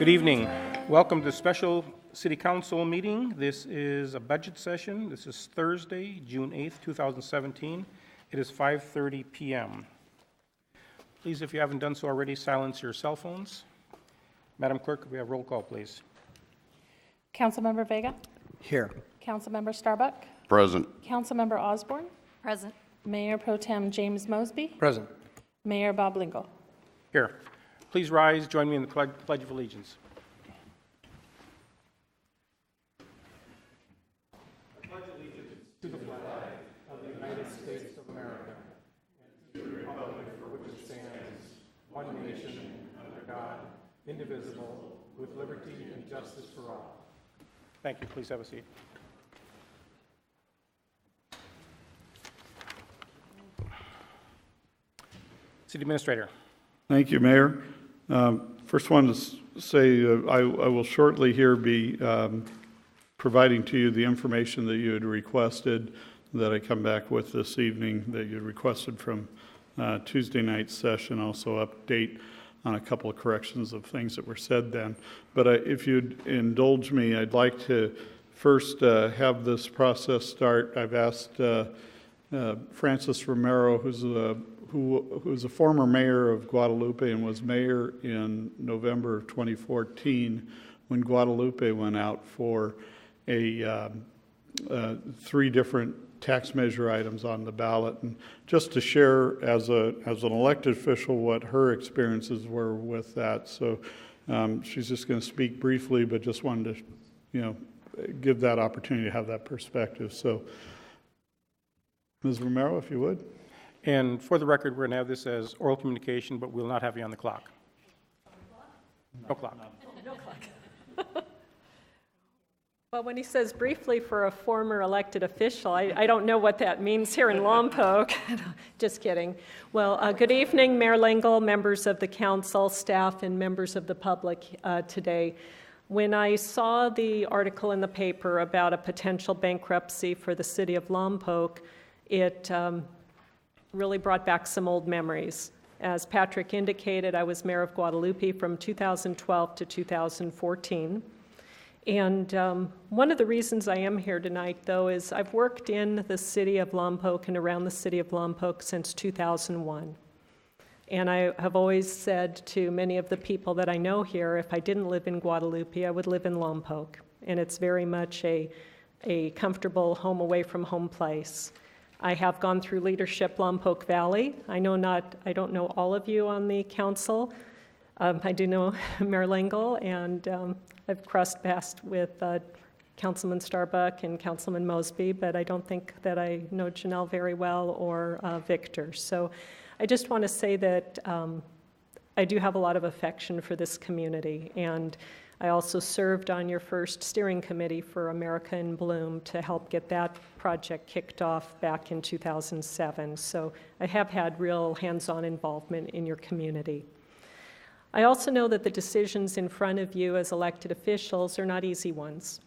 Good evening. Welcome to the special City Council meeting. This is a budget session. This is Thursday, June 8th, 2017. It is 5:30 p.m. Please, if you haven't done so already, silence your cell phones. Madam Clerk, could we have roll call, please? Councilmember Vega? Here. Councilmember Starbuck? Present. Councilmember Osborne? Present. Mayor Pro Tem James Mosby? Present. Mayor Bob Lingle? Here. Please rise. Join me in the Pledge of Allegiance. I pledge allegiance to the flag of the United States of America and to the republic for which it stands, one nation, under God, indivisible, with liberty and justice for all. Thank you. Please have a seat. City Administrator. Thank you, Mayor. First one to say I will shortly here be providing to you the information that you had requested that I come back with this evening that you requested from Tuesday night's session. Also update on a couple of corrections of things that were said then. But if you'd indulge me, I'd like to first have this process start. I've asked Francis Romero, who's a former mayor of Guadalupe and was mayor in November of 2014 when Guadalupe went out for a 3 different tax measure items on the ballot, and just to share as an elected official what her experiences were with that. So she's just going to speak briefly, but just wanted to, give that opportunity to have that perspective. So, Ms. Romero, if you would. And for the record, we're going to have this as oral communication, but we'll not have you on the clock. No clock. No clock. Well, when he says briefly for a former elected official, I don't know what that means here in Lompoc. Just kidding. Well, good evening, Mayor Lingle, members of the council, staff, and members of the public today. When I saw the article in the paper about a potential bankruptcy for the city of Lompoc, it really brought back some old memories. As Patrick indicated, I was mayor of Guadalupe from 2012 to 2014. And one of the reasons I am here tonight, though, is I've worked in the city of Lompoc and around the city of Lompoc since 2001. And I have always said to many of the people that I know here, if I didn't live in Guadalupe, I would live in Lompoc. And it's very much a comfortable home away from home place. I have gone through leadership Lompoc Valley. I don't know all of you on the council. I do know Mayor Lingle, and I've crossed paths with Councilman Starbuck and Councilman Mosby, but I don't think that I know Janelle very well or Victor. So I just want to say that I do have a lot of affection for this community, and I also served on your first steering committee for America in Bloom to help get that project kicked off back in 2007. So I have had real hands-on involvement in your community. I also know that the decisions in front of you as elected officials are not easy ones.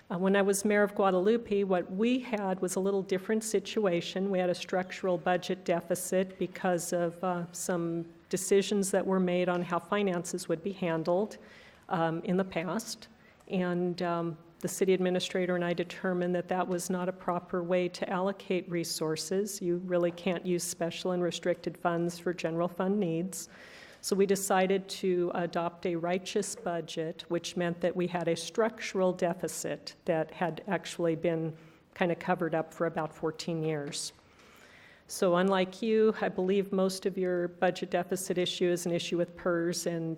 When I was mayor of Guadalupe, what we had was a little different situation. We had a structural budget deficit because of some decisions that were made on how finances would be handled in the past, and the city administrator and I determined that that was not a proper way to allocate resources. You really can't use special and restricted funds for general fund needs. So we decided to adopt a righteous budget, which meant that we had a structural deficit that had actually been kind of covered up for about 14 years. So unlike you, I believe most of your budget deficit issue is an issue with PERS and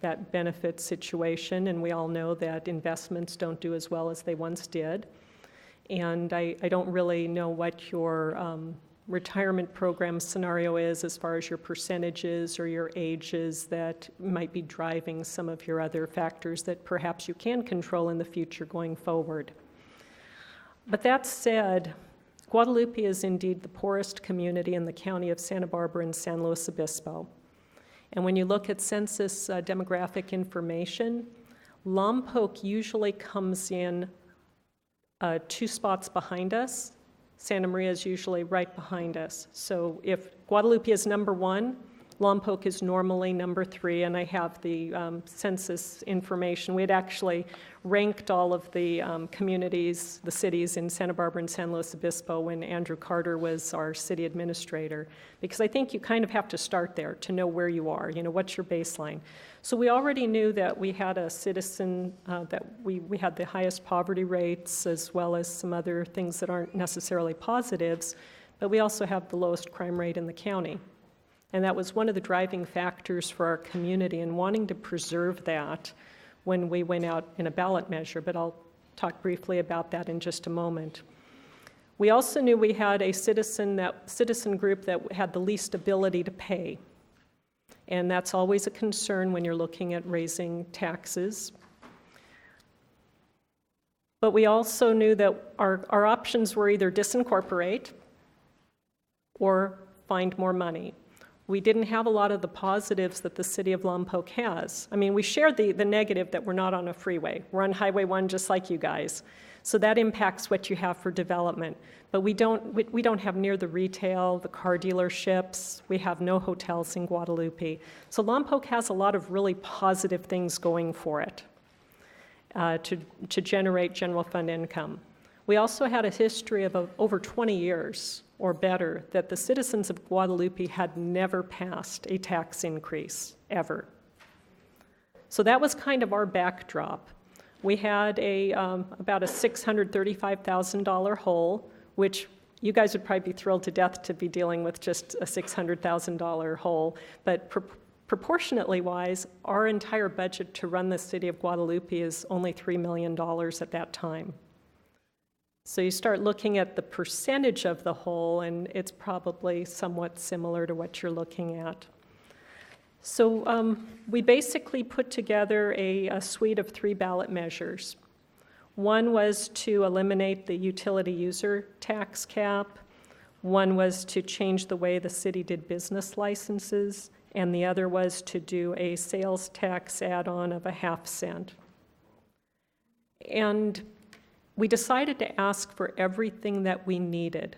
that benefit situation, and we all know that investments don't do as well as they once did. And I don't really know what your retirement program scenario is as far as your percentages or your ages that might be driving some of your other factors that perhaps you can control in the future going forward. But that said, Guadalupe is indeed the poorest community in the county of Santa Barbara and San Luis Obispo. And when you look at census demographic information, Lompoc usually comes in 2 spots behind us. Santa Maria is usually right behind us. So if Guadalupe is number 1, Lompoc is normally number 3, and I have the census information. We had actually ranked all of the communities, the cities in Santa Barbara and San Luis Obispo when Andrew Carter was our city administrator, because I think you kind of have to start there to know where you are, what's your baseline. So we already knew that we had a citizen, that we had the highest poverty rates, as well as some other things that aren't necessarily positives, but we also have the lowest crime rate in the county. And that was one of the driving factors for our community and wanting to preserve that when we went out in a ballot measure, but I'll talk briefly about that in just a moment. We also knew we had a citizen group that had the least ability to pay. And that's always a concern when you're looking at raising taxes. But we also knew that our options were either disincorporate or find more money. We didn't have a lot of the positives that the city of Lompoc has. I mean, we shared the negative that we're not on a freeway. We're on Highway 1 just like you guys. So that impacts what you have for development. But we don't have near the retail, the car dealerships. We have no hotels in Guadalupe. So Lompoc has a lot of really positive things going for it to generate general fund income. We also had a history of over 20 years or better that the citizens of Guadalupe had never passed a tax increase, ever. So that was kind of our backdrop. We had about a $635,000 hole, which you guys would probably be thrilled to death to be dealing with just a $600,000 hole, but proportionately wise, our entire budget to run the city of Guadalupe is only $3 million at that time. So you start looking at the percentage of the whole, and it's probably somewhat similar to what you're looking at. So we basically put together a suite of 3 ballot measures. One was to eliminate the utility user tax cap. One was to change the way the city did business licenses, and the other was to do a sales tax add-on of a ½ cent. And we decided to ask for everything that we needed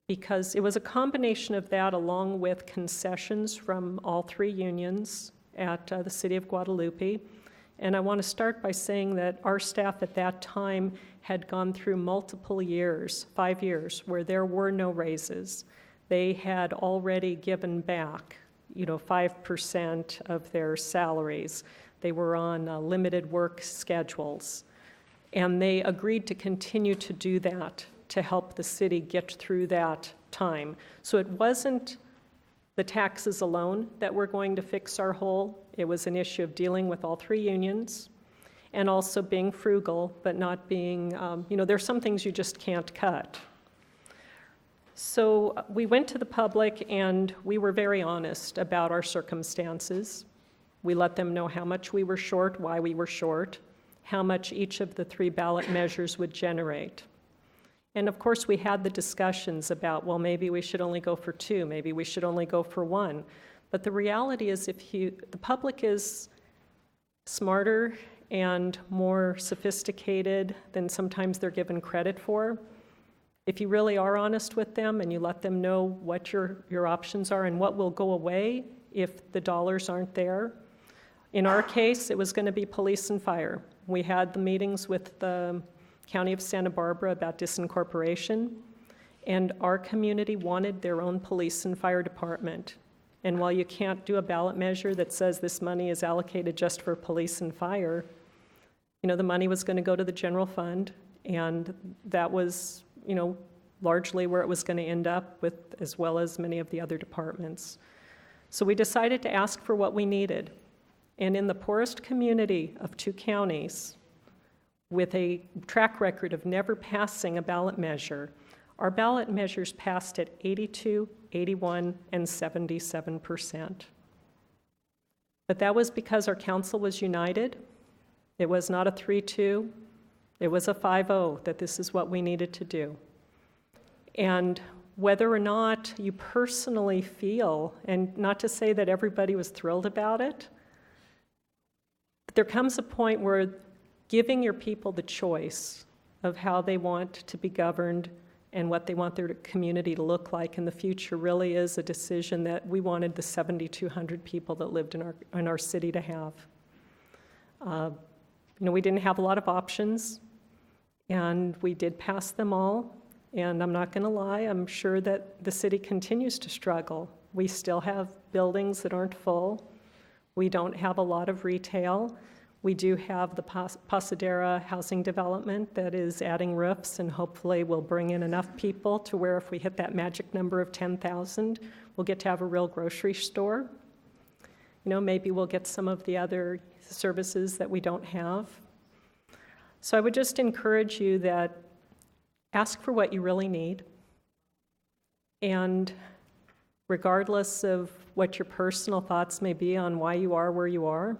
because it was a combination of that along with concessions from all 3 unions at the city of Guadalupe. And I want to start by saying that our staff at that time had gone through multiple years, 5 years, where there were no raises. They had already given back, 5% of their salaries. They were on limited work schedules. And they agreed to continue to do that to help the city get through that time. So it wasn't the taxes alone that were going to fix our hole. It was an issue of dealing with all 3 unions and also being frugal, but not being, there's some things you just can't cut. So we went to the public and we were very honest about our circumstances. We let them know how much we were short, why we were short, how much each of the 3 ballot measures would generate. And of course, we had the discussions about, well, maybe we should only go for 2, maybe we should only go for 1. But the reality is the public is smarter and more sophisticated than sometimes they're given credit for. If you really are honest with them and you let them know what your options are and what will go away if the dollars aren't there. In our case, it was going to be police and fire. We had the meetings with the County of Santa Barbara about disincorporation, and our community wanted their own police and fire department. And while you can't do a ballot measure that says this money is allocated just for police and fire, the money was going to go to the general fund, and that was, largely where it was going to end up with, as well as many of the other departments. So we decided to ask for what we needed. And in the poorest community of 2 counties, with a track record of never passing a ballot measure, our ballot measures passed at 82, 81, and 77%. But that was because our council was united. It was not a 3-2. It was a 5-0 that this is what we needed to do. And whether or not you personally feel, and not to say that everybody was thrilled about it, there comes a point where giving your people the choice of how they want to be governed and what they want their community to look like in the future really is a decision that we wanted the 7,200 people that lived in our city to have. We didn't have a lot of options, and we did pass them all. And I'm not going to lie, I'm sure that the city continues to struggle. We still have buildings that aren't full. We don't have a lot of retail. We do have the Pasadena housing development that is adding roofs and hopefully will bring in enough people to where if we hit that magic number of 10,000, we'll get to have a real grocery store. Maybe we'll get some of the other services that we don't have. So I would just encourage you that ask for what you really need. And regardless of what your personal thoughts may be on why you are where you are,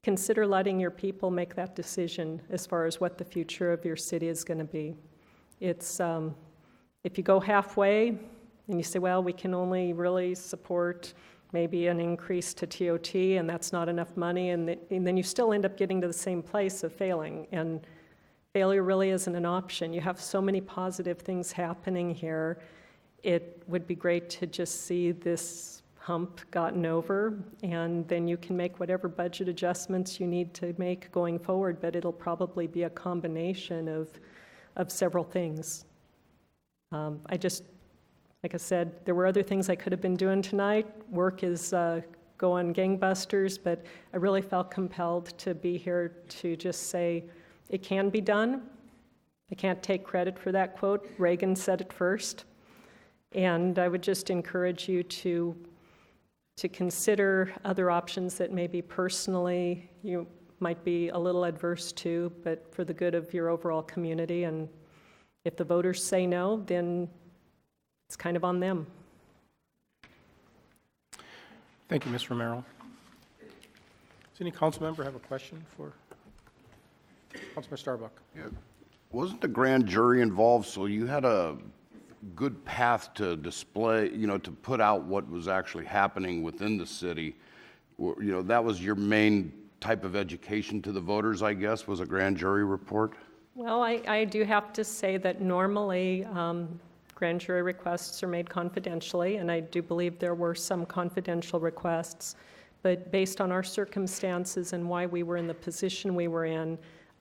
consider letting your people make that decision as far as what the future of your city is going to be. It's, if you go halfway and you say, well, we can only really support maybe an increase to TOT and that's not enough money, and then you still end up getting to the same place of failing. And failure really isn't an option. You have so many positive things happening here. It would be great to just see this hump gotten over, and then you can make whatever budget adjustments you need to make going forward, but it'll probably be a combination of several things. Like I said, there were other things I could have been doing tonight. Work is going gangbusters, but I really felt compelled to be here to just say it can be done. I can't take credit for that quote. Reagan said it first. And I would just encourage you to consider other options that maybe personally you might be a little adverse to, but for the good of your overall community. And if the voters say no, then it's kind of on them. Thank you, Ms. Romero. Does any council member have a question for Councilman Starbuck? Yeah. Wasn't the grand jury involved, so you had a good path to display, to put out what was actually happening within the city? That was your main type of education to the voters, I guess, was a grand jury report? Well, I do have to say that normally grand jury requests are made confidentially, and I do believe there were some confidential requests, but based on our circumstances and why we were in the position we were in,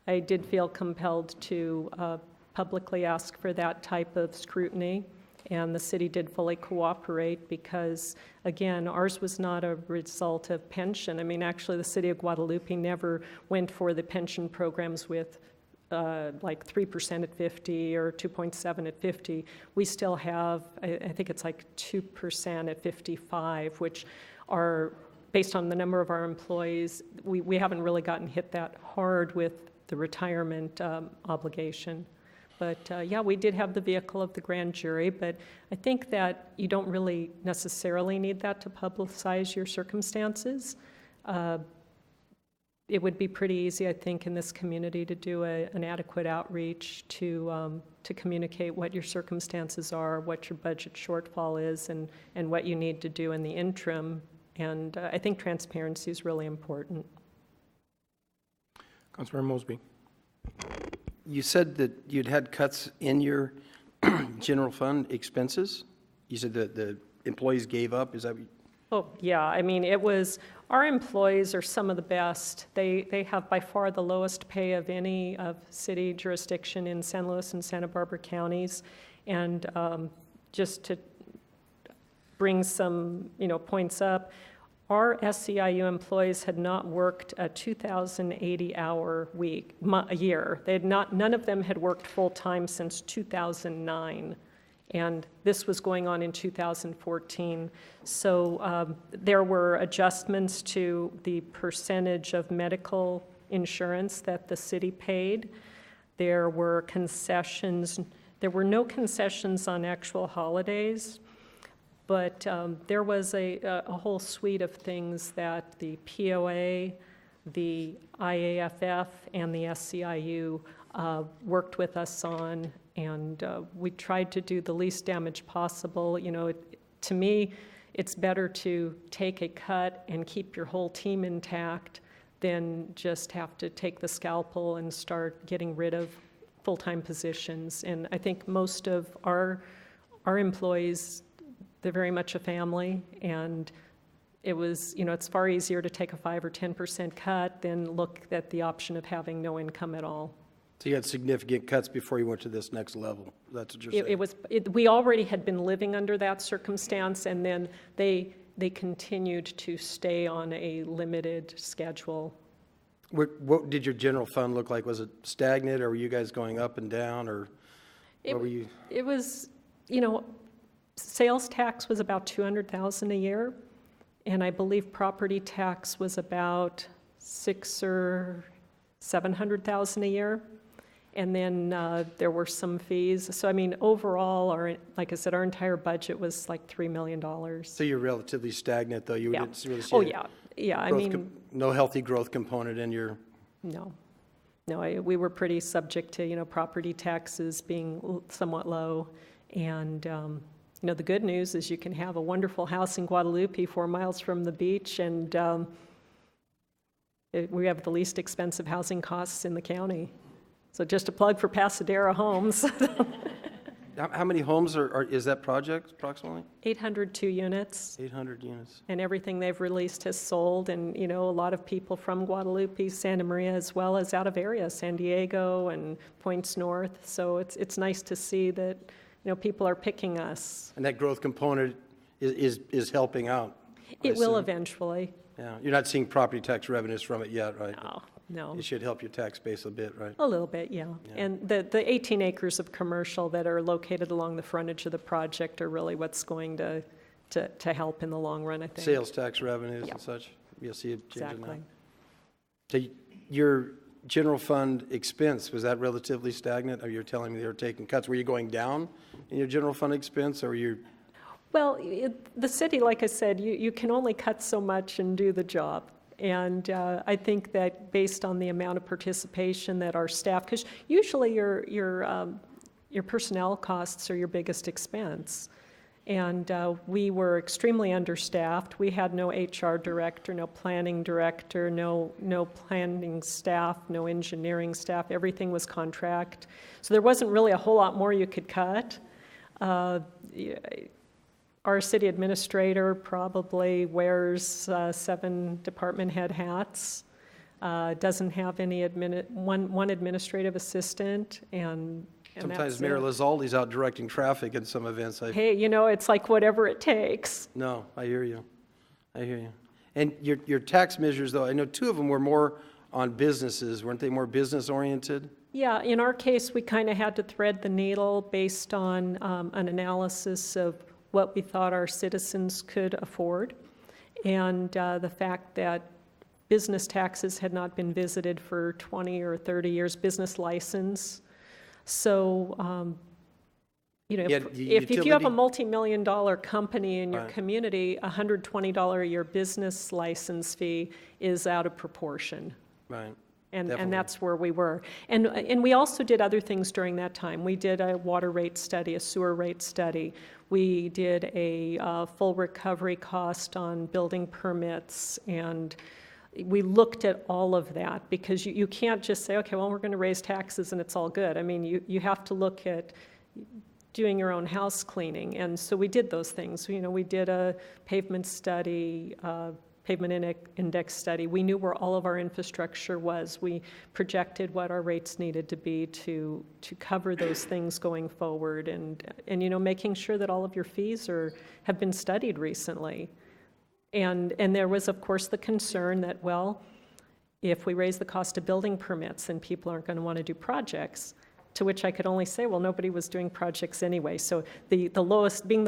I did feel compelled to publicly ask for that type of scrutiny, and the city did fully cooperate because, again, ours was not a result of pension. I mean, actually, the city of Guadalupe never went for the pension programs with like 3% at 50 or 2.7 at 50. We still have, I think it's like 2% at 55, which are, based on the number of our employees, we haven't really gotten hit that hard with the retirement obligation. But yeah, we did have the vehicle of the grand jury, but I think that you don't really necessarily need that to publicize your circumstances. It would be pretty easy, I think, in this community to do an adequate outreach to communicate what your circumstances are, what your budget shortfall is, and what you need to do in the interim. And I think transparency is really important. Councilmember Mosby. You said that you'd had cuts in your general fund expenses. You said that the employees gave up. Is that what you... Oh, yeah. I mean, it was, our employees are some of the best. They have by far the lowest pay of any of city jurisdiction in San Luis and Santa Barbara counties. And just to bring some, points up, our SEIU employees had not worked a 2,080-hour a year. None of them had worked full-time since 2009. And this was going on in 2014. So there were adjustments to the percentage of medical insurance that the city paid. There were concessions. There were no concessions on actual holidays, but there was a whole suite of things that the POA, the IAFF, and the SEIU worked with us on. And we tried to do the least damage possible. To me, it's better to take a cut and keep your whole team intact than just have to take the scalpel and start getting rid of full-time positions. And I think most of our employees, they're very much a family, and it was, it's far easier to take a 5 or 10% cut than look at the option of having no income at all. So you had significant cuts before you went to this next level. That's what you're saying. We already had been living under that circumstance, and then they continued to stay on a limited schedule. What did your general fund look like? Was it stagnant, or were you guys going up and down, or what were you? It was, sales tax was about $200,000 a year, and I believe property tax was about $600,000 or $700,000 a year. And then there were some fees. So, overall, like I said, our entire budget was like $3 million. So you're relatively stagnant, though? You Yeah. didn't really see Oh, any yeah. no healthy growth component in your... No. We were pretty subject to, property taxes being somewhat low. And, the good news is you can have a wonderful house in Guadalupe 4 miles from the beach, and we have the least expensive housing costs in the county. So just a plug for Pasadena Homes. How many homes is that project approximately? 802 units, 800 units. and everything they've released has sold. And, a lot of people from Guadalupe, Santa Maria, as well as out of area, San Diego and points north. So it's nice to see that, people are picking us. And that growth component is helping out? I It will assume. eventually. Yeah. You're not seeing property tax revenues from it yet, right? No. It should help your tax base a bit, right? A little bit, yeah. And the 18 acres of commercial that are located along the frontage of the project are really what's going to help in the long run, I think. Sales tax revenues Yeah. and such? You'll see it changing now. Exactly. So your general fund expense, was that relatively stagnant? Or you're telling me they were taking cuts? Were you going down in your general fund expense, or were you... Well, the city, like I said, you can only cut so much and do the job. And I think that based on the amount of participation that our staff, because usually your personnel costs are your biggest expense. And we were extremely understaffed. We had no HR director, no planning director, no planning staff, no engineering staff. Everything was contract. So there wasn't really a whole lot more you could cut. Our city administrator probably wears 7 department head hats, doesn't have any one administrative assistant, and Sometimes that's Mayor it. Lizaldi's out directing traffic in some events. Hey, it's like whatever it takes. No, I hear you. I hear you. And your tax measures, though, I know 2 of them were more on businesses. Weren't they more business-oriented? Yeah, in our case, we kind of had to thread the needle based on an analysis of what we thought our citizens could afford, and the fact that business taxes had not been visited for 20 or 30 years, business license. So, if you have a multi-million-dollar company in your Right. community, a $120 a year business license fee is out of proportion. Right. And Definitely. that's where we were. And we also did other things during that time. We did a water rate study, a sewer rate study. We did a full recovery cost on building permits, and we looked at all of that, because you can't just say, okay, well, we're going to raise taxes and it's all good. I mean, you have to look at doing your own house cleaning. And so we did those things. We did a pavement study, pavement index study. We knew where all of our infrastructure was. We projected what our rates needed to be to cover those things going forward, and making sure that all of your fees have been studied recently. And there was, of course, the concern that, well, if we raise the cost of building permits, then people aren't going to want to do projects. To which I could only say, well, nobody was doing projects anyway. So being the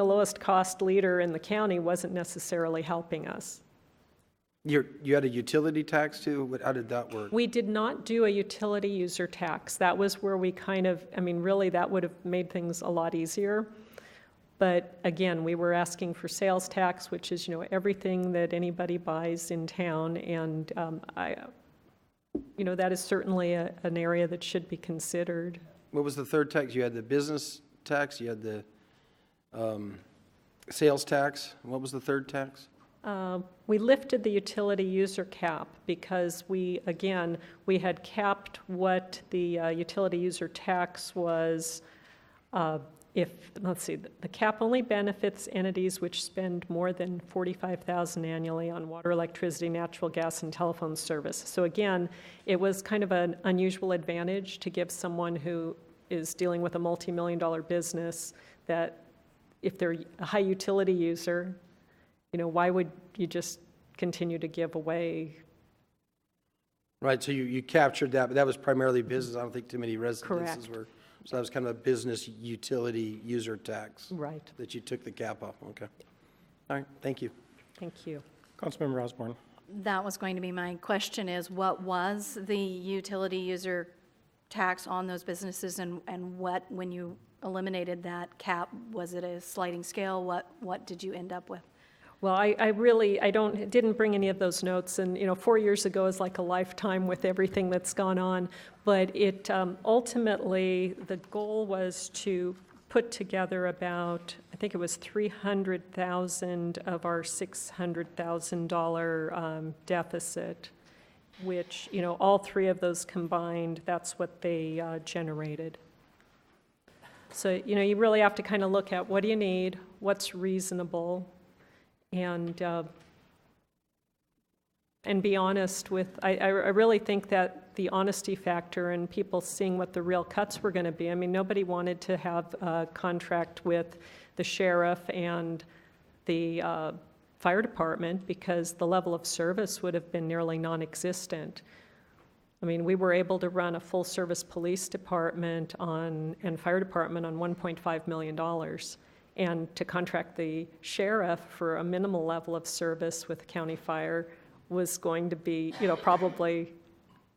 lowest cost leader in the county wasn't necessarily helping us. You had a utility tax too? How did that work? We did not do a utility user tax. That was where we really that would have made things a lot easier. But again, we were asking for sales tax, which is, everything that anybody buys in town. And that is certainly an area that should be considered. What was the third tax? You had the business tax, you had the sales tax. What was the third tax? we lifted the utility user cap because we had capped what the utility user tax was. Let's see, the cap only benefits entities which spend more than $45,000 annually on water, electricity, natural gas, and telephone service. So again, it was kind of an unusual advantage to give someone who is dealing with a multi-million-dollar business that if they're a high utility user, why would you just continue to give away? Right, so you captured that, but that was primarily business. I don't think too many residences Correct. were. So that was kind of a business utility user tax. Right. That you took the cap off, okay. All right, thank you. Thank you. Councilmember Osborne. That was going to be my question, is what was the utility user tax on those businesses, and what, when you eliminated that cap, was it a sliding scale? What did you end up with? Well, I didn't bring any of those notes, and 4 years ago is like a lifetime with everything that's gone on. But it ultimately, the goal was to put together about, I think it was 300,000 of our $600,000 deficit, which all three of those combined, that's what they generated. So you really have to kind of look at what do you need, what's reasonable. And be honest with, I really think that the honesty factor and people seeing what the real cuts were going to be. I mean, nobody wanted to have a contract with the sheriff and the fire department because the level of service would have been nearly non-existent. I mean, we were able to run a full-service police department and fire department on $1.5 million. And to contract the sheriff for a minimal level of service with county fire was going to be, probably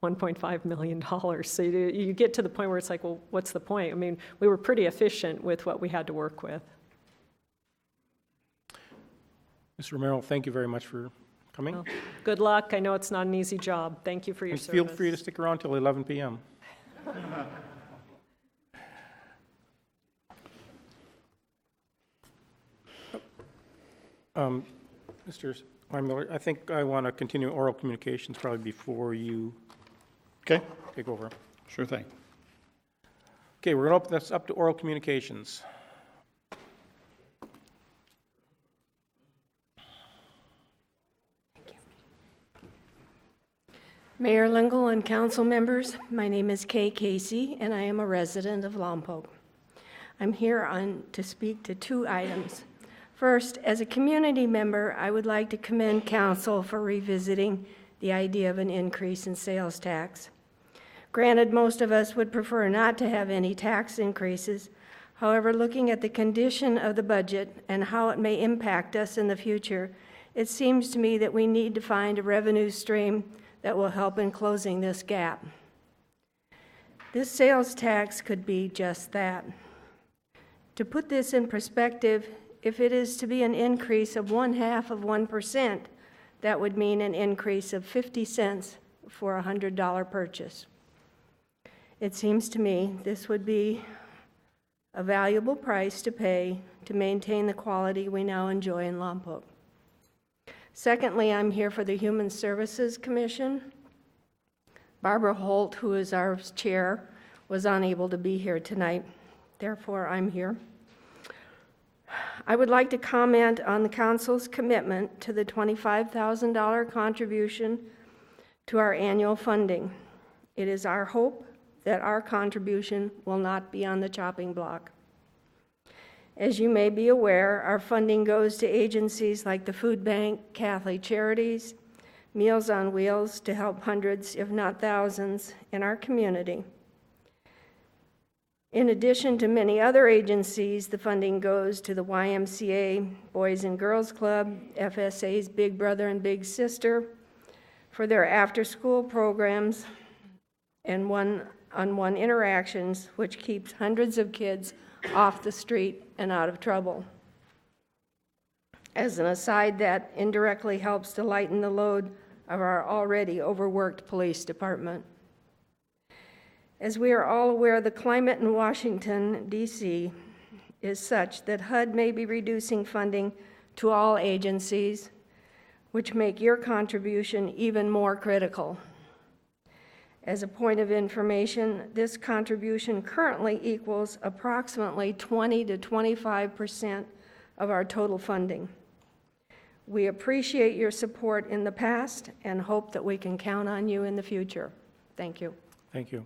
$1.5 million. So you get to the point where it's like, well, what's the point? I mean, we were pretty efficient with what we had to work with. Mr. Romero, thank you very much for coming. Well, good luck. I know it's not an easy job. Thank you for your And service. feel free to stick around till 11 p.m. Mr. Weinmiller, I think I want to continue oral communications probably before you Okay, take over. sure thing. Okay, we're going to open this up to oral communications. Mayor Lingle and council members, my name is Kay Casey, and I am a resident of Lompoc. I'm here to speak to two items. First, as a community member, I would like to commend council for revisiting the idea of an increase in sales tax. Granted, most of us would prefer not to have any tax increases. However, looking at the condition of the budget and how it may impact us in the future, it seems to me that we need to find a revenue stream that will help in closing this gap. This sales tax could be just that. To put this in perspective, if it is to be an increase of 0.5%, that would mean an increase of 50 cents for a $100 purchase. It seems to me this would be a valuable price to pay to maintain the quality we now enjoy in Lompoc. Secondly, I'm here for the Human Services Commission. Barbara Holt, who is our chair, was unable to be here tonight. Therefore, I'm here. I would like to comment on the council's commitment to the $25,000 contribution to our annual funding. It is our hope that our contribution will not be on the chopping block. As you may be aware, our funding goes to agencies like the Food Bank, Catholic Charities, Meals on Wheels to help hundreds, if not thousands, in our community. In addition to many other agencies, the funding goes to the YMCA, Boys and Girls Club, FSA's Big Brother and Big Sister, for their after-school programs and one-on-one interactions, which keeps hundreds of kids off the street and out of trouble. As an aside, that indirectly helps to lighten the load of our already overworked police department. As we are all aware, the climate in Washington, D.C. is such that HUD may be reducing funding to all agencies, which make your contribution even more critical. As a point of information, this contribution currently equals approximately 20 to 25% of our total funding. We appreciate your support in the past and hope that we can count on you in the future. Thank you. Thank you.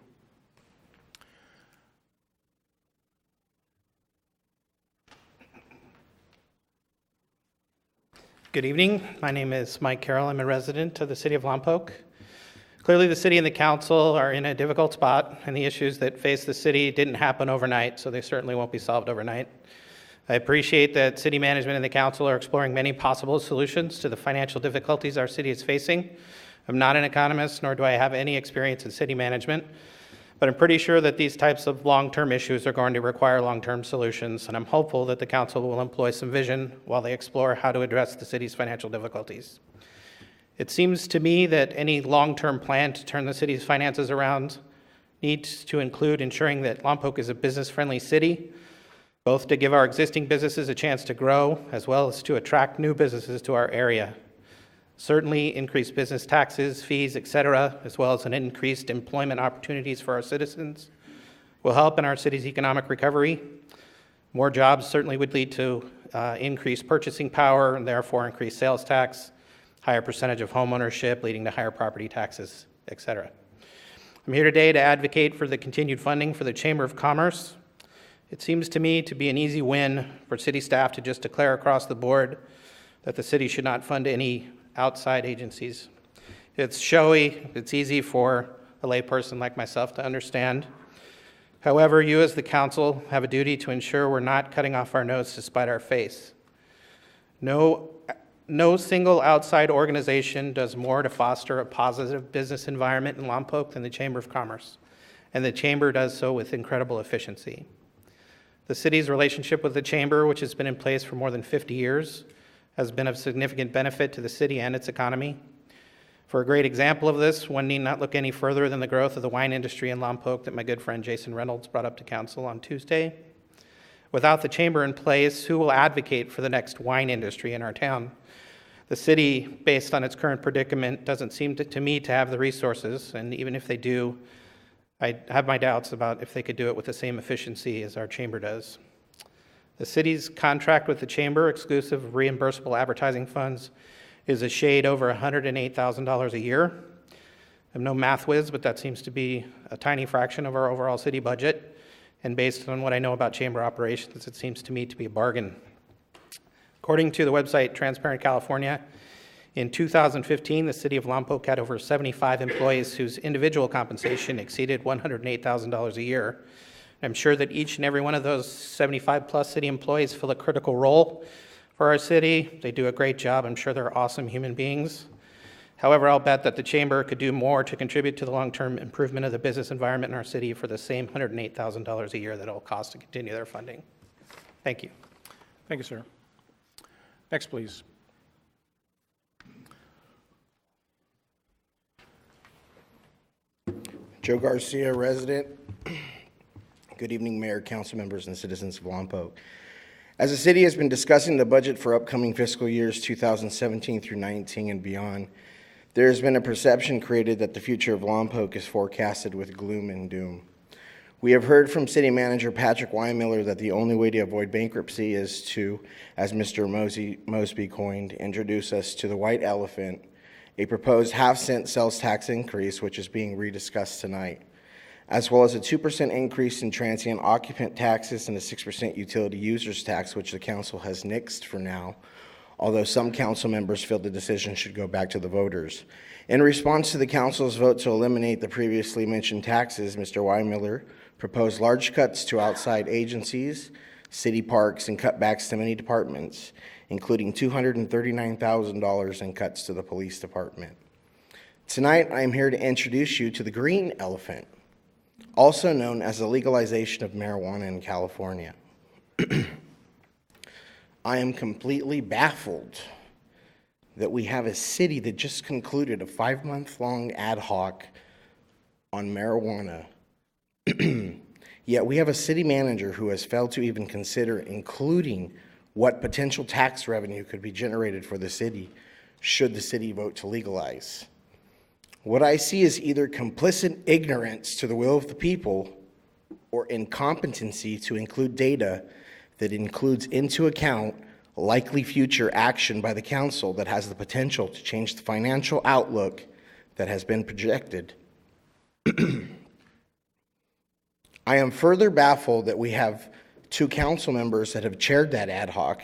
Good evening. My name is Mike Carroll. I'm a resident of the city of Lompoc. Clearly, the city and the council are in a difficult spot, and the issues that face the city didn't happen overnight, so they certainly won't be solved overnight. I appreciate that city management and the council are exploring many possible solutions to the financial difficulties our city is facing. I'm not an economist, nor do I have any experience in city management, but I'm pretty sure that these types of long-term issues are going to require long-term solutions, and I'm hopeful that the council will employ some vision while they explore how to address the city's financial difficulties. It seems to me that any long-term plan to turn the city's finances around needs to include ensuring that Lompoc is a business-friendly city, both to give our existing businesses a chance to grow, as well as to attract new businesses to our area. Certainly increased business taxes, fees, etc., as well as an increased employment opportunities for our citizens will help in our city's economic recovery. More jobs certainly would lead to increased purchasing power and therefore increased sales tax, higher percentage of home ownership leading to higher property taxes, etc. I'm here today to advocate for the continued funding for the Chamber of Commerce. It seems to me to be an easy win for city staff to just declare across the board that the city should not fund any outside agencies. It's showy, it's easy for a layperson like myself to understand. However, you as the council have a duty to ensure we're not cutting off our nose to spite our face. No single outside organization does more to foster a positive business environment in Lompoc than the Chamber of Commerce, and the Chamber does so with incredible efficiency. The city's relationship with the Chamber, which has been in place for more than 50 years, has been of significant benefit to the city and its economy. For a great example of this, one need not look any further than the growth of the wine industry in Lompoc that my good friend Jason Reynolds brought up to council on Tuesday. Without the Chamber in place, who will advocate for the next wine industry in our town? The city, based on its current predicament, doesn't seem to me to have the resources, and even if they do, I have my doubts about if they could do it with the same efficiency as our Chamber does. The city's contract with the Chamber, exclusive of reimbursable advertising funds, is a shade over $108,000 a year. I'm no math whiz, but that seems to be a tiny fraction of our overall city budget. And based on what I know about Chamber operations, it seems to me to be a bargain. According to the website Transparent California, in 2015, the city of Lompoc had over 75 employees whose individual compensation exceeded $108,000 a year. I'm sure that each and every one of those 75-plus city employees fill a critical role for our city. They do a great job. I'm sure they're awesome human beings. However, I'll bet that the Chamber could do more to contribute to the long-term improvement of the business environment in our city for the same $108,000 a year that it'll cost to continue their funding. Thank you. Thank you, sir. Next, please. Joe Garcia, resident. Good evening, Mayor, council members, and citizens of Lompoc. As the city has been discussing the budget for upcoming fiscal years 2017 through 19 and beyond, there has been a perception created that the future of Lompoc is forecasted with gloom and doom. We have heard from City Manager Patrick Weimiller that the only way to avoid bankruptcy is to, as Mr. Mosby coined, introduce us to the white elephant, a proposed half-cent sales tax increase, which is being rediscussed tonight, as well as a 2% increase in transient occupant taxes and a 6% utility users tax, which the council has nixed for now, although some council members feel the decision should go back to the voters. In response to the council's vote to eliminate the previously mentioned taxes, Mr. Weimiller proposed large cuts to outside agencies, city parks, and cutbacks to many departments, including $239,000 in cuts to the police department. Tonight, I am here to introduce you to the green elephant, also known as the legalization of marijuana in California. I am completely baffled that we have a city that just concluded a 5-month-long ad hoc on marijuana, yet we have a city manager who has failed to even consider including what potential tax revenue could be generated for the city should the city vote to legalize. What I see is either complicit ignorance to the will of the people or incompetency to include data that includes into account likely future action by the council that has the potential to change the financial outlook that has been projected. I am further baffled that we have two council members that have chaired that ad hoc,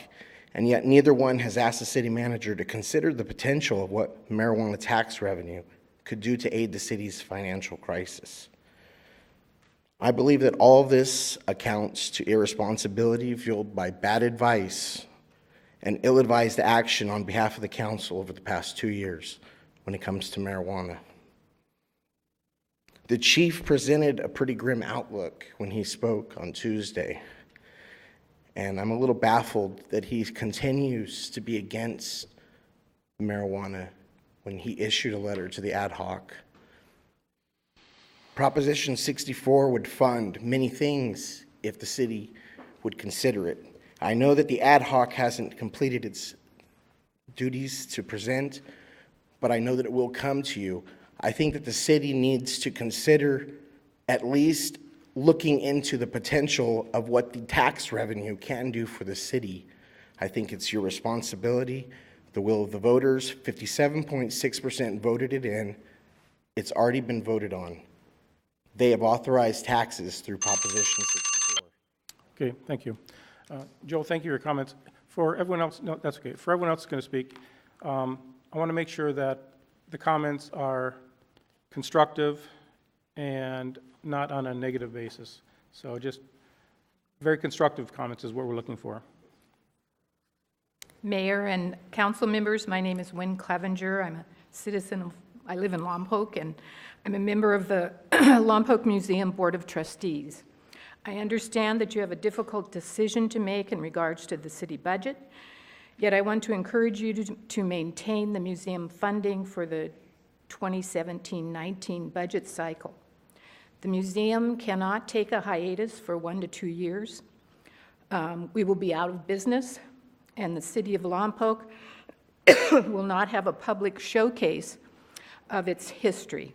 and yet neither one has asked the city manager to consider the potential of what marijuana tax revenue could do to aid the city's financial crisis. I believe that all of this accounts to irresponsibility fueled by bad advice and ill-advised action on behalf of the council over the past 2 years when it comes to marijuana. The chief presented a pretty grim outlook when he spoke on Tuesday, and I'm a little baffled that he continues to be against marijuana when he issued a letter to the ad hoc. Proposition 64 would fund many things if the city would consider it. I know that the ad hoc hasn't completed its duties to present, but I know that it will come to you. I think that the city needs to consider at least looking into the potential of what the tax revenue can do for the city. I think it's your responsibility, the will of the voters. 57.6% voted it in. It's already been voted on. They have authorized taxes through Proposition 64. Okay, thank you. Joe, thank you for your comments. For everyone else, no, that's okay. For everyone else that's going to speak, I want to make sure that the comments are constructive and not on a negative basis. So just very constructive comments is what we're looking for. Mayor and council members, my name is Wynn Clevenger. I'm a citizen I live in Lompoc, and I'm a member of the Lompoc Museum Board of Trustees. I understand that you have a difficult decision to make in regards to the city budget, yet I want to encourage you to maintain the museum funding for the 2017-19 budget cycle. The museum cannot take a hiatus for 1 to 2 years. We will be out of business, and the city of Lompoc will not have a public showcase of its history.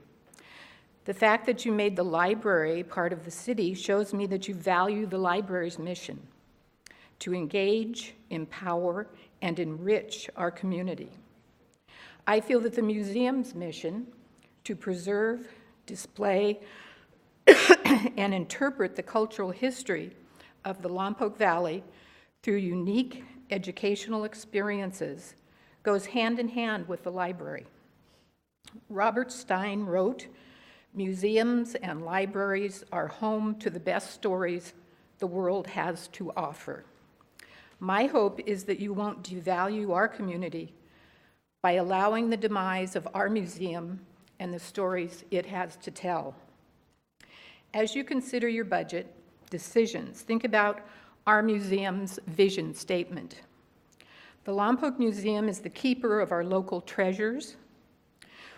The fact that you made the library part of the city shows me that you value the library's mission to engage, empower, and enrich our community. I feel that the museum's mission to preserve, display, and interpret the cultural history of the Lompoc Valley through unique educational experiences goes hand in hand with the library. Robert Stein wrote, "Museums and libraries are home to the best stories the world has to offer." My hope is that you won't devalue our community by allowing the demise of our museum and the stories it has to tell. As you consider your budget decisions, think about our museum's vision statement. The Lompoc Museum is the keeper of our local treasures.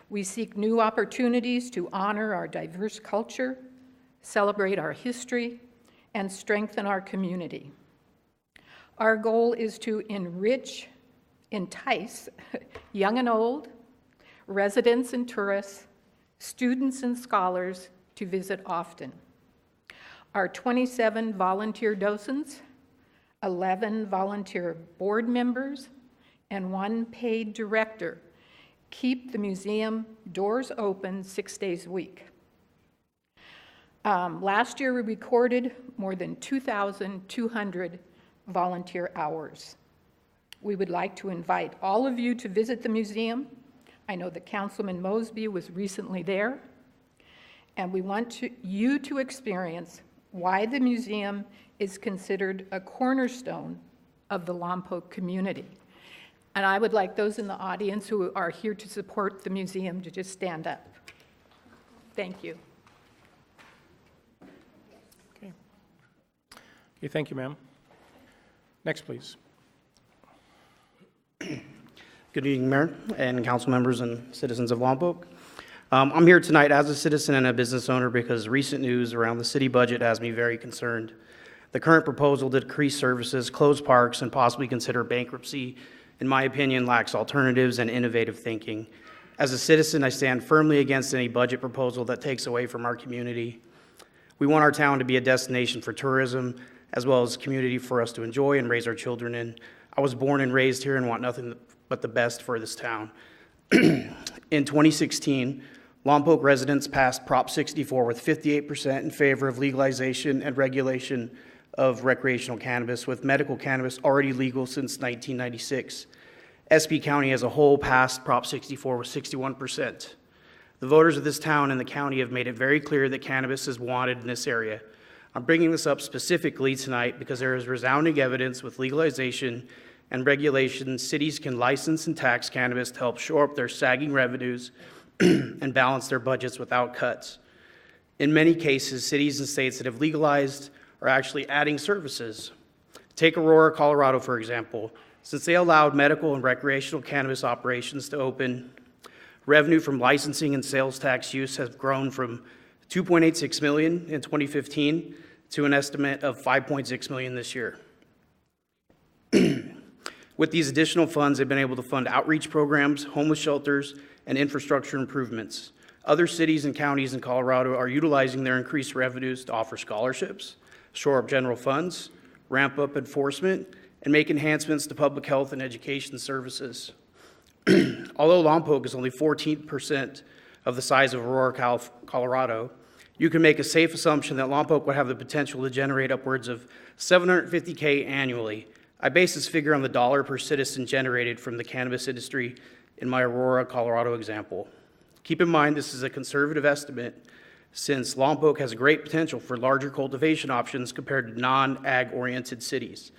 We seek new opportunities to honor our diverse culture, celebrate our history, and strengthen our community. Our goal is to entice young and old, residents and tourists, students and scholars to visit often. Our 27 volunteer docents, 11 volunteer board members, and 1 paid director keep the museum doors open 6 days a week. Last year, we recorded more than 2,200 volunteer hours. We would like to invite all of you to visit the museum. I know that Councilman Mosby was recently there, and we want you to experience why the museum is considered a cornerstone of the Lompoc community. And I would like those in the audience who are here to support the museum to just stand up. Thank you. Okay, thank you, ma'am. Next, please. Good evening, Mayor and council members and citizens of Lompoc. I'm here tonight as a citizen and a business owner because recent news around the city budget has me very concerned. The current proposal to decrease services, close parks, and possibly consider bankruptcy in my opinion, lacks alternatives and innovative thinking. As a citizen, I stand firmly against any budget proposal that takes away from our community. We want our town to be a destination for tourism, as well as a community for us to enjoy and raise our children in. I was born and raised here and want nothing but the best for this town. In 2016, Lompoc residents passed Prop 64 with 58% in favor of legalization and regulation of recreational cannabis, with medical cannabis already legal since 1996. SB County as a whole passed Prop 64 with 61%. The voters of this town and the county have made it very clear that cannabis is wanted in this area. I'm bringing this up specifically tonight because there is resounding evidence with legalization and regulation, cities can license and tax cannabis to help shore up their sagging revenues and balance their budgets without cuts. In many cases, cities and states that have legalized are actually adding services. Take Aurora, Colorado, for example. Since they allowed medical and recreational cannabis operations to open, revenue from licensing and sales tax use has grown from $2.86 million in 2015 to an estimate of $5.6 million this year. With these additional funds, they've been able to fund outreach programs, homeless shelters, and infrastructure improvements. Other cities and counties in Colorado are utilizing their increased revenues to offer scholarships, shore up general funds, ramp up enforcement, and make enhancements to public health and education services. Although Lompoc is only 14% of the size of Aurora, Colorado, you can make a safe assumption that Lompoc would have the potential to generate upwards of $750K annually. I base this figure on the dollar per citizen generated from the cannabis industry in my Aurora, Colorado example. Keep in mind this is a conservative estimate since Lompoc has great potential for larger cultivation options compared to non-ag oriented cities.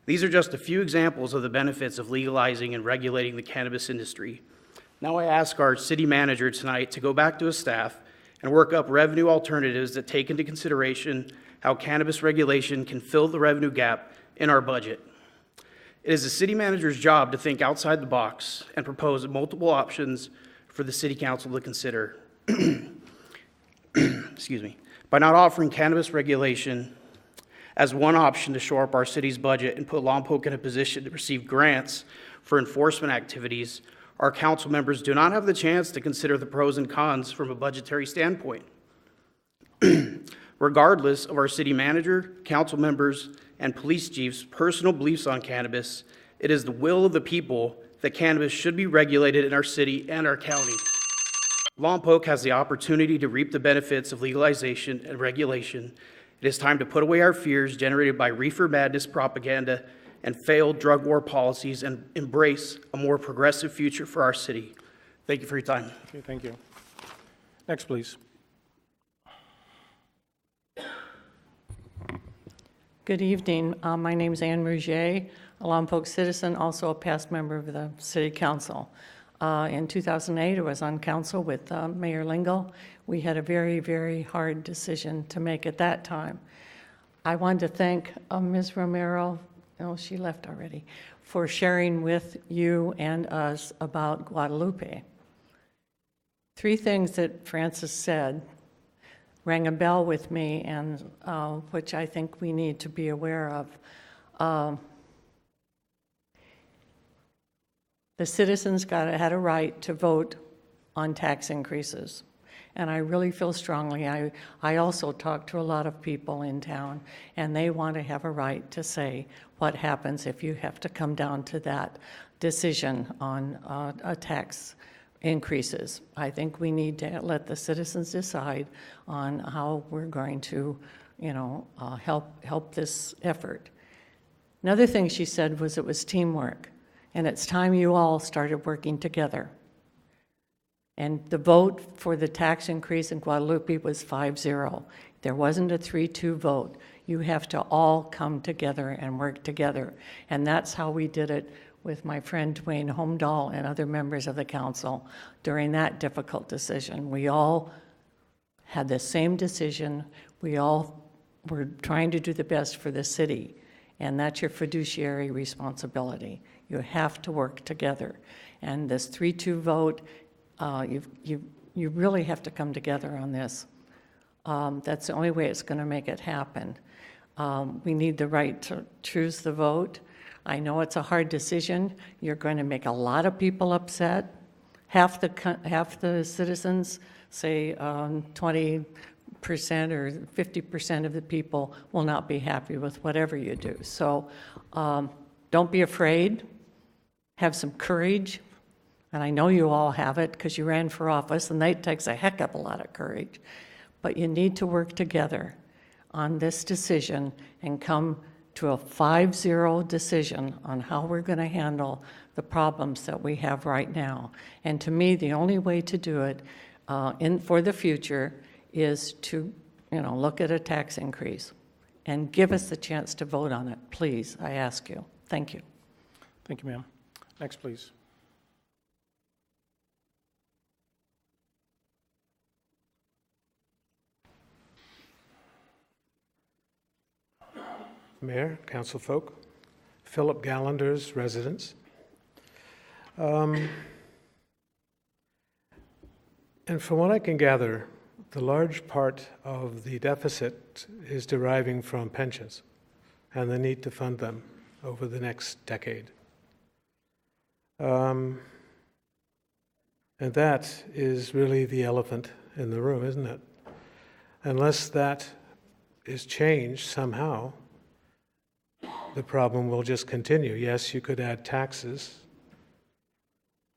These are just a few examples of the benefits of legalizing and regulating the cannabis industry. Now I ask our city manager tonight to go back to his staff and work up revenue alternatives that take into consideration how cannabis regulation can fill the revenue gap in our budget. It is the city manager's job to think outside the box and propose multiple options for the city council to consider. Excuse me. By not offering cannabis regulation as one option to shore up our city's budget and put Lompoc in a position to receive grants for enforcement activities, our council members do not have the chance to consider the pros and cons from a budgetary standpoint. Regardless of our city manager, council members, and police chiefs' personal beliefs on cannabis, it is the will of the people that cannabis should be regulated in our city and our county. Lompoc has the opportunity to reap the benefits of legalization and regulation. It is time to put away our fears generated by reefer madness propaganda and failed drug war policies and embrace a more progressive future for our city. Thank you for your time. Okay, thank you. Next, please. Good evening. My name is Anne Rouget, a Lompoc citizen, also a past member of the City Council. In 2008, I was on council with Mayor Lingle. We had a very, very hard decision to make at that time. I wanted to thank Ms. Romero, oh, she left already, for sharing with you and us about Guadalupe. Three things that Francis said rang a bell with me, and which I think we need to be aware of. The citizens had a right to vote on tax increases, and I really feel strongly. I also talk to a lot of people in town, and they want to have a right to say what happens if you have to come down to that decision on a tax increases. I think we need to let the citizens decide on how we're going to, help this effort. Another thing she said was it was teamwork, and it's time you all started working together. And the vote for the tax increase in Guadalupe was 5-0. There wasn't a 3-2 vote. You have to all come together and work together, and that's how we did it with my friend Dwayne Holmdahl and other members of the council during that difficult decision. We all had the same decision. We all were trying to do the best for the city, and that's your fiduciary responsibility. You have to work together. And this 3-2 vote, you really have to come together on this. That's the only way it's going to make it happen. We need the right to choose the vote. I know it's a hard decision. You're going to make a lot of people upset. Half the citizens, say 20% or 50% of the people will not be happy with whatever you do. So don't be afraid. Have some courage. And I know you all have it because you ran for office, and that takes a heck of a lot of courage. But you need to work together on this decision and come to a 5-0 decision on how we're going to handle the problems that we have right now. And to me, the only way to do it for the future is to, look at a tax increase and give us the chance to vote on it, please. I ask you. Thank you. Thank you, ma'am. Next, please. Mayor, council folk, Philip Gallander's residence. And from what I can gather, the large part of the deficit is deriving from pensions and the need to fund them over the next decade. And that is really the elephant in the room, isn't it? Unless that is changed somehow, the problem will just continue. Yes, you could add taxes,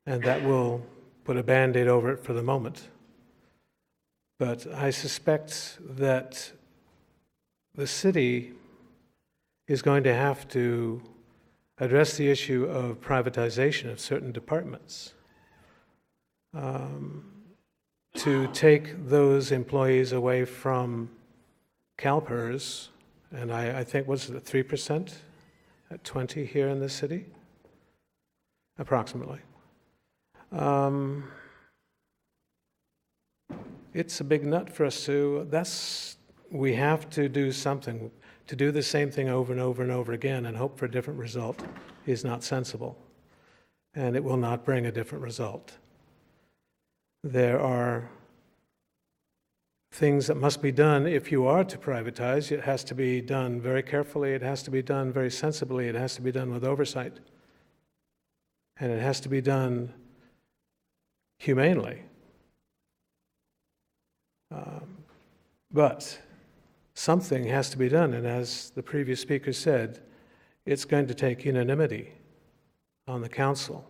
and that will put a Band-Aid over it for the moment. But I suspect that the city is going to have to address the issue of privatization of certain departments to take those employees away from CalPERS, and I think, was it 3% at 20 here in the city? Approximately. It's a big nut for us we have to do something. To do the same thing over and over and over again and hope for a different result is not sensible, and it will not bring a different result. There are things that must be done if you are to privatize. It has to be done very carefully, it has to be done very sensibly, it has to be done with oversight, and it has to be done humanely. But something has to be done, and as the previous speaker said, it's going to take unanimity on the council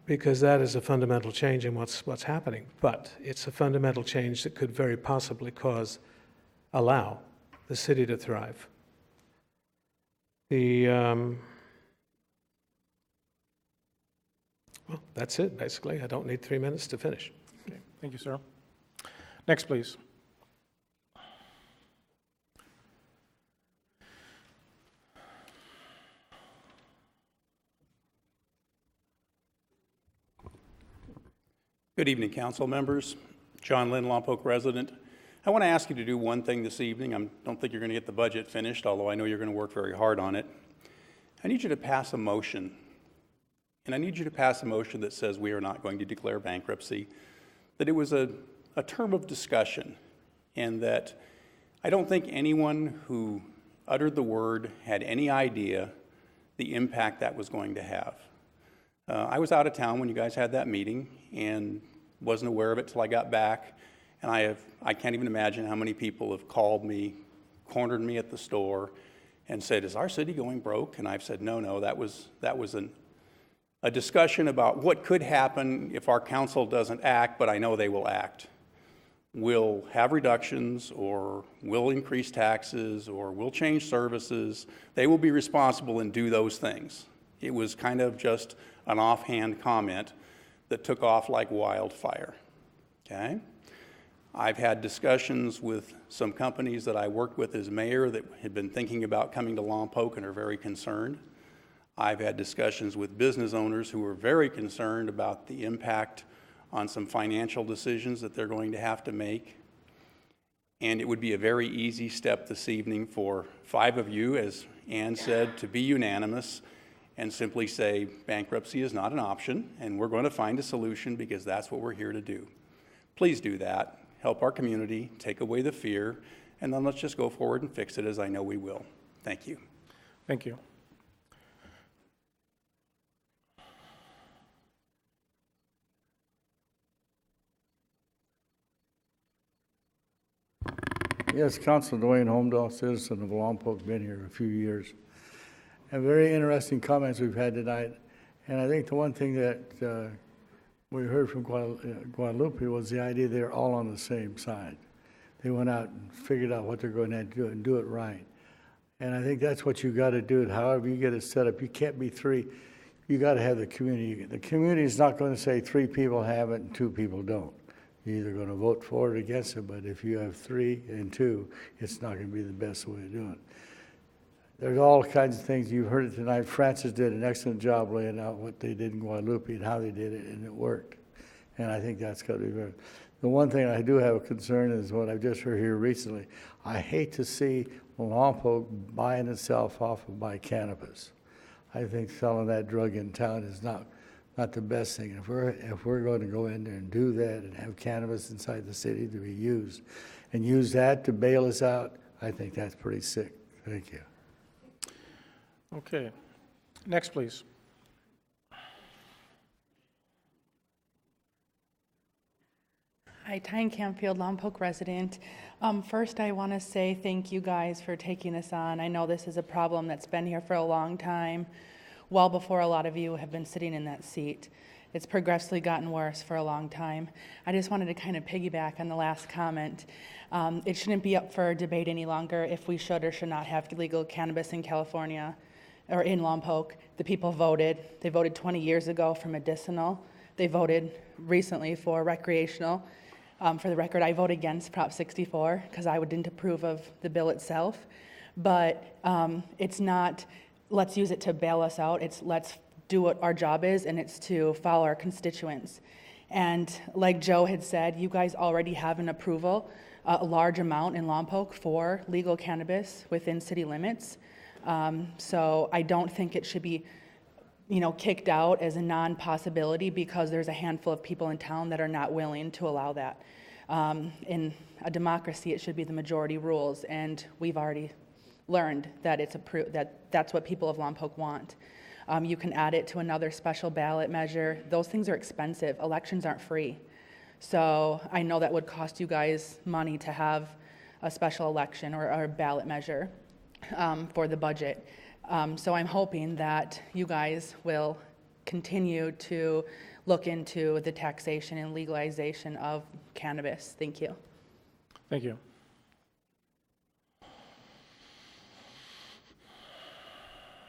because that is a fundamental change in what's happening. But it's a fundamental change that could very possibly allow the city to thrive. Well, that's it, basically. I don't need 3 minutes to finish. Okay. Thank you, sir. Next, please. Good evening, council members. John Lynn, Lompoc resident. I want to ask you to do one thing this evening. I don't think you're going to get the budget finished, although I know you're going to work very hard on it. I need you to pass a motion. And I need you to pass a motion that says we are not going to declare bankruptcy, that it was a term of discussion, and that I don't think anyone who uttered the word had any idea the impact that was going to have. I was out of town when you guys had that meeting and wasn't aware of it till I got back. And I can't even imagine how many people have called me, cornered me at the store, and said, "Is our city going broke?" And I've said, no, that was a discussion about what could happen if our council doesn't act, but I know they will act. We'll have reductions, or we'll increase taxes, or we'll change services. They will be responsible and do those things. It was kind of just an offhand comment that took off like wildfire, okay? I've had discussions with some companies that I worked with as mayor that had been thinking about coming to Lompoc and are very concerned. I've had discussions with business owners who are very concerned about the impact on some financial decisions that they're going to have to make. And it would be a very easy step this evening for 5 of you, as Ann said, to be unanimous and simply say bankruptcy is not an option, and we're going to find a solution because that's what we're here to do. Please do that. Help our community, take away the fear, and then let's just go forward and fix it, as I know we will. Thank you. Thank you. Yes, Council Dwayne Holmdahl, citizen of Lompoc, been here a few years. And very interesting comments we've had tonight. And I think the one thing that we heard from Guadalupe was the idea they're all on the same side. They went out and figured out what they're going to do and do it right. And I think that's what you got to do. However you get it set up, you can't be three. You got to have the community. The community is not going to say 3 people have it and 2 people don't. You're either going to vote for it or against it, but if you have 3 and 2, it's not going to be the best way of doing it. There's all kinds of things. You've heard it tonight. Francis did an excellent job laying out what they did in Guadalupe and how they did it, and it worked. And I think that's got to be very. The one thing I do have a concern is what I've just heard here recently. I hate to see Lompoc buying itself off of by cannabis. I think selling that drug in town is not the best thing. If we're going to go in there and do that and have cannabis inside the city to be used and use that to bail us out, I think that's pretty sick. Thank you. Okay. Next, please. Hi, Tyne Campfield, Lompoc resident. First, I want to say thank you guys for taking us on. I know this is a problem that's been here for a long time, well before a lot of you have been sitting in that seat. It's progressively gotten worse for a long time. I just wanted to kind of piggyback on the last comment. It shouldn't be up for debate any longer if we should or should not have legal cannabis in California or in Lompoc. The people voted. They voted 20 years ago for medicinal. They voted recently for recreational. For the record, I vote against Prop 64 because I didn't approve of the bill itself. But it's not, let's use it to bail us out. It's let's do what our job is, and it's to follow our constituents. And like Joe had said, you guys already have an approval, a large amount in Lompoc for legal cannabis within city limits. So I don't think it should be kicked out as a non-possibility because there's a handful of people in town that are not willing to allow that. In a democracy, it should be the majority rules, and we've already learned that that's what people of Lompoc want. You can add it to another special ballot measure. Those things are expensive. Elections aren't free. So I know that would cost you guys money to have a special election or a ballot measure for the budget. So I'm hoping that you guys will continue to look into the taxation and legalization of cannabis. Thank you. Thank you.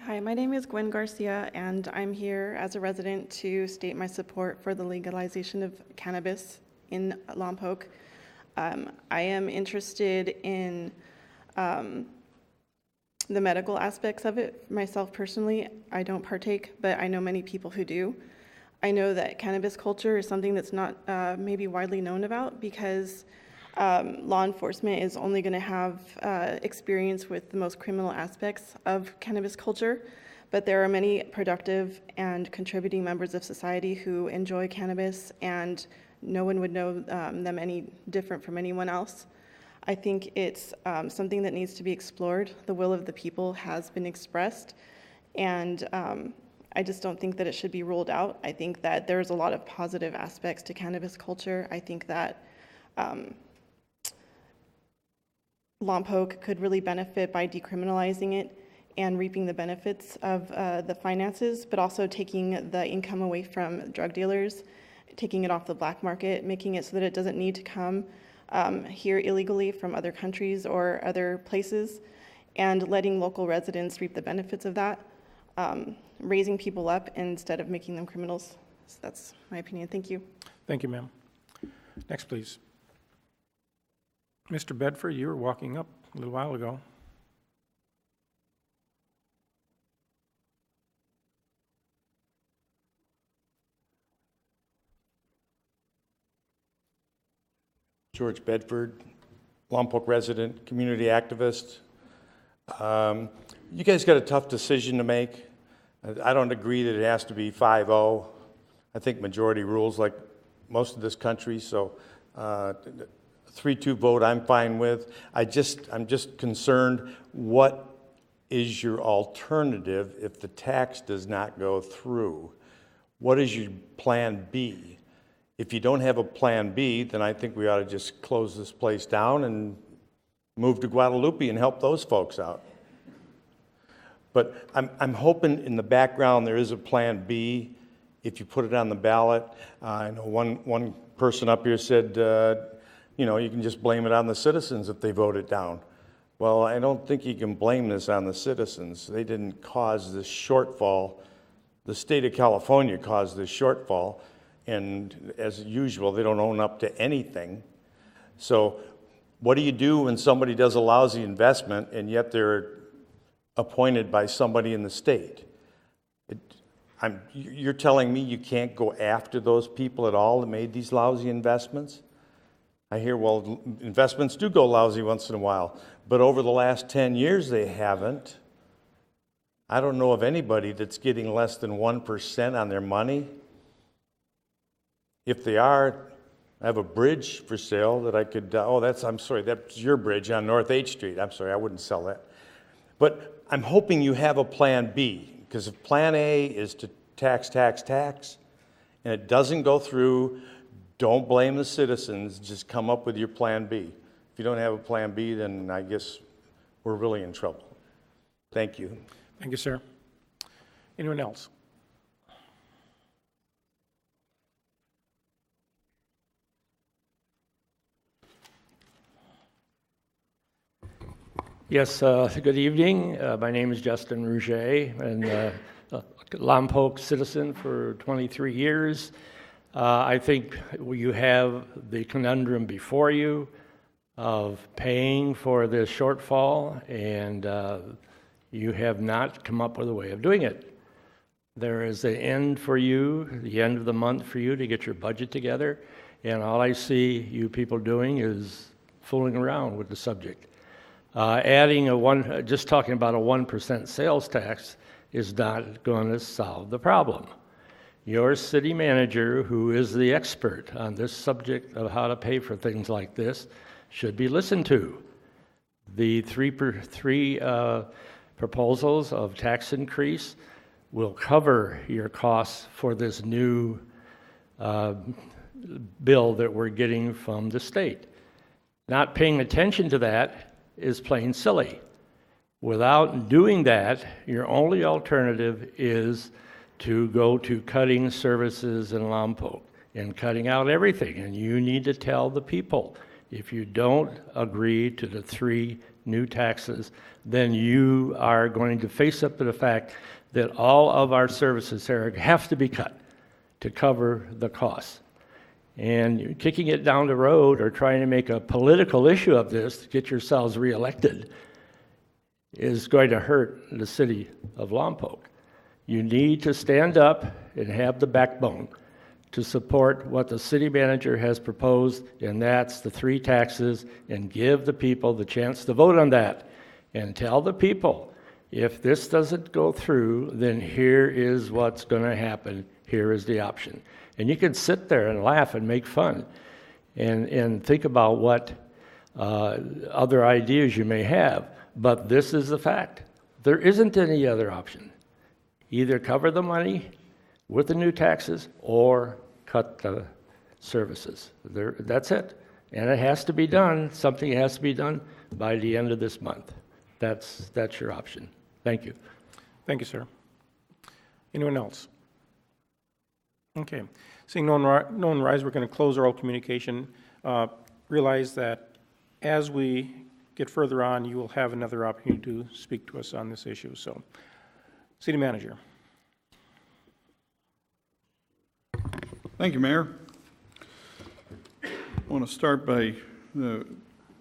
Hi, my name is Gwen Garcia, and I'm here as a resident to state my support for the legalization of cannabis in Lompoc. I am interested in the medical aspects of it. Myself personally, I don't partake, but I know many people who do. I know that cannabis culture is something that's not maybe widely known about because law enforcement is only going to have experience with the most criminal aspects of cannabis culture, but there are many productive and contributing members of society who enjoy cannabis, and no one would know them any different from anyone else. I think it's something that needs to be explored. The will of the people has been expressed, and I just don't think that it should be ruled out. I think that there's a lot of positive aspects to cannabis culture. I think that Lompoc could really benefit by decriminalizing it and reaping the benefits of the finances, but also taking the income away from drug dealers, taking it off the black market, making it so that it doesn't need to come here illegally from other countries or other places, and letting local residents reap the benefits of that, raising people up instead of making them criminals. So that's my opinion. Thank you. Thank you, ma'am. Next, please. Mr. Bedford, you were walking up a little while ago. George Bedford, Lompoc resident, community activist. You guys got a tough decision to make. I don't agree that it has to be 5-0. I think majority rules like most of this country, so 3-2 vote I'm fine with. I'm just concerned, what is your alternative if the tax does not go through? What is your plan B? If you don't have a plan B, then I think we ought to just close this place down and move to Guadalupe and help those folks out. But I'm hoping in the background there is a plan B if you put it on the ballot. I know one person up here said, you know, you can just blame it on the citizens if they vote it down. Well, I don't think you can blame this on the citizens. They didn't cause this shortfall. The state of California caused this shortfall, and as usual, they don't own up to anything. So what do you do when somebody does a lousy investment and yet they're appointed by somebody in the state? You're telling me you can't go after those people at all that made these lousy investments? I hear, well, investments do go lousy once in a while, but over the last 10 years they haven't. I don't know of anybody that's getting less than 1% on their money. If they are, I have a bridge for sale that I could, I'm sorry, that's your bridge on North 8th Street. I'm sorry, I wouldn't sell that. But I'm hoping you have a plan B, because if plan A is to tax, and it doesn't go through, don't blame the citizens, just come up with your plan B. If you don't have a plan B, then I guess we're really in trouble. Thank you. Thank you, sir. Anyone else? Yes, good evening. My name is Justin Rouget, and a Lompoc citizen for 23 years. I think you have the conundrum before you of paying for this shortfall, and you have not come up with a way of doing it. There is an end for you, the end of the month for you to get your budget together, and all I see you people doing is fooling around with the subject. Just talking about a 1% sales tax is not going to solve the problem. Your city manager, who is the expert on this subject of how to pay for things like this, should be listened to. The three proposals of tax increase will cover your costs for this new bill that we're getting from the state. Not paying attention to that is plain silly. Without doing that, your only alternative is to go to cutting services in Lompoc and cutting out everything. And you need to tell the people, if you don't agree to the 3 new taxes, then you are going to face up to the fact that all of our services here have to be cut to cover the costs. And kicking it down the road or trying to make a political issue of this to get yourselves reelected is going to hurt the city of Lompoc. You need to stand up and have the backbone to support what the city manager has proposed, and that's the 3 taxes, and give the people the chance to vote on that. And tell the people, if this doesn't go through, then here is what's going to happen. Here is the option. And you can sit there and laugh and make fun and think about what other ideas you may have, but this is the fact. There isn't any other option. Either cover the money with the new taxes or cut the services. That's it. And it has to be done. Something has to be done by the end of this month. That's your option. Thank you. Thank you, sir. Anyone else? Okay. Seeing no one rise, we're going to close oral communication. Realize that as we get further on, you will have another opportunity to speak to us on this issue. So, City Manager. Thank you, Mayor. I want to start by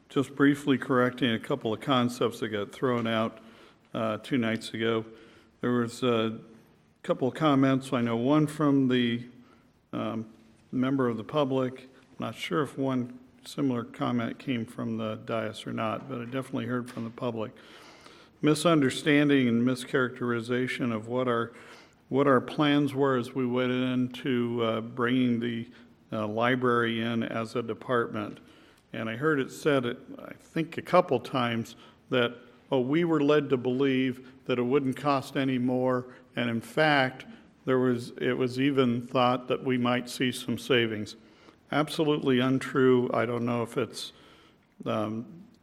just briefly correcting a couple of concepts that got thrown out 2 nights ago. There was a couple of comments. I know one from the member of the public. I'm not sure if one similar comment came from the dais or not, but I definitely heard from the public. Misunderstanding and mischaracterization of what our plans were as we went into bringing the library in as a department. And I heard it said, I think a couple times, that, we were led to believe that it wouldn't cost any more, and in fact, it was even thought that we might see some savings. Absolutely untrue. I don't know if it's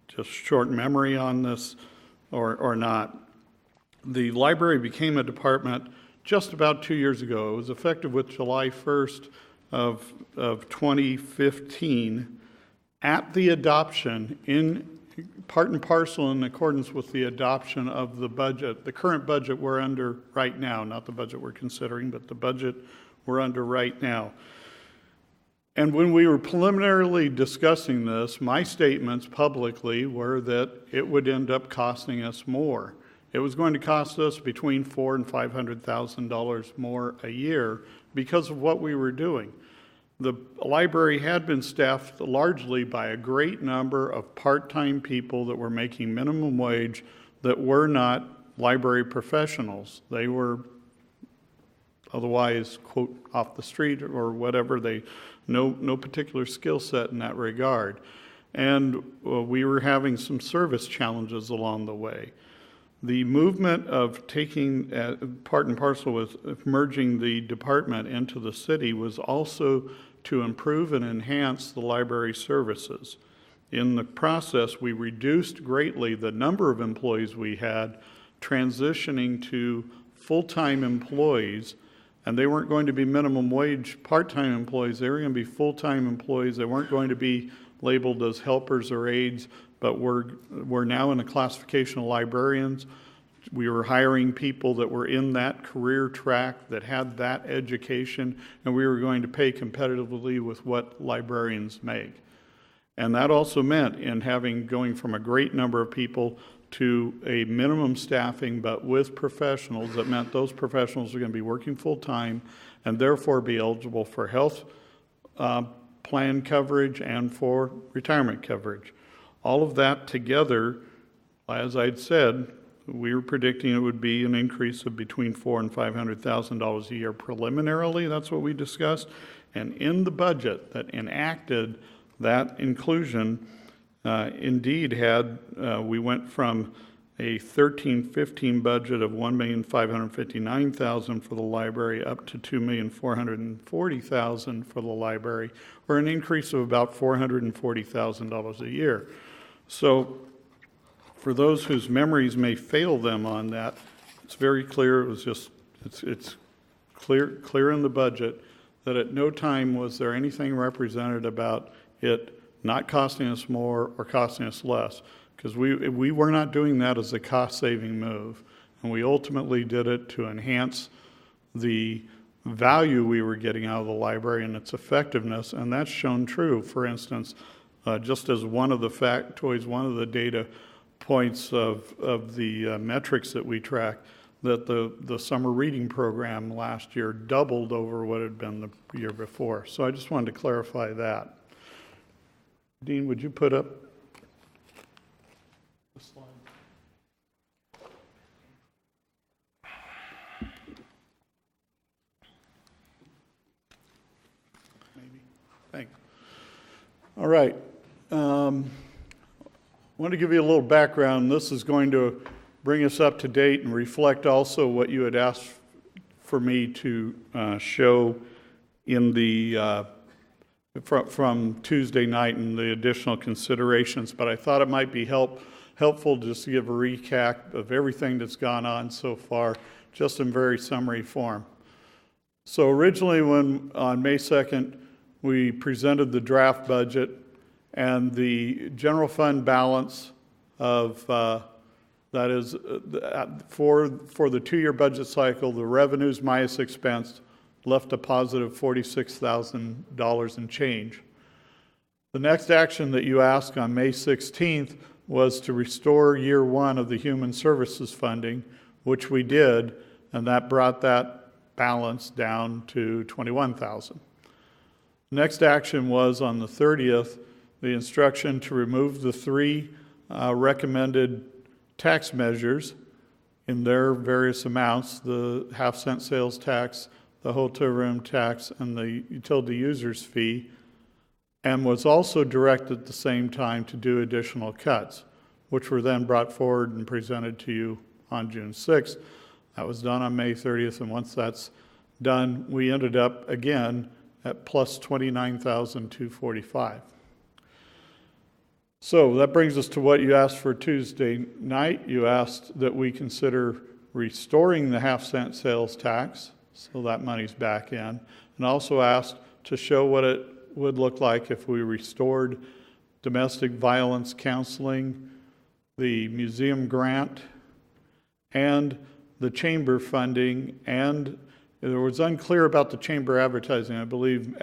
just short memory on this or not. The library became a department just about 2 years ago. It was effective with July 1st of 2015 at the adoption in part and parcel in accordance with the adoption of the budget, the current budget we're under right now, not the budget we're considering, but the budget we're under right now. And when we were preliminarily discussing this, my statements publicly were that it would end up costing us more. It was going to cost us between $400,000 and $500,000 more a year because of what we were doing. The library had been staffed largely by a great number of part-time people that were making minimum wage that were not library professionals. They were otherwise, quote, off the street or whatever. No particular skill set in that regard. And we were having some service challenges along the way. The movement of taking part and parcel with merging the department into the city was also to improve and enhance the library services. In the process, we reduced greatly the number of employees we had, transitioning to full-time employees, and they weren't going to be minimum wage part-time employees, they were going to be full-time employees. They weren't going to be labeled as helpers or aides, but we're now in a classification of librarians. We were hiring people that were in that career track that had that education, and we were going to pay competitively with what librarians make. And that also meant going from a great number of people to a minimum staffing, but with professionals, that meant those professionals are going to be working full-time and therefore be eligible for health plan coverage and for retirement coverage. All of that together, as I'd said, we were predicting it would be an increase of between $400,000 and $500,000 a year preliminarily. That's what we discussed. And in the budget that enacted that inclusion, indeed we went from a 13-15 budget of $1,559,000 for the library up to $2,440,000 for the library, or an increase of about $440,000 a year. So for those whose memories may fail them on that, it's very clear. It's clear in the budget that at no time was there anything represented about it not costing us more or costing us less, because we were not doing that as a cost-saving move, and we ultimately did it to enhance the value we were getting out of the library and its effectiveness, and that's shown true. For instance, just as one of the factoids, one of the data points of the metrics that we track, that the summer reading program last year doubled over what had been the year before. So I just wanted to clarify that. Dean, would you put up the slide? Maybe. Thanks. All right. I want to give you a little background. This is going to bring us up to date and reflect also what you had asked for me to show in the from Tuesday night and the additional considerations. But I thought it might be helpful just to give a recap of everything that's gone on so far, just in very summary form. So originally, when on May 2nd, we presented the draft budget, and the general fund balance of, that is, for the 2-year budget cycle, the revenues minus expense left a positive $46,000 and change. The next action that you asked on May 16th was to restore year 1 of the human services funding, which we did, and that brought that balance down to $21,000. Next action was on the 30th, the instruction to remove the 3 recommended tax measures in their various amounts, the half-cent sales tax, the hotel room tax, and the utility users fee, and was also directed at the same time to do additional cuts, which were then brought forward and presented to you on June 6th. That was done on May 30th, and once that's done, we ended up again at plus $29,245. So that brings us to what you asked for Tuesday night. You asked that we consider restoring the half-cent sales tax, so that money's back in, and also asked to show what it would look like if we restored domestic violence counseling, the museum grant, and the chamber funding, and it was unclear about the chamber advertising. I believe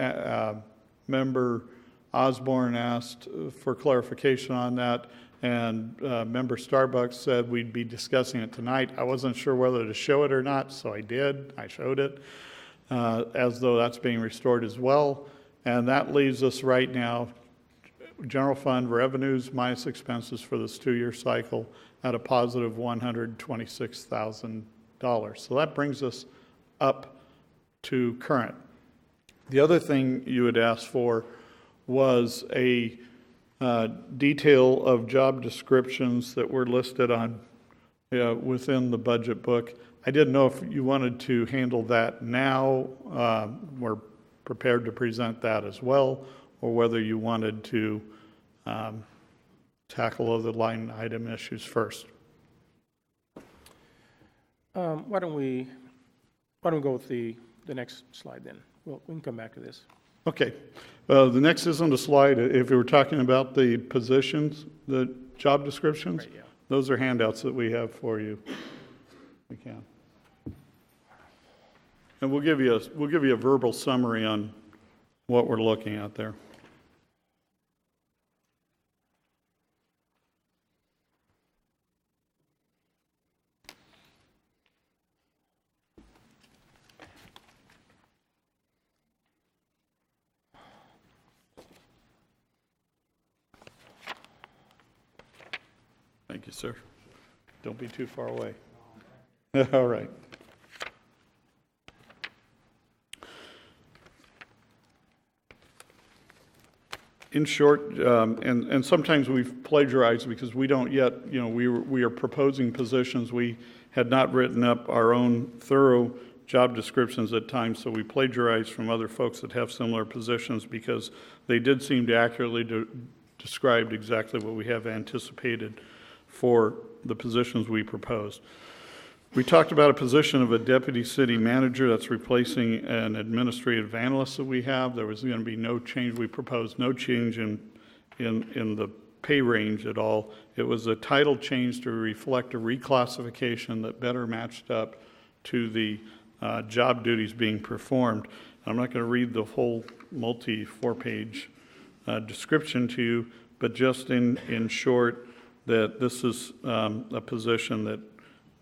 Member Osborne asked for clarification on that, and Member Starbucks said we'd be discussing it tonight. I wasn't sure whether to show it or not, so I did. I showed it, as though that's being restored as well. And that leaves us right now, general fund revenues minus expenses for this 2-year cycle at a positive $126,000. So that brings us up to current. The other thing you had asked for was a detail of job descriptions that were listed on within the budget book. I didn't know if you wanted to handle that now. We're prepared to present that as well, or whether you wanted to tackle other line item issues first. Why don't we go with the next slide then? We can come back to this. Okay. The next is on the slide. If we were talking about the positions, the job descriptions, right, yeah. Those are handouts that we have for you. We can. And we'll give you a verbal summary on what we're looking at there. Thank you, sir. Don't be too far away. All right. In short, and sometimes we've plagiarized because we don't yet, we are proposing positions. We had not written up our own thorough job descriptions at times, so we plagiarized from other folks that have similar positions because they did seem to accurately describe exactly what we have anticipated for the positions we proposed. We talked about a position of a deputy city manager that's replacing an administrative analyst that we have. There was going to be no change. We proposed no change in the pay range at all. It was a title change to reflect a reclassification that better matched up to the job duties being performed. I'm not going to read the whole multi-4-page description to you, but just in short, that this is a position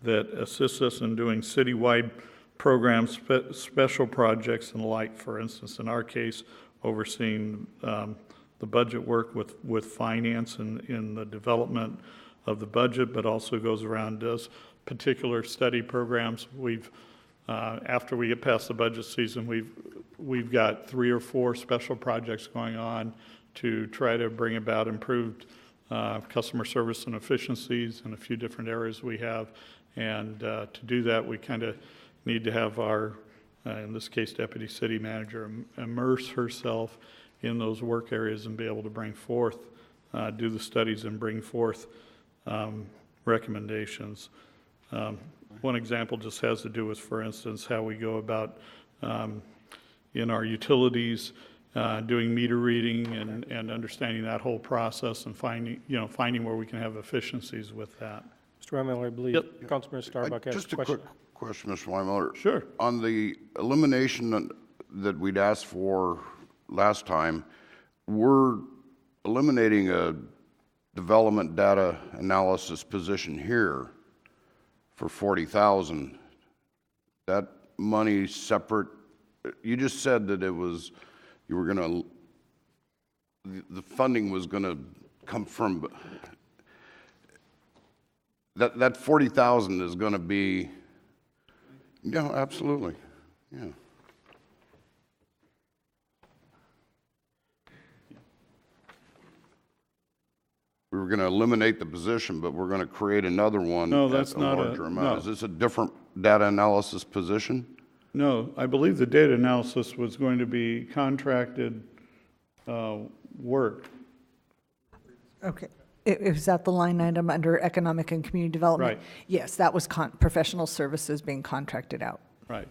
that assists us in doing citywide programs, special projects and the like. For instance, in our case, overseeing the budget work with finance and in the development of the budget, but also goes around, does particular study programs. We've after we get past the budget season, we've got 3 or 4 special projects going on to try to bring about improved customer service and efficiencies in a few different areas we have. And to do that, we kind of need to have our, in this case, deputy city manager immerse herself in those work areas and be able to bring forth, do the studies and bring forth recommendations. One example just has to do with, for instance, how we go about in our utilities, doing meter reading and understanding that whole process and finding where we can have efficiencies with that. Mr. Weinmiller, I believe Councilman Starbuck has just a question. Quick question, Mr. Weinmiller. Sure. On the elimination that we'd asked for last time, we're eliminating a development data analysis position here for $40,000. That money separate. You just said that it was. You were going to, the funding was going to come from, that 40,000 is going to be, yeah, absolutely, yeah. We were going to eliminate the position, but we're going to create another one. No, that's at a not larger amount. no. Is this a different data analysis position? No, I believe the data analysis was going to be contracted work. Okay. Is that the line item under economic and community development? Right. Yes, that was professional services being contracted out. Right.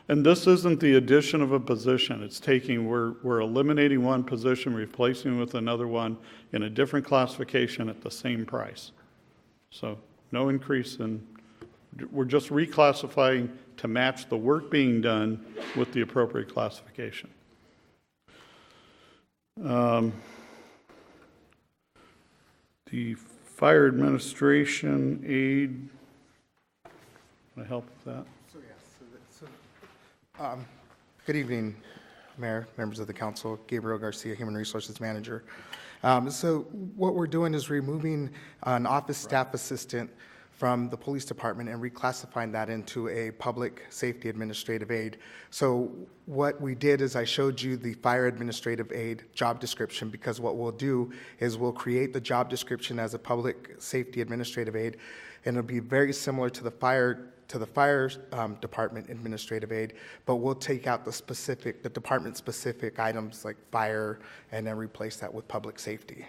And this isn't the addition of a position. It's we're eliminating one position, replacing with another one in a different classification at the same price. So no increase we're just reclassifying to match the work being done with the appropriate classification. The fire administration aid, can I help with that? Good evening, Mayor, members of the council. Gabriel Garcia, Human Resources Manager. So what we're doing is removing an office staff assistant from the police department and reclassifying that into a public safety administrative aide. So what we did is I showed you the fire administrative aide job description, because what we'll do is we'll create the job description as a public safety administrative aide, and it'll be very similar to the fire department administrative aide, but we'll take out the department specific items like fire and then replace that with public safety.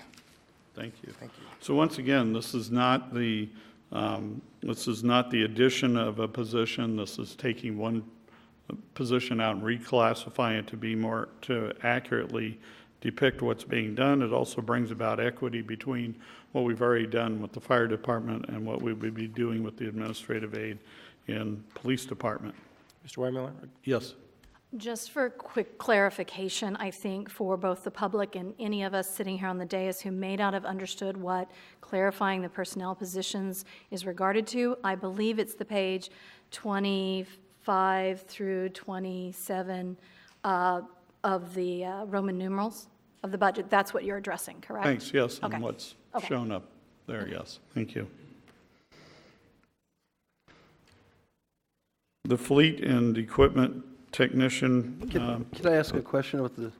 Thank you. Thank you. So once again, this is not the addition of a position. This is taking one position out and reclassifying it to accurately depict what's being done. It also brings about equity between what we've already done with the fire department and what we would be doing with the administrative aide in police department. Mr. Weimiller? Yes. Just for quick clarification, I think for both the public and any of us sitting here on the dais who may not have understood what clarifying the personnel positions is regarded to, I believe it's the page 25 through 27 of the Roman numerals of the budget. That's what you're addressing, correct? Thanks, yes, Okay. and what's Okay. shown up there, yes. Thank you. The fleet and equipment technician. Could I ask a question with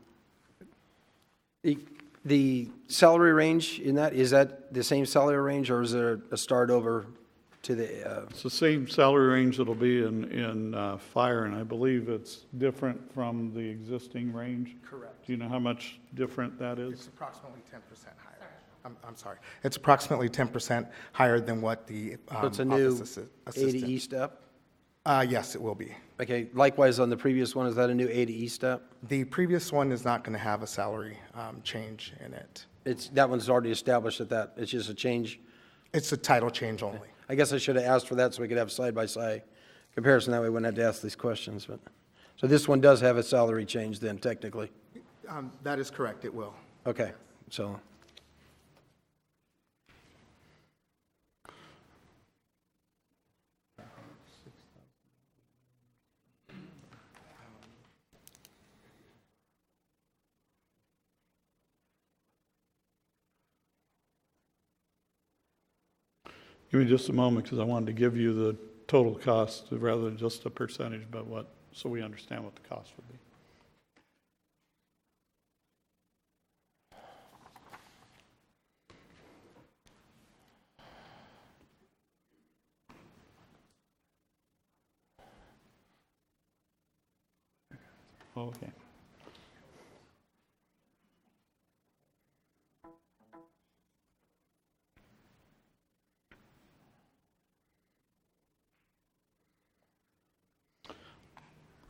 the salary range in that? Is that the same salary range, or is there a start over to the? It's the same salary range that'll be in fire, and I believe it's different from the existing range. Correct. Do you know how much different that is? It's approximately 10% higher. I'm sorry. It's approximately 10% higher than what the So it's a new office assistant. ADE step? Yes, it will be. Okay, likewise on the previous one, is that a new ADE step? The previous one is not going to have a salary change in it. That one's already established it's just a change? It's a title change only. I guess I should have asked for that so we could have side-by-side comparison. That way we wouldn't have to ask these questions. So this one does have a salary change then, technically? That is correct, it will. Okay, so. Give me just a moment, because I wanted to give you the total cost rather than just a percentage, but so we understand what the cost would be. Okay.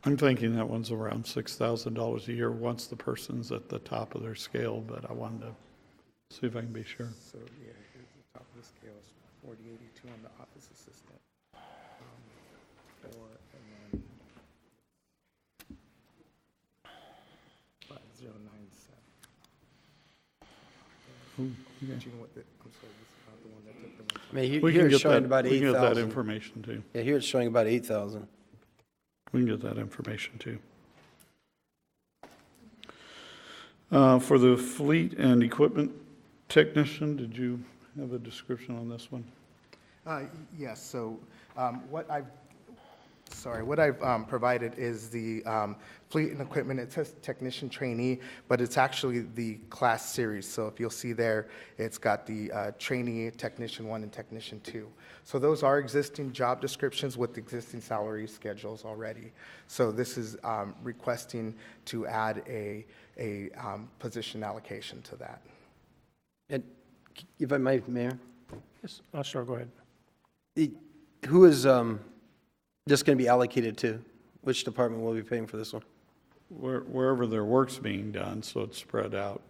I'm thinking that one's around $6,000 a year once the person's at the top of their scale, but I wanted to see if I can be sure. So, yeah, here's the top of the scale, is 4082 on the office assistant. And then 5097. Ooh, okay. Do you know what I'm sorry, this is not the one that took the most. I mean, here it's showing about 8,000. We can get that information too. Yeah, here it's showing about 8,000. We can get that information too. For the fleet and equipment technician, did you have a description on this one? Yes, so what I've provided is the fleet and equipment. It says technician trainee, but it's actually the class series. So if you'll see there, it's got the trainee, technician 1, and technician 2. So those are existing job descriptions with existing salary schedules already. So this is requesting to add a position allocation to that. And If I may, Mayor? Yes, sure, go ahead. Who is this going to be allocated to? Which department will be paying for this one? Wherever their work's being done, so it's spread out.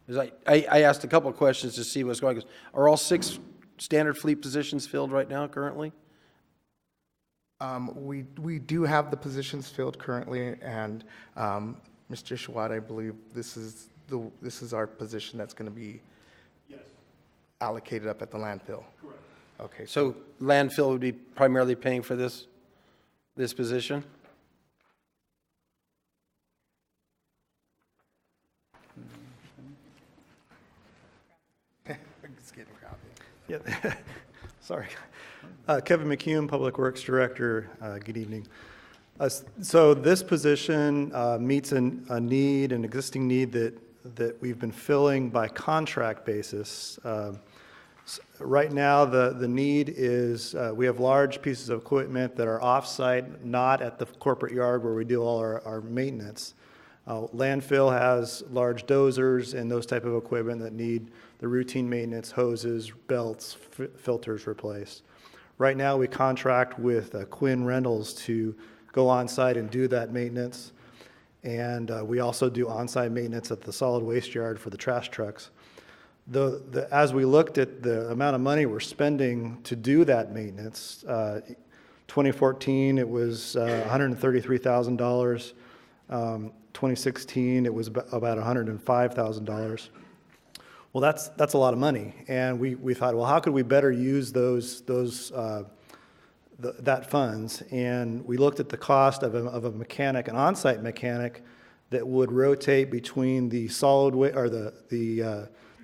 'Cause I asked a couple of questions to see what's going on. Are all 6 standard fleet positions filled right now currently? We do have the positions filled currently, and Mr. Shawad, I believe this is our position that's going to be allocated up at the landfill. Correct. Okay. So landfill would be primarily paying for this position? It's getting crowded. Yeah, sorry. Kevin McCune, Public Works Director. Good evening. So this position meets a need, an existing need that we've been filling by contract basis. Right now, the need is we have large pieces of equipment that are off-site, not at the corporate yard where we do all our maintenance. Landfill has large dozers and those type of equipment that need the routine maintenance, hoses, belts, filters replaced. Right now, we contract with Quinn Rentals to go on-site and do that maintenance. And we also do on-site maintenance at the solid waste yard for the trash trucks. As we looked at the amount of money we're spending to do that maintenance, 2014, it was $133,000. 2016, it was about $105,000. Well, that's a lot of money, and we thought, well, how could we better use that funds? And we looked at the cost of a mechanic, an on-site mechanic, that would rotate between the solid or the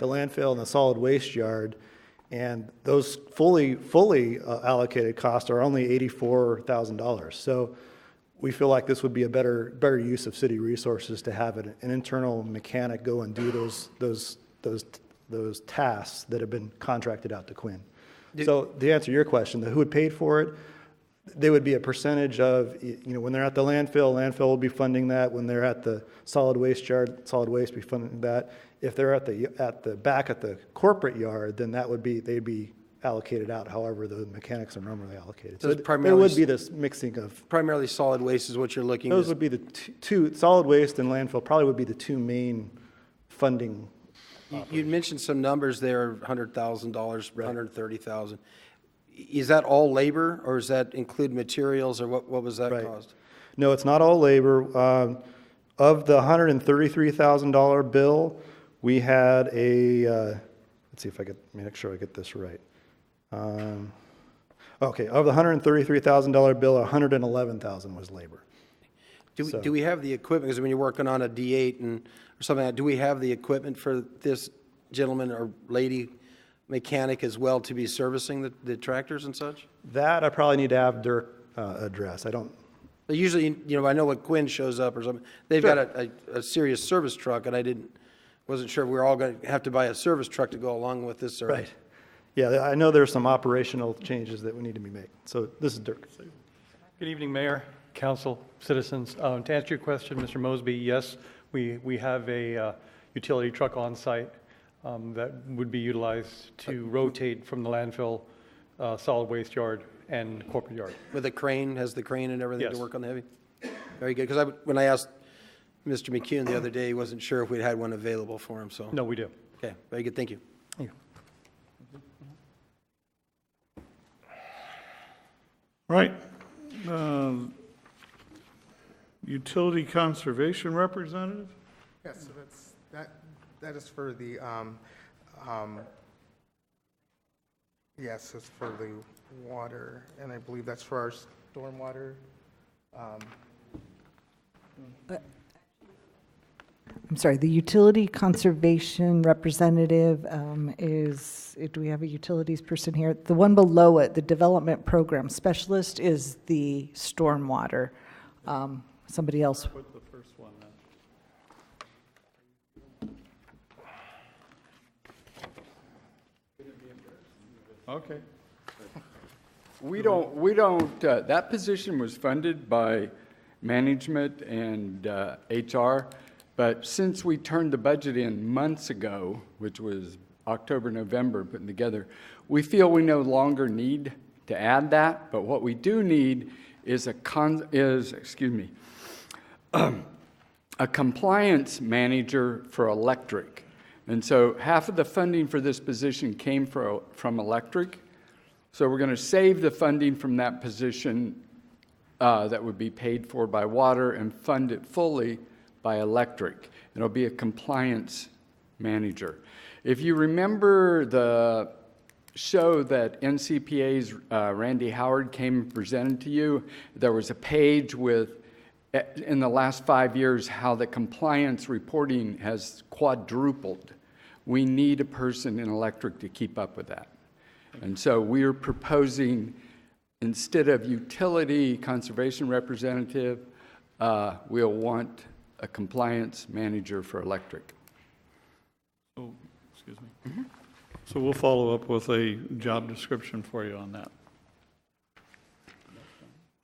landfill and the solid waste yard, and those fully allocated costs are only $84,000. So we feel like this would be a better use of city resources to have an internal mechanic go and do those tasks that have been contracted out to Quinn. So to answer your question, who would pay for it? They would be a percentage of, when they're at the landfill will be funding that. When they're at the solid waste yard, solid waste will be funding that. If they're at the back at the corporate yard, then they'd be allocated out however the mechanics are normally allocated. So there would be this mixing of... Primarily solid waste is what you're looking at? Those would be the two, solid waste and landfill probably would be the two main funding. You mentioned some numbers there, $100,000, $130,000. Is that all labor, or does that include materials, or what was that cost? No, it's not all labor. Of the $133,000 bill, we had let's see if I can make sure I get this right. Okay, of the $133,000 bill, $111,000 was labor. Do we have the equipment, because when you're working on a D8 or something like that, do we have the equipment for this gentleman or lady mechanic as well to be servicing the tractors and such? That I probably need to have Dirk address. I don't... But usually, I know when Quinn shows up or something, they've got a serious service truck, and wasn't sure if we were all going to have to buy a service truck to go along with this service. Right. Yeah, I know there's some operational changes that we need to be made. So this is Dirk. Good evening, Mayor, Council, citizens. To answer your question, Mr. Mosby, yes, we have a utility truck on site that would be utilized to rotate from the landfill, solid waste yard, and corporate yard. With a crane, has the crane and everything Yes. to work on the heavy? Very good, because when I asked Mr. McCune the other day, he wasn't sure if we'd had one available for him, so. No, we do. Okay, very good, thank you. Thank you. Right. Utility Conservation Representative? Yes, so that is for the, yes, it's for the water, and I believe that's for our stormwater. I'm sorry, the utility conservation representative do we have a utilities person here? The one below it, the development program specialist, is the stormwater. Somebody else. Put the first one in. Okay. We don't, that position was funded by management and HR, but since we turned the budget in months ago, which was October, November, putting together. We feel we no longer need to add that, but what we do need is a compliance manager for electric. And so half of the funding for this position came from electric. So we're going to save the funding from that position that would be paid for by water and fund it fully by electric. It'll be a compliance manager. If you remember the show that NCPA's Randy Howard came and presented to you, there was a page with, in the last 5 years, how the compliance reporting has quadrupled. We need a person in electric to keep up with that. And so we're proposing, instead of utility conservation representative, we'll want a compliance manager for electric. Oh, excuse me. Mm-hmm. So we'll follow up with a job description for you on that.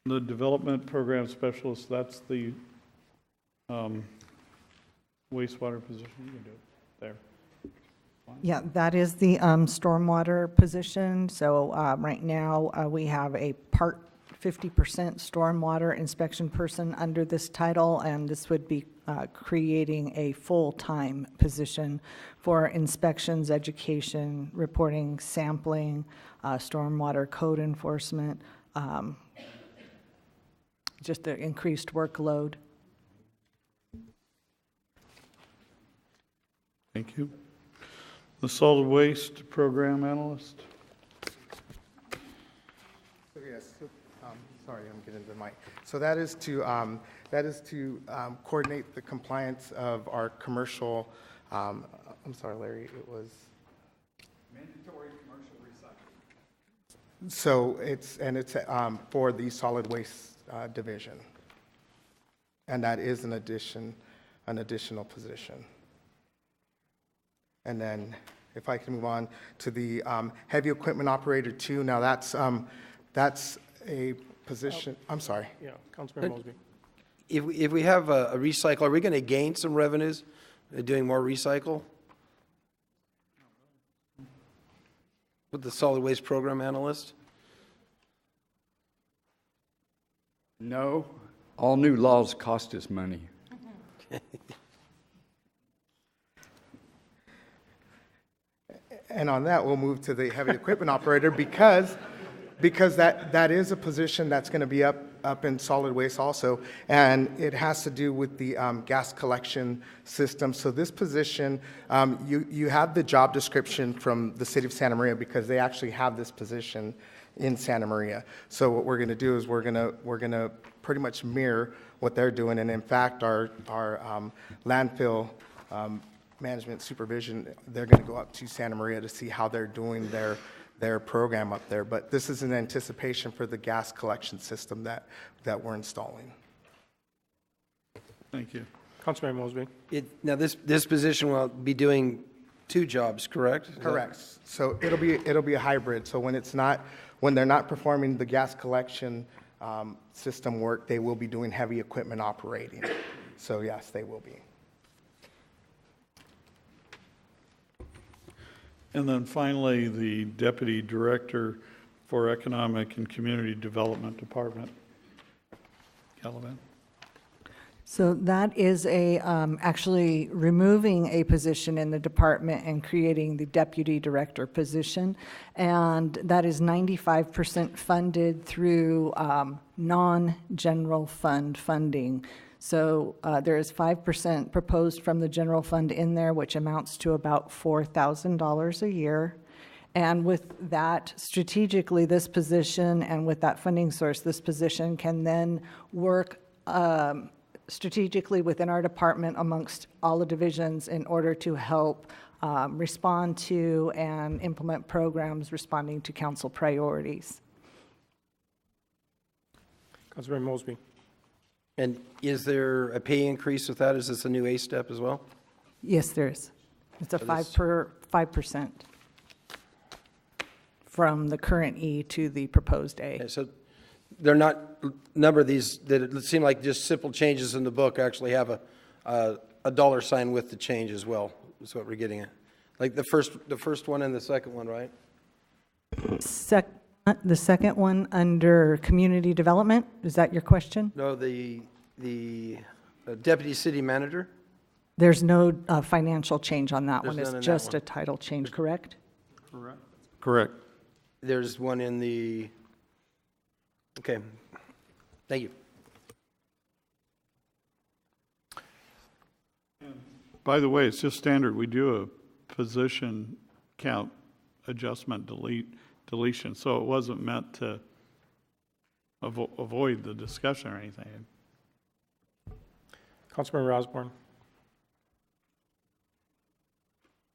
The development program specialist, that's the wastewater position. You can do it there. Yeah, that is the stormwater position. So right now, we have a part 50% stormwater inspection person under this title, and this would be creating a full-time position for inspections, education, reporting, sampling, stormwater code enforcement, just the increased workload. Thank you. The solid waste program analyst. So yes, sorry, I'm getting to the mic. So that is to coordinate the compliance of our commercial. I'm sorry, Larry. It was Mandatory commercial recycling. so it's for the solid waste division, and that is an additional position. And then, if I can move on to the heavy equipment operator 2. Now that's a position. I'm sorry. Yeah, Councilmember Mosby. If we have a recycle, are we going to gain some revenues doing more recycle? With the solid waste program analyst? No, all new laws cost us money. And on that, we'll move to the heavy equipment operator because that is a position that's going to be up in solid waste also, and it has to do with the gas collection system. So this position, you have the job description from the city of Santa Maria because they actually have this position in Santa Maria. So what we're going to do is we're going to pretty much mirror what they're doing, and in fact, our landfill management supervision, they're going to go up to Santa Maria to see how they're doing their program up there. But this is in anticipation for the gas collection system that we're installing. Thank you. Councilmember Mosby. Now, this position will be doing 2 jobs, correct? Correct. So it'll be a hybrid. So when they're not performing the gas collection system work, they will be doing heavy equipment operating. So yes, they will be. And then finally, the Deputy Director for Economic and Community Development Department. Gallivan. So that is actually removing a position in the department and creating the deputy director position. And that is 95% funded through non-general fund funding. So there is 5% proposed from the general fund in there, which amounts to about $4,000 a year. And with that, strategically, this position and with that funding source, this position can then work strategically within our department amongst all the divisions in order to help respond to and implement programs responding to council priorities. Councilmember Mosby. And is there a pay increase with that? Is this a new A step as well? Yes, there is. It's a So 5% from the current E to the proposed A. Okay, so they're not, number of these, that it seem like just simple changes in the book actually have a dollar sign with the change as well, is what we're getting at. Like the first one and the second one, right? The second one under community development, is that your question? No, the deputy city manager? There's no financial change on that There's one. none in It's that just one. a title change, correct? Correct. There's one in the, okay, thank you. By the way, it's just standard. We do a position count adjustment deletion, so it wasn't meant to avoid the discussion or anything. Councilmember Osborne.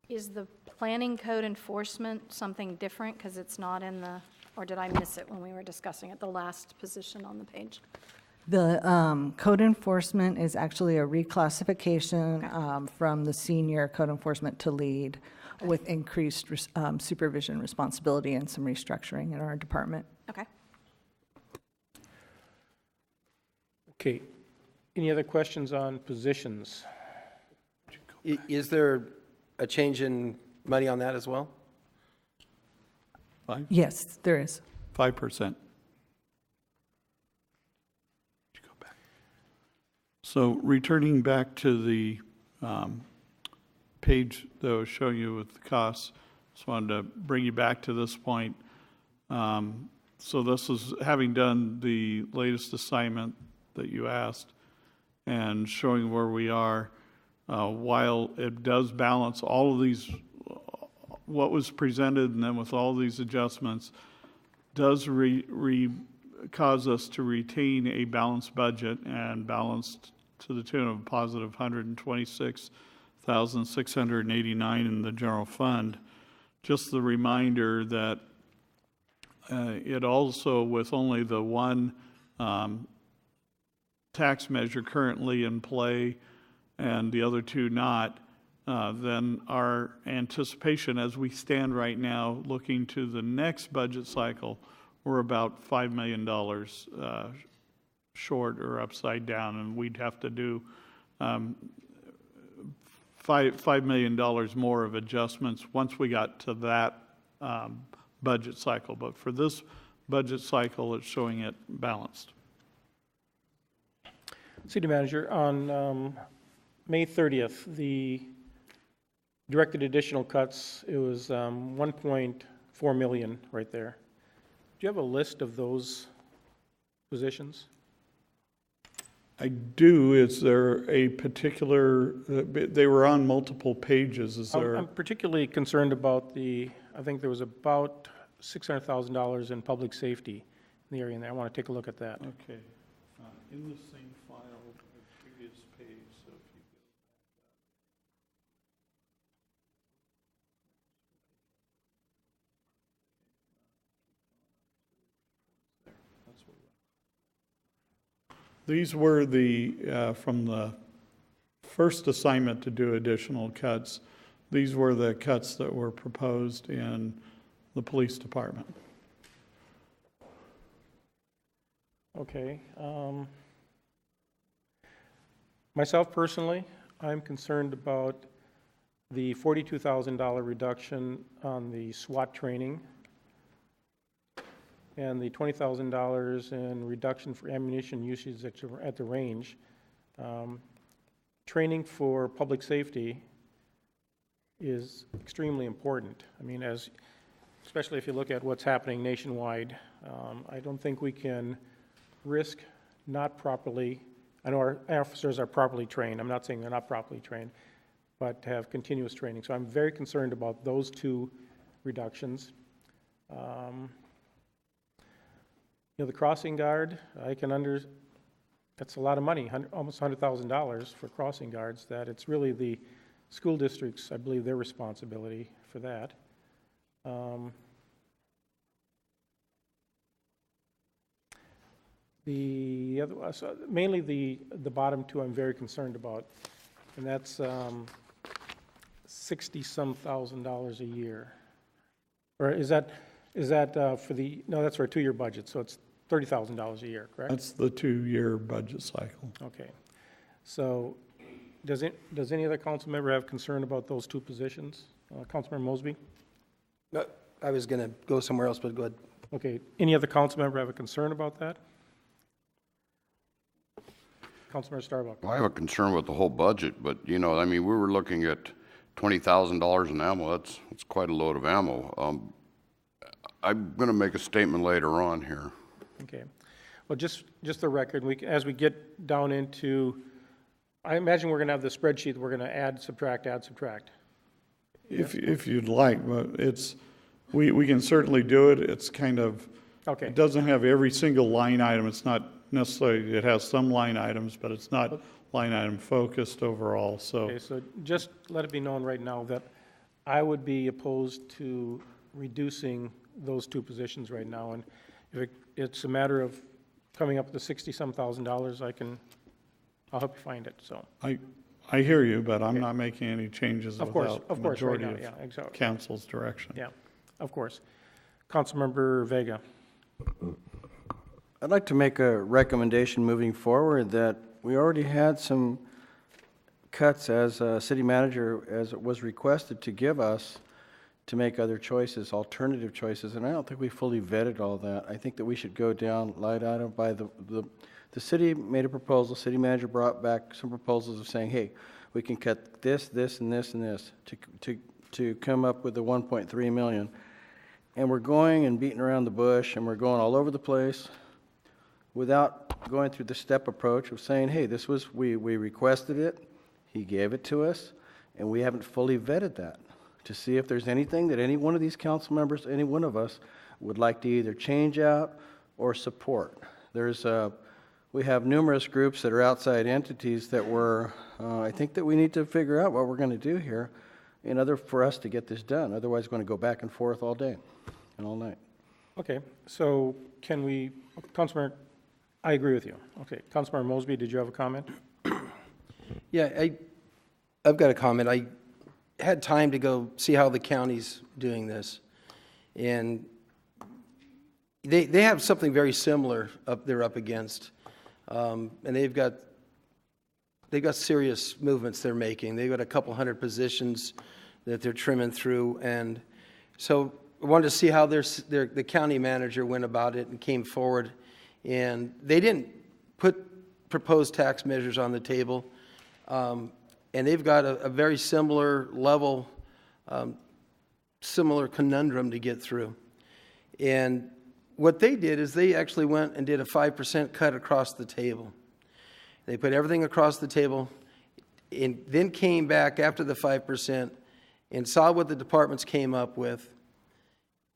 Is the planning code enforcement something different because it's not in the, or did I miss it when we were discussing it, the last position on the page? The code enforcement is actually a reclassification from the senior code enforcement to lead with increased supervision responsibility and some restructuring in our department. Okay. Okay. Any other questions on positions? Is there a change in money on that as well? Yes, there is. 5%. So returning back to the page that I was showing you with the costs, just wanted to bring you back to this point. So this is having done the latest assignment that you asked and showing where we are. While it does balance all of these, what was presented and then with all these adjustments, does cause us to retain a balanced budget and balanced to the tune of a positive $126,689 in the general fund. Just the reminder that it also, with only the one tax measure currently in play and the other two not, then our anticipation as we stand right now looking to the next budget cycle, we're about $5 million short or upside down, and we'd have to do $5 million more of adjustments once we got to that budget cycle. But for this budget cycle, it's showing it balanced. City Manager, on May 30th, the directed additional cuts, it was 1.4 million right there. Do you have a list of those positions? I do. Is there a particular, they were on multiple pages. Is there? I'm particularly concerned about I think there was about $600,000 in public safety in the area in there. I want to take a look at that. Okay. In the same file, the previous page, so if you These were from the first assignment to do additional cuts. These were the cuts that were proposed in the police department. Okay. Myself personally, I'm concerned about the $42,000 reduction on the SWAT training and the $20,000 in reduction for ammunition usage at the range. Training for public safety is extremely important. I mean, especially if you look at what's happening nationwide, I don't think we can risk not properly. I know our officers are properly trained. I'm not saying they're not properly trained, but have continuous training. So I'm very concerned about those two reductions. The crossing guard, that's a lot of money, almost $100,000 for crossing guards, that it's really the school districts, I believe, their responsibility for that. The other, so mainly the bottom two I'm very concerned about, and that's $60-some thousand a year. Or is that for the, no, that's for a 2-year budget, so it's $30,000 a year, correct? That's the 2-year budget cycle. Okay. So Does any other council member have concern about those two positions? Councilmember Mosby? I was going to go somewhere else, but go ahead. Okay, any other council member have a concern about that? Councilmember Starbuck? Well, I have a concern with the whole budget, but, you know, I mean, we were looking at $20,000 in ammo. That's quite a load of ammo. I'm going to make a statement later on here. Okay. Well, just the record, as we get down into, I imagine we're going to have the spreadsheet, we're going to add, subtract. If you'd like, but we can certainly do it. It's kind of, Okay. it doesn't have every single line item. It's not necessarily, it has some line items, but it's not line item focused overall, so. Okay, so just let it be known right now that I would be opposed to reducing those two positions right now, and if it's a matter of coming up with the $60-some thousand, I'll help you find it, so. I hear you, but I'm not making any changes Of course, without of the course, right majority now, of yeah, exactly. council's direction. Yeah, of course. Councilmember Vega. I'd like to make a recommendation moving forward that we already had some cuts as a city manager, as it was requested to give us to make other choices, alternative choices, and I don't think we fully vetted all that. I think that we should go down line item by the city made a proposal, city manager brought back some proposals of saying, hey, we can cut this, this, and this, and this to come up with the 1.3 million. And we're going and beating around the bush, and we're going all over the place without going through the step approach of saying, hey, this was, we requested it, he gave it to us, and we haven't fully vetted that to see if there's anything that any one of these council members, any one of us, would like to either change out or support. We have numerous groups that are outside entities that I think that we need to figure out what we're going to do here in order for us to get this done. Otherwise, we're going to go back and forth all day and all night. Okay, so can we, Councilmember, I agree with you. Okay, Councilmember Mosby, did you have a comment? Yeah, I've got a comment. I had time to go see how the county's doing this, and they have something very similar they're up against, and they've got serious movements they're making. They've got a couple hundred positions that they're trimming through, and so I wanted to see how the county manager went about it and came forward, and they didn't put proposed tax measures on the table. And they've got a very similar level, similar conundrum to get through. And what they did is they actually went and did a 5% cut across the table. They put everything across the table and then came back after the 5% and saw what the departments came up with.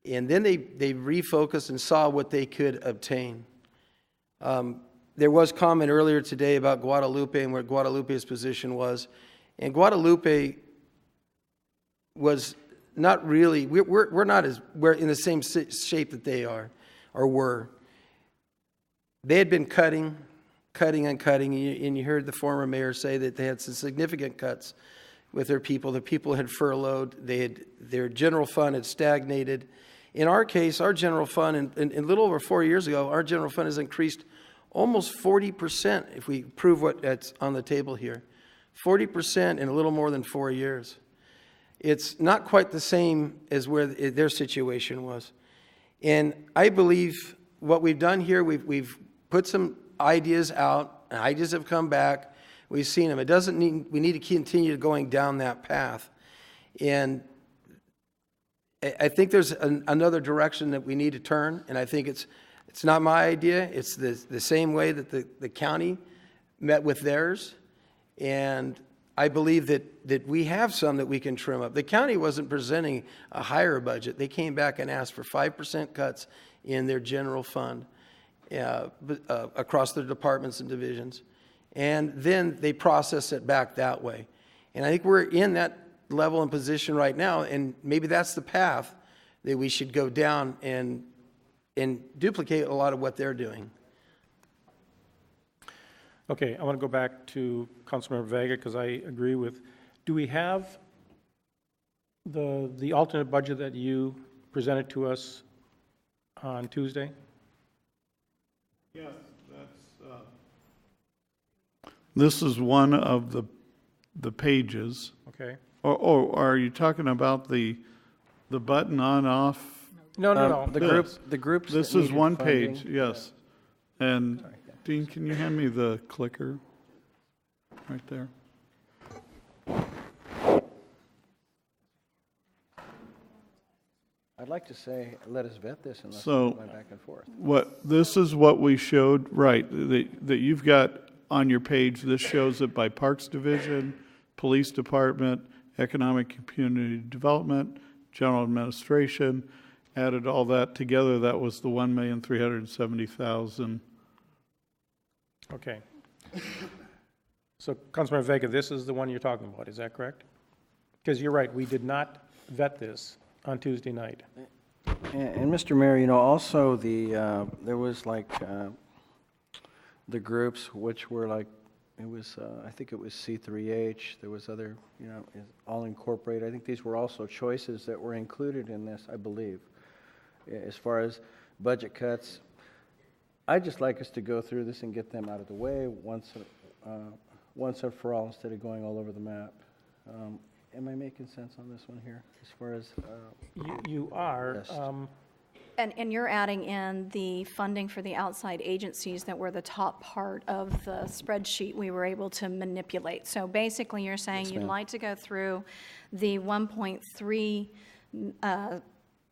And then they refocused and saw what they could obtain. There was comment earlier today about Guadalupe and where Guadalupe's position was. And Guadalupe was not really, we're not we're in the same shape that they are or were. They had been cutting, and you heard the former mayor say that they had some significant cuts with their people. The people had furloughed. Their general fund had stagnated. In our case, our general fund, in a little over 4 years ago, our general fund has increased almost 40% if we prove what's on the table here. 40% in a little more than 4 years. It's not quite the same as where their situation was. And I believe what we've done here, we've put some ideas out, and ideas have come back. We've seen them. It doesn't mean we need to continue going down that path. And I think there's another direction that we need to turn, and I think it's not my idea. It's the same way that the county met with theirs. And I believe that we have some that we can trim up. The county wasn't presenting a higher budget. They came back and asked for 5% cuts in their general fund across their departments and divisions. And then they processed it back that way. And I think we're in that level and position right now, and maybe that's the path that we should go down and duplicate a lot of what they're doing. Okay, I want to go back to Councilmember Vega because I agree with, do we have the alternate budget that you presented to us on Tuesday? Yes, this is one of the the pages. Okay. Or are you talking about the button on, off? No, no, no. The groups This that is needed one funding. page, yes. And Dean, can you hand me the clicker? Right there. I'd like to say, let us vet this unless So, we're going back and forth. this is what we showed, right, that you've got on your page. This shows it by Parks Division, Police Department, Economic and Community Development, General Administration. Added all that together, that was the $1,370,000. Okay. So, Councilmember Vega, this is the one you're talking about, is that correct? Because you're right, we did not vet this on Tuesday night. And Mr. Mayor, you know, also there was like the groups which were like, it was, I think it was C3H, there was other, you know, all incorporated. I think these were also choices that were included in this, I believe. As far as budget cuts, I'd just like us to go through this and get them out of the way once and for all, instead of going all over the map. Am I making sense on this one here, as far as? You are. And you're adding in the funding for the outside agencies that were the top part of the spreadsheet we were able to manipulate. So basically, you're saying Yes, you'd ma'am. like to go through the 1.3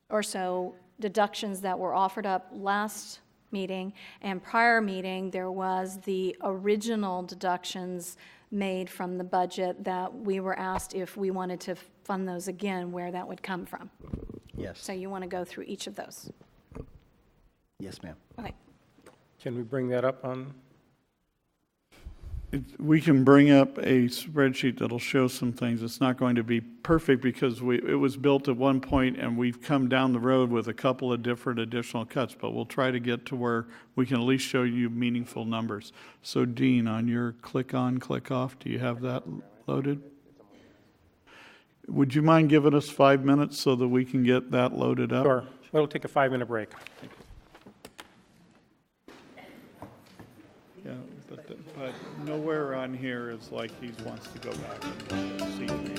or so deductions that were offered up last meeting, and prior meeting, there was the original deductions made from the budget that we were asked if we wanted to fund those again, where that would come from. Yes. So you want to go through each of those. Yes, ma'am. Okay. Can we bring that up on? We can bring up a spreadsheet that'll show some things. It's not going to be perfect because it was built at one point and we've come down the road with a couple of different additional cuts, but we'll try to get to where we can at least show you meaningful numbers. So Dean, on your click on, click off, do you have that loaded? Would you mind giving us 5 minutes so that we can get that loaded up? Sure. We'll take a 5-minute break. Yeah, but nowhere on here is like he wants to go back and see me.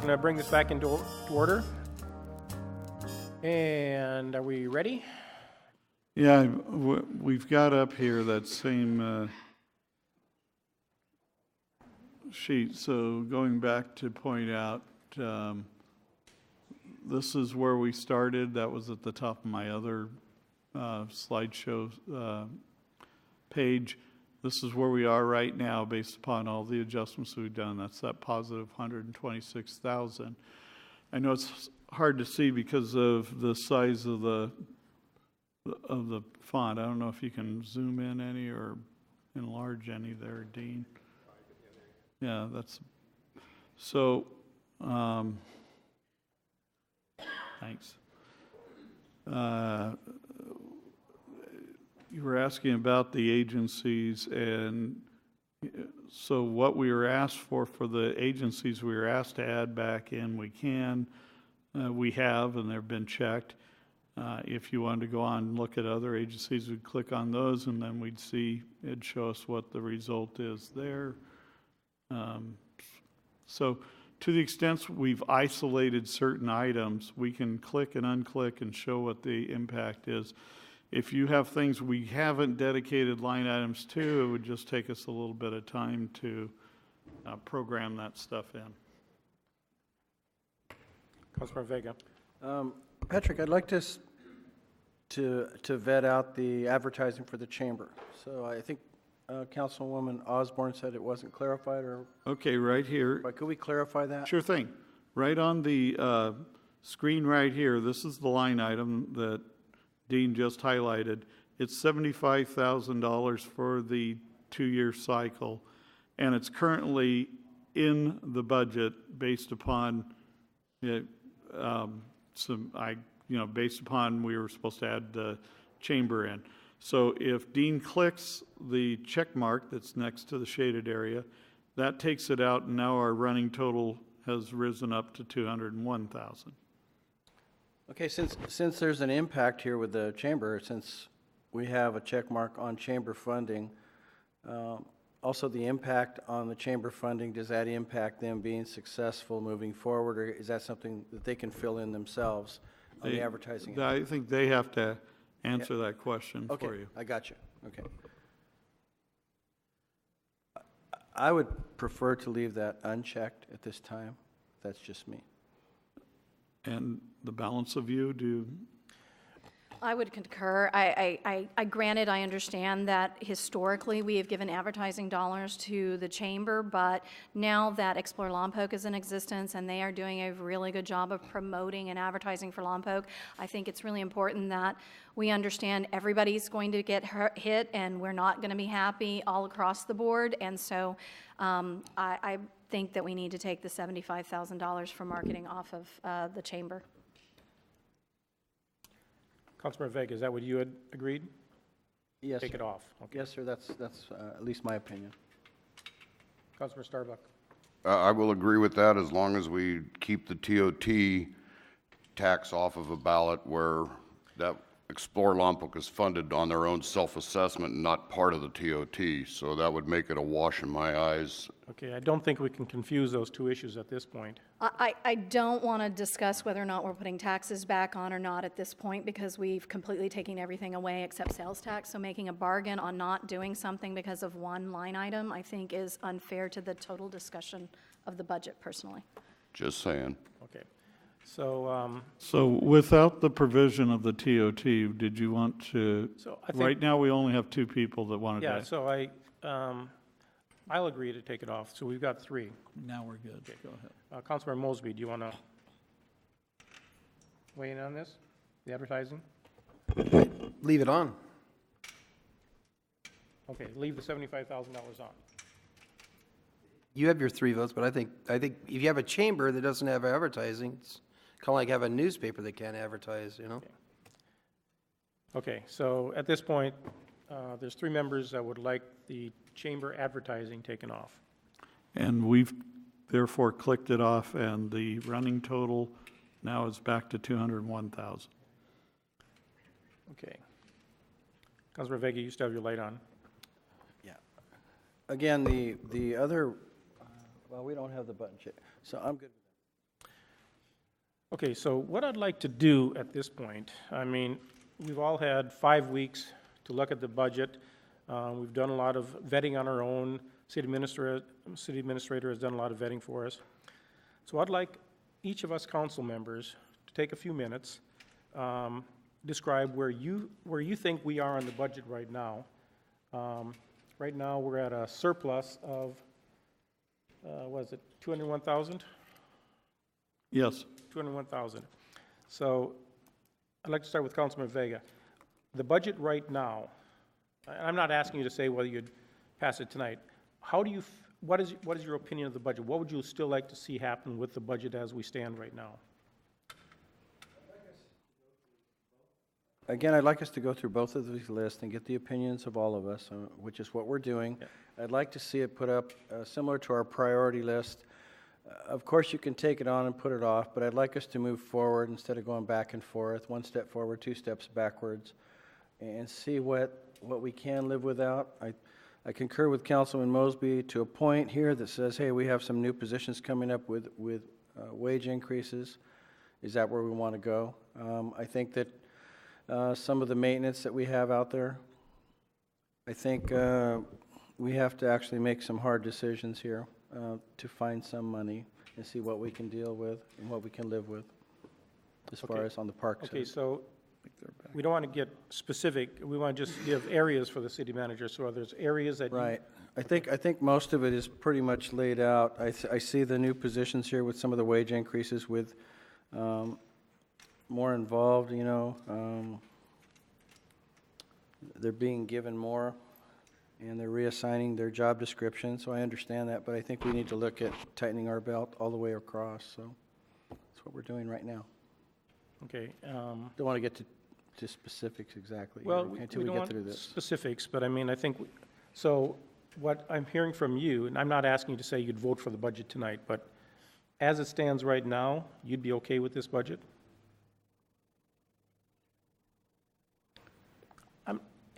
I'm going to bring this back into order. And are we ready? Yeah, we've got up here that same sheet. So going back to point out, this is where we started. That was at the top of my other slideshow page. This is where we are right now based upon all the adjustments we've done. That's that positive 126,000. I know it's hard to see because of the size of the font. I don't know if you can zoom in any or enlarge any there, Dean. Yeah, that's so. Thanks. You were asking about the agencies, and so what we were asked for the agencies we were asked to add back in, we can. We have, and they've been checked. If you wanted to go on and look at other agencies, we'd click on those, and then we'd see, it'd show us what the result is there. So to the extent we've isolated certain items, we can click and unclick and show what the impact is. If you have things we haven't dedicated line items to, it would just take us a little bit of time to program that stuff in. Councilor Vega. Patrick, I'd like to vet out the advertising for the chamber. So I think Councilwoman Osborne said it wasn't clarified, or? Okay, right here. But could we clarify that? Sure thing. Right on the screen right here, this is the line item that Dean just highlighted. It's $75,000 for the 2-year cycle, and it's currently in the budget based upon based upon we were supposed to add the chamber in. So if Dean clicks the check mark that's next to the shaded area, that takes it out, and now our running total has risen up to $201,000. Okay, since there's an impact here with the chamber, since we have a check mark on chamber funding, also the impact on the chamber funding, does that impact them being successful moving forward, or is that something that they can fill in themselves on the advertising? I think they have to answer that question for you. I got you. Okay. I would prefer to leave that unchecked at this time. That's just me. And the balance of you do? I would concur. I granted, I understand that historically we have given advertising dollars to the chamber, but now that Explore Lompoc is in existence and they are doing a really good job of promoting and advertising for Lompoc, I think it's really important that we understand everybody's going to get hit and we're not going to be happy all across the board. And so I think that we need to take the $75,000 for marketing off of the chamber. Councilor Vega, is that what you had agreed? Yes. Take it off. Okay. Yes, sir. That's at least my opinion. Councilor Starbuck. I will agree with that as long as we keep the TOT tax off of a ballot where that Explore Lompoc is funded on their own self-assessment and not part of the TOT, so that would make it a wash in my eyes. Okay, I don't think we can confuse those two issues at this point. I don't want to discuss whether or not we're putting taxes back on or not at this point, because we've completely taken everything away except sales tax. So making a bargain on not doing something because of one line item, I think, is unfair to the total discussion of the budget, personally. Just saying. Okay, so, So without the provision of the TOT, did you want to, So I think- right now, we only have 2 people that wanted yeah, to. so I'll agree to take it off. So we've got 3. Now we're good. Go ahead. Councilmember Mosby, do you want to weigh in on this, the advertising? Leave it on. Okay, leave the $75,000 on. You have your 3 votes, but I think if you have a chamber that doesn't have advertising, it's kind of like have a newspaper that can't advertise, you know? Okay, so at this point, there's 3 members that would like the chamber advertising taken off. And we've therefore clicked it off, and the running total now is back to 201,000. Okay. Councilor Vega, you still have your light on. Yeah. Again, the other, well, we don't have the button check, so I'm good with that. Okay, so what I'd like to do at this point, I mean, we've all had 5 weeks to look at the budget. We've done a lot of vetting on our own. City administrator has done a lot of vetting for us. So I'd like each of us council members to take a few minutes, describe where you think we are on the budget right now. Right now, we're at a surplus of, what is it, 201,000? Yes. 201,000. So I'd like to start with Councilman Vega. The budget right now, and I'm not asking you to say whether you'd pass it tonight. How do you, what is your opinion of the budget? What would you still like to see happen with the budget as we stand right now? Again, I'd like us to go through both of these lists and get the opinions of all of us, which is what we're doing. Yeah. I'd like to see it put up similar to our priority list. Of course, you can take it on and put it off, but I'd like us to move forward instead of going back and forth, 1 step forward, 2 steps backwards, and see what we can live without. I concur with Councilman Mosby to a point here that says, hey, we have some new positions coming up with wage increases. Is that where we want to go? I think that some of the maintenance that we have out there, I think we have to actually make some hard decisions here to find some money and see what we can deal with and what we can live with as far as on the park side. Okay, so we don't want to get specific. We want to just give areas for the city manager. So there's areas that right. I think most of it is pretty much laid out. I see the new positions here with some of the wage increases with more involved, you know. They're being given more and they're reassigning their job description, so I understand that, but I think we need to look at tightening our belt all the way across, so that's what we're doing right now. Okay. Don't want to get to specifics exactly well, until we we don't get want through this. specifics, but I mean, I think, so what I'm hearing from you, and I'm not asking you to say you'd vote for the budget tonight, but as it stands right now, you'd be okay with this budget?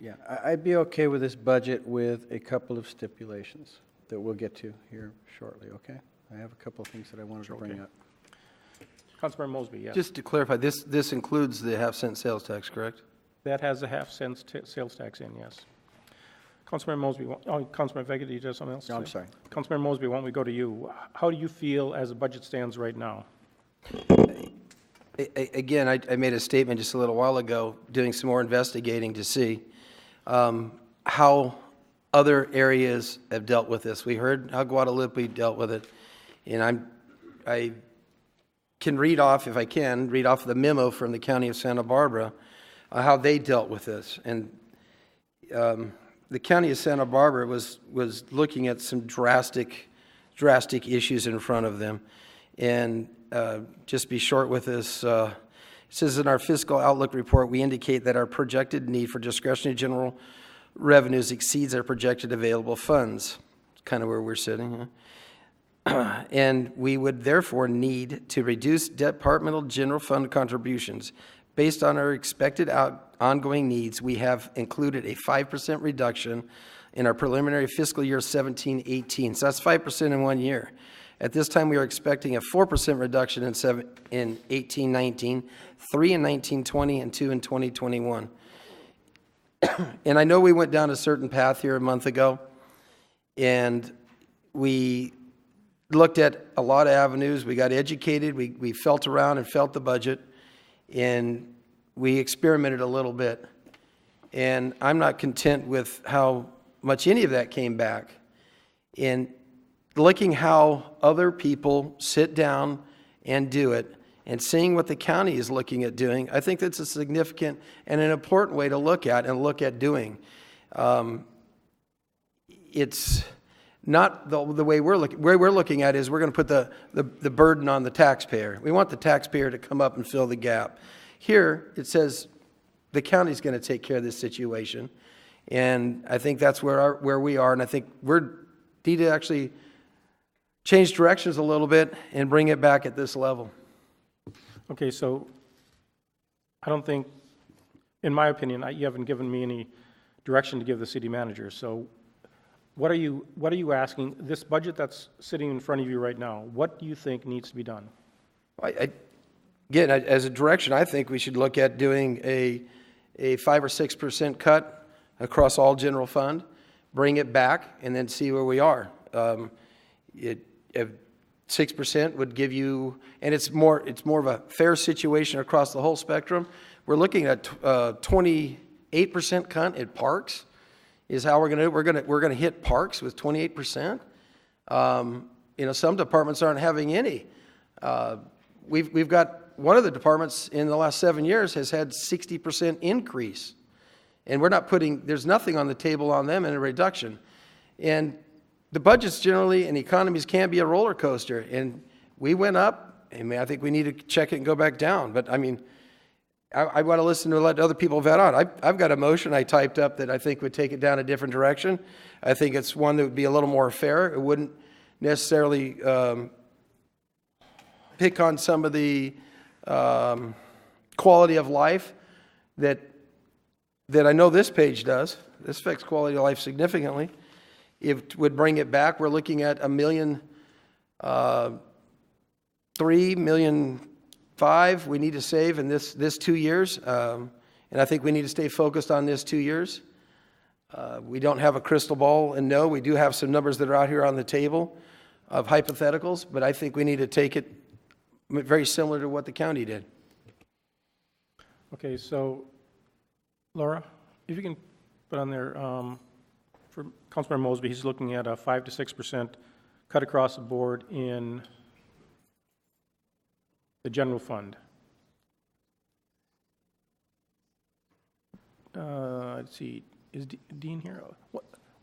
Yeah, I'd be okay with this budget with a couple of stipulations that we'll get to here shortly, okay? I have a couple of things that I wanted to bring up. Councilmember Mosby, yes. Just to clarify, this includes the half-cent sales tax, correct? That has a half-cent sales tax in, yes. Councilmember Mosby, Councilmember Vega, do you have something else to say? No, I'm sorry. Councilmember Mosby, why don't we go to you? How do you feel as the budget stands right now? Again, I made a statement just a little while ago, doing some more investigating to see how other areas have dealt with this. We heard how Guadalupe dealt with it, and I can read off, if I can, read off the memo from the County of Santa Barbara, how they dealt with this. And the County of Santa Barbara was looking at some drastic issues in front of them. And just be short with this, it says in our fiscal outlook report, we indicate that our projected need for discretionary general revenues exceeds our projected available funds. It's kind of where we're sitting. Huh? And we would therefore need to reduce departmental general fund contributions based on our expected ongoing needs, we have included a 5% reduction in our preliminary fiscal year 17-18. So that's 5% in 1 year. At this time, we are expecting a 4% reduction in 18-19, 3 in 19-20, and 2 in 2021. And I know we went down a certain path here a month ago, and we looked at a lot of avenues. We got educated. We felt around and felt the budget, and we experimented a little bit. And I'm not content with how much any of that came back. And looking how other people sit down and do it, and seeing what the county is looking at doing, I think that's a significant and an important way to look at doing. It's not the way we're looking at is we're going to put the burden on the taxpayer. We want the taxpayer to come up and fill the gap. Here, it says the county's going to take care of this situation. And I think that's where we are. And I think we need to actually change directions a little bit and bring it back at this level. Okay, so I don't think, in my opinion, you haven't given me any direction to give the city manager. So what are you asking, this budget that's sitting in front of you right now, what do you think needs to be done? Again, as a direction, I think we should look at doing a 5 or 6% cut across all general fund, bring it back, and then see where we are. 6% would give you, and it's more of a fair situation across the whole spectrum. We're looking at 28% cut at parks is how we're going to do it. We're going to hit parks with 28%. Some departments aren't having any. We've got one of the departments in the last 7 years has had 60% increase, and there's nothing on the table on them in a reduction. And the budgets generally and economies can be a roller coaster, and we went up, and I think we need to check it and go back down. But I mean, I want to listen to let other people vet on. I've got a motion I typed up that I think would take it down a different direction. I think it's one that would be a little more fair. It wouldn't necessarily pick on some of the quality of life that I know this page does. This affects quality of life significantly. It would bring it back. We're looking at $1.3 million, $1.5 million we need to save in this 2 years. And I think we need to stay focused on this 2 years. We don't have a crystal ball, and no, we do have some numbers that are out here on the table of hypotheticals, but I think we need to take it very similar to what the county did. Okay, so Laura, if you can put on there, for Councilmember Mosby, he's looking at a 5 to 6% cut across the board in the general fund. Let's see, is Dean here?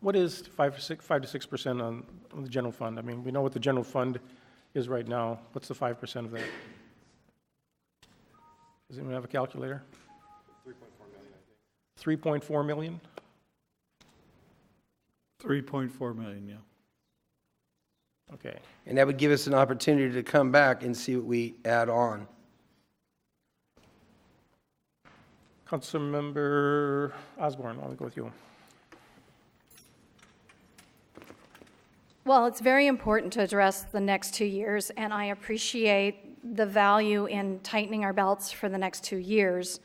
What is 5 to 6% on the general fund? I mean, we know what the general fund is right now. What's the 5% of that? Does anyone have a calculator? 3.4 million, I think. 3.4 million, yeah. Okay. And that would give us an opportunity to come back and see what we add on. Councilmember Osborne, I'll go with you. Well, it's very important to address the next 2 years, and I appreciate the value in tightening our belts for the next 2 years.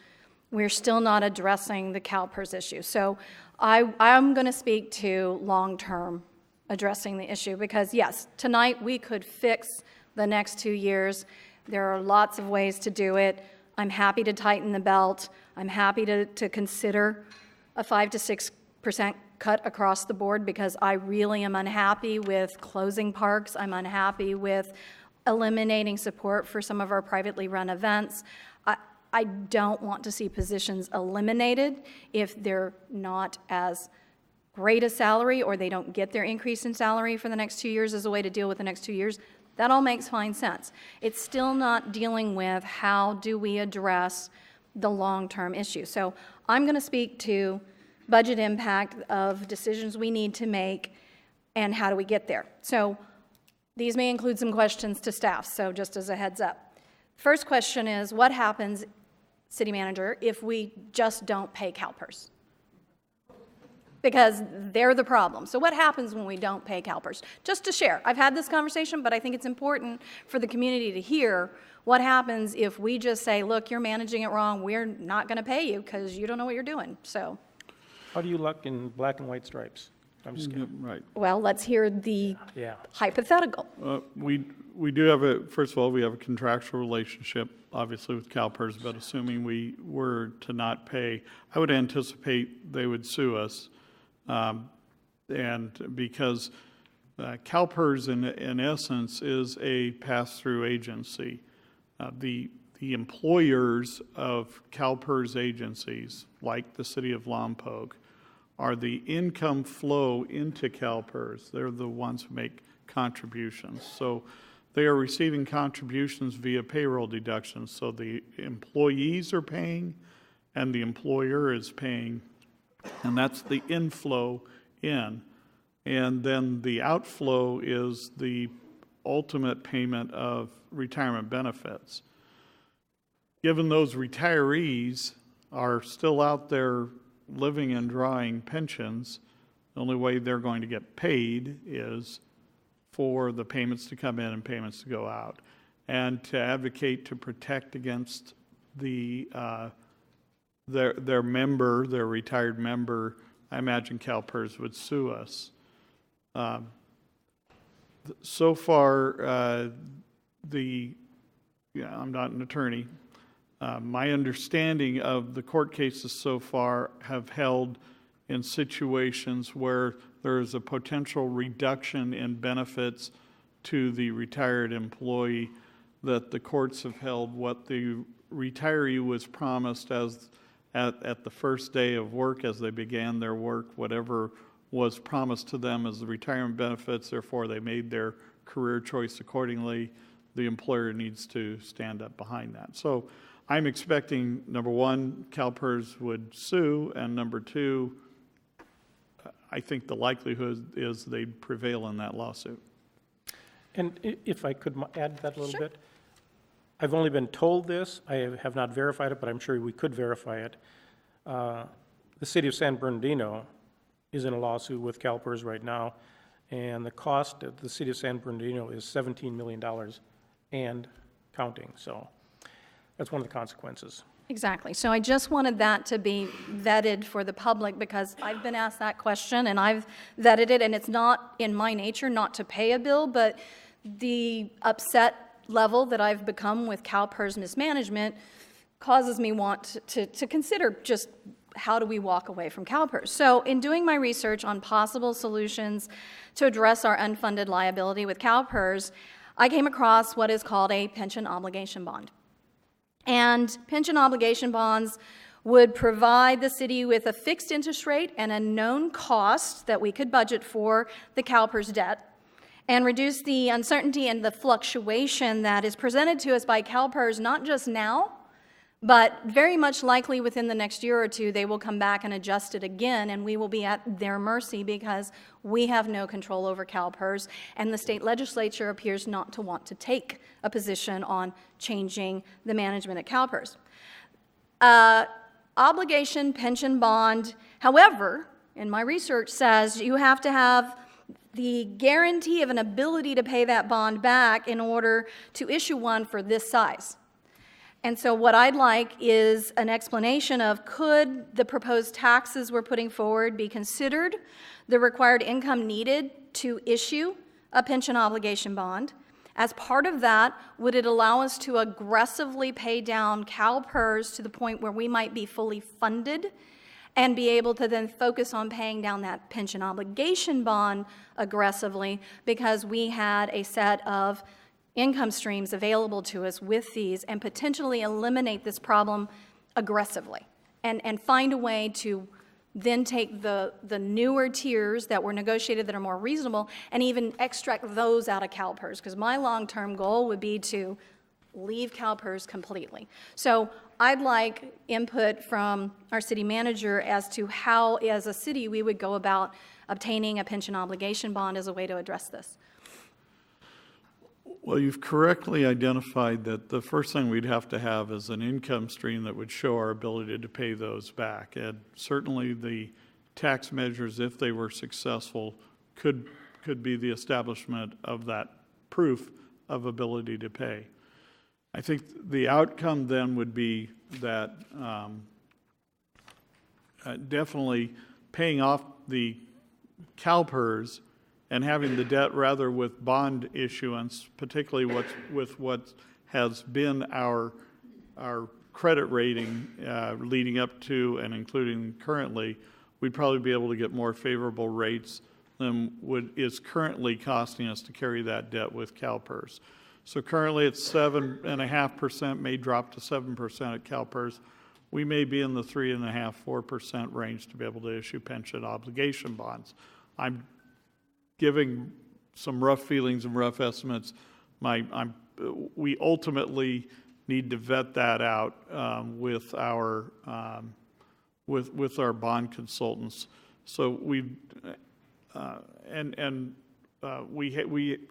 We're still not addressing the CalPERS issue. So I'm going to speak to long-term addressing the issue because, yes, tonight we could fix the next 2 years. There are lots of ways to do it. I'm happy to tighten the belt. I'm happy to consider a 5 to 6% cut across the board because I really am unhappy with closing parks. I'm unhappy with eliminating support for some of our privately run events. I don't want to see positions eliminated if they're not as great a salary or they don't get their increase in salary for the next 2 years as a way to deal with the next 2 years. That all makes fine sense. It's still not dealing with how do we address the long-term issue. So I'm going to speak to budget impact of decisions we need to make and how do we get there. So these may include some questions to staff, so just as a heads up. First question is, what happens city manager, if we just don't pay CalPERS? Because they're the problem. So what happens when we don't pay CalPERS? Just to share, I've had this conversation, but I think it's important for the community to hear what happens if we just say, look, you're managing it wrong, we're not going to pay you because you don't know what you're doing. So, How do you look in black and white stripes? I'm just kidding. Right. well, let's hear the hypothetical. We do have first of all, we have a contractual relationship, obviously, with CalPERS, but assuming we were to not pay, I would anticipate they would sue us. And because CalPERS, in essence, is a pass-through agency. The employers of CalPERS agencies, like the city of Lompoc, are the income flow into CalPERS. They're the ones who make contributions. So they are receiving contributions via payroll deductions. So the employees are paying and the employer is paying, and that's the inflow in. And then the outflow is the ultimate payment of retirement benefits. Given those retirees are still out there living and drawing pensions, the only way they're going to get paid is for the payments to come in and payments to go out. And to advocate to protect against the their member, their retired member, I imagine CalPERS would sue us. So far, I'm not an attorney. My understanding of the court cases so far have held in situations where there is a potential reduction in benefits to the retired employee, that the courts have held what the retiree was promised as at the first day of work as they began their work, whatever was promised to them as the retirement benefits, therefore they made their career choice accordingly. The employer needs to stand up behind that. So I'm expecting, number one, CalPERS would sue, and number two, I think the likelihood is they'd prevail in that lawsuit. And if I could add that a little bit, I've only been told this. I have not verified it, but I'm sure we could verify it. The city of San Bernardino is in a lawsuit with CalPERS right now, and the cost of the city of San Bernardino is $17 million and counting. So that's one of the consequences. Exactly. So I just wanted that to be vetted for the public because I've been asked that question and I've vetted it, and it's not in my nature not to pay a bill, but the upset level that I've become with CalPERS mismanagement causes me want to consider just how do we walk away from CalPERS. So in doing my research on possible solutions to address our unfunded liability with CalPERS, I came across what is called a pension obligation bond. And pension obligation bonds would provide the city with a fixed interest rate and a known cost that we could budget for the CalPERS debt, and reduce the uncertainty and the fluctuation that is presented to us by CalPERS, not just now, but very much likely within the next year or two, they will come back and adjust it again, and we will be at their mercy because we have no control over CalPERS, and the state legislature appears not to want to take a position on changing the management at CalPERS. Obligation pension bond, however, in my research says you have to have the guarantee of an ability to pay that bond back in order to issue one for this size. And so what I'd like is an explanation of could the proposed taxes we're putting forward be considered the required income needed to issue a pension obligation bond? As part of that, would it allow us to aggressively pay down CalPERS to the point where we might be fully funded and be able to then focus on paying down that pension obligation bond aggressively because we had a set of income streams available to us with these, and potentially eliminate this problem aggressively and find a way to then take the newer tiers that were negotiated that are more reasonable and even extract those out of CalPERS, because my long-term goal would be to leave CalPERS completely. So I'd like input from our city manager as to how, as a city, we would go about obtaining a pension obligation bond as a way to address this. Well, you've correctly identified that the first thing we'd have to have is an income stream that would show our ability to pay those back. And certainly the tax measures, if they were successful, could be the establishment of that proof of ability to pay. I think the outcome then would be that definitely paying off the CalPERS and having the debt rather with bond issuance, particularly with what has been our credit rating leading up to and including currently, we'd probably be able to get more favorable rates than is currently costing us to carry that debt with CalPERS. So currently it's 7.5%, may drop to 7% at CalPERS. We may be in the 3.5%, 4% range to be able to issue pension obligation bonds. I'm giving some rough feelings and rough estimates. We ultimately need to vet that out with our bond consultants. So we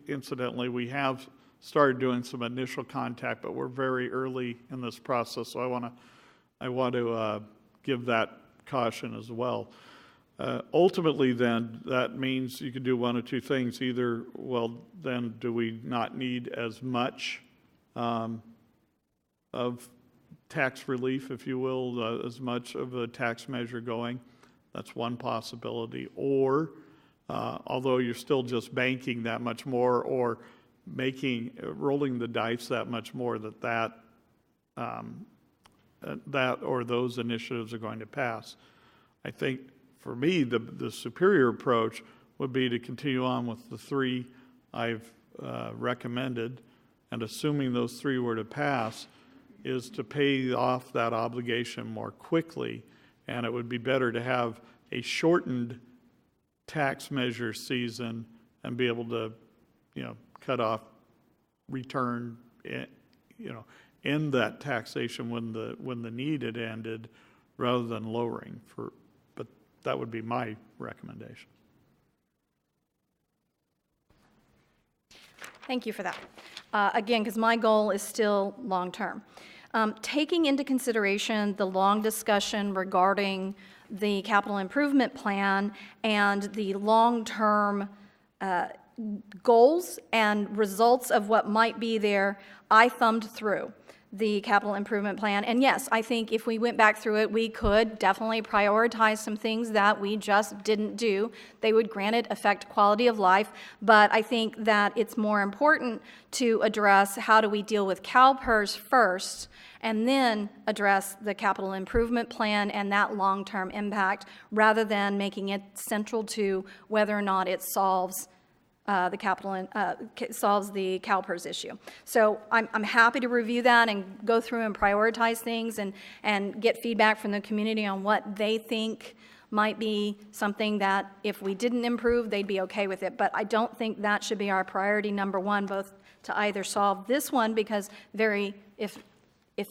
incidentally we have started doing some initial contact, but we're very early in this process. So I want to give that caution as well. Ultimately, then, that means you can do one of two things. Either, well, then do we not need as much of tax relief, if you will, as much of a tax measure going? That's one possibility. Or, although you're still just banking that much more or rolling the dice that much more that or those initiatives are going to pass. I think for me, the superior approach would be to continue on with the three I've recommended, and assuming those three were to pass, is to pay off that obligation more quickly, and it would be better to have a shortened tax measure season and be able to, cut off return, end that taxation when the need had ended, rather than lowering but that would be my recommendation. Thank you for that. Again, because my goal is still long-term. Taking into consideration the long discussion regarding the capital improvement plan and the long-term goals and results of what might be there, I thumbed through the capital improvement plan. And yes, I think if we went back through it, we could definitely prioritize some things that we just didn't do. They would, granted, affect quality of life, but I think that it's more important to address how do we deal with CalPERS first, and then address the capital improvement plan and that long-term impact, rather than making it central to whether or not it solves the CalPERS issue. So I'm happy to review that and go through and prioritize things and get feedback from the community on what they think might be something that if we didn't improve, they'd be okay with it. But I don't think that should be our priority number one, both to either solve this one, because if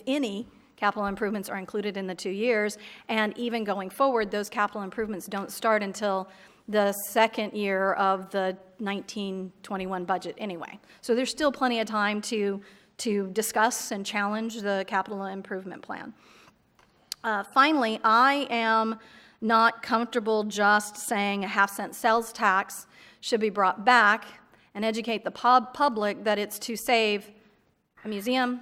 any, capital improvements are included in the 2 years, and even going forward, those capital improvements don't start until the second year of the 1921 budget anyway. So there's still plenty of time to discuss and challenge the capital improvement plan. Finally, I am not comfortable just saying a half-cent sales tax should be brought back and educate the public that it's to save a museum,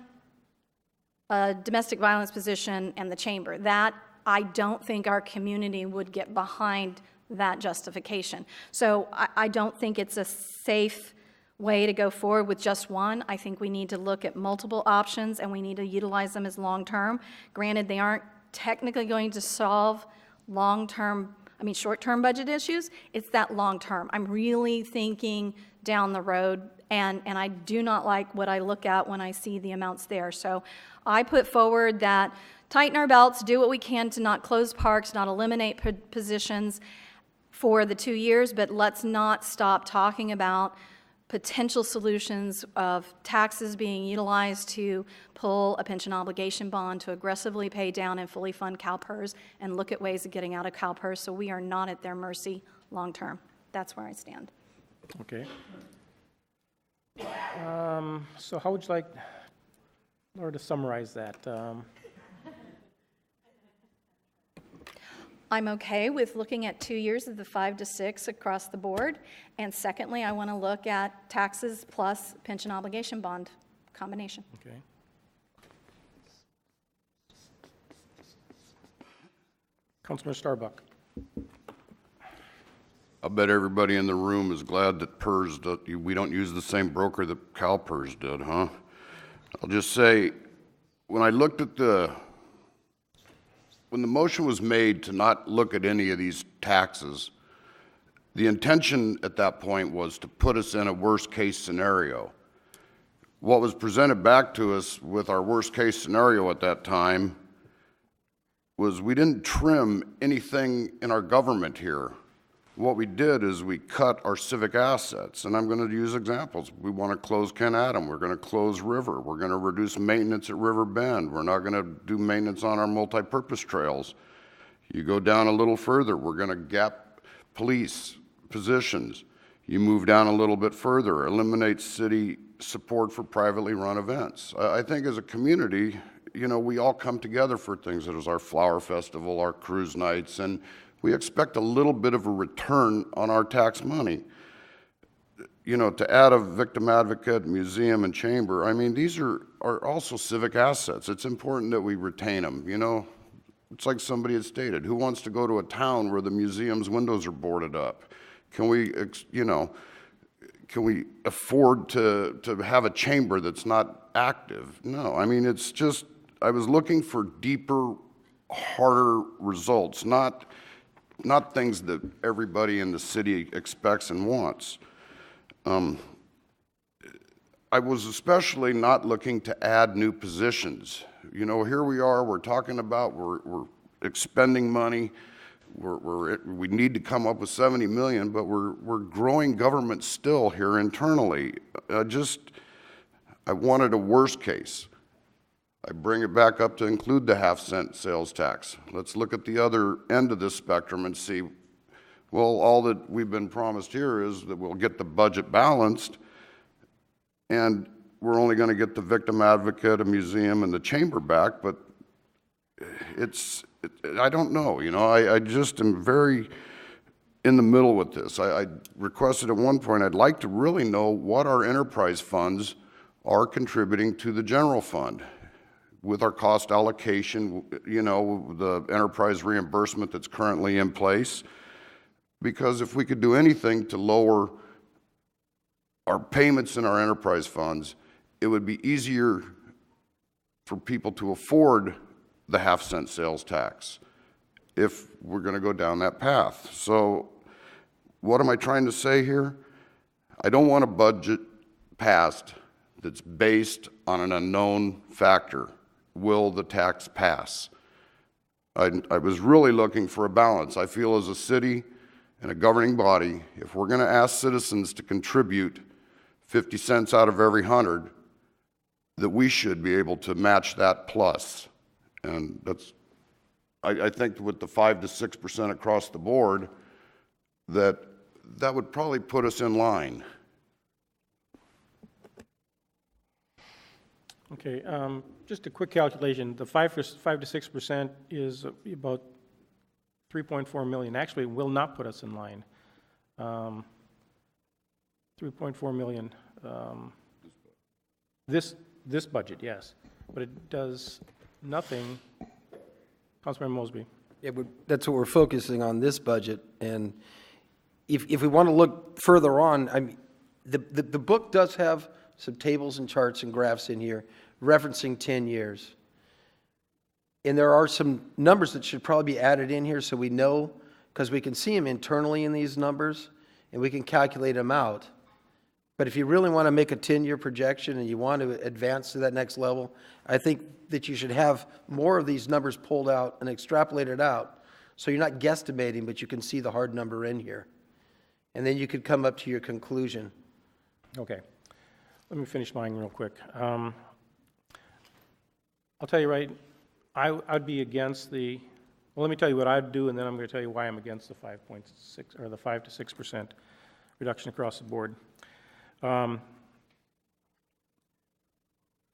a domestic violence position, and the chamber. That, I don't think our community would get behind that justification. So I don't think it's a safe way to go forward with just one. I think we need to look at multiple options, and we need to utilize them as long-term. Granted, they aren't technically going to solve short-term budget issues. It's that long-term. I'm really thinking down the road, and I do not like what I look at when I see the amounts there. So I put forward that tighten our belts, do what we can to not close parks, not eliminate positions for the 2 years, but let's not stop talking about potential solutions of taxes being utilized to pull a pension obligation bond, to aggressively pay down and fully fund CalPERS, and look at ways of getting out of CalPERS so we are not at their mercy long term. That's where I stand. Okay. So how would you like, Laura, to summarize that? I'm okay with looking at 2 years of the 5 to 6 across the board. And secondly, I want to look at taxes plus pension obligation bond combination. Okay. Councilmember Starbuck. I bet everybody in the room is glad that we don't use the same broker that CalPERS did, huh? I'll just say, when I looked at when the motion was made to not look at any of these taxes, the intention at that point was to put us in a worst-case scenario. What was presented back to us with our worst-case scenario at that time was we didn't trim anything in our government here. What we did is we cut our civic assets, and I'm going to use examples. We want to close Ken Adam. We're going to close River. We're going to reduce maintenance at River Bend. We're not going to do maintenance on our multi-purpose trails. You go down a little further, we're going to gap police positions. You move down a little bit further, eliminate city support for privately run events. I think as a community, you know, we all come together for things. It was our flower festival, our cruise nights, and we expect a little bit of a return on our tax money. You know, to add a victim advocate, museum, and chamber, I mean, these are also civic assets. It's important that we retain them, you know. It's like somebody had stated, who wants to go to a town where the museum's windows are boarded up? Can we, you know, can we afford to have a chamber that's not active? No, I mean, it's just, I was looking for deeper, harder results, not things that everybody in the city expects and wants. I was especially not looking to add new positions. You know, here we are, we're talking about, we're expending money, we need to come up with 70 million, but we're growing government still here internally. I wanted a worst case. I bring it back up to include the half-cent sales tax. Let's look at the other end of this spectrum and see, well, all that we've been promised here is that we'll get the budget balanced, and we're only going to get the victim advocate, a museum, and the chamber back, but I don't know, you know, I just am very in the middle with this. I requested at one point, I'd like to really know what our enterprise funds are contributing to the general fund with our cost allocation, you know, the enterprise reimbursement that's currently in place. Because if we could do anything to lower our payments in our enterprise funds, it would be easier for people to afford the half-cent sales tax if we're going to go down that path. So what am I trying to say here? I don't want a budget passed that's based on an unknown factor. Will the tax pass? I was really looking for a balance. I feel as a city and a governing body, if we're going to ask citizens to contribute 50 cents out of every 100, that we should be able to match that plus. And that's, I think with the 5 to 6% across the board, that would probably put us in line. Okay, just a quick calculation. The 5 to 6% is about 3.4 million. Actually, it will not put us in line. 3.4 million. This budget, yes, but it does nothing. Councilmember Mosby. Yeah, but that's what we're focusing on this budget, and if we want to look further on, I mean, the book does have some tables and charts and graphs in here referencing 10 years. And there are some numbers that should probably be added in here so we know, because we can see them internally in these numbers and we can calculate them out. But if you really want to make a 10-year projection and you want to advance to that next level, I think that you should have more of these numbers pulled out and extrapolated out so you're not guesstimating, but you can see the hard number in here. And then you could come up to your conclusion. Okay. Let me finish mine real quick. I'll tell you right, I'd be against the, well, let me tell you what I'd do, and then I'm going to tell you why I'm against the 5 to 6% reduction across the board.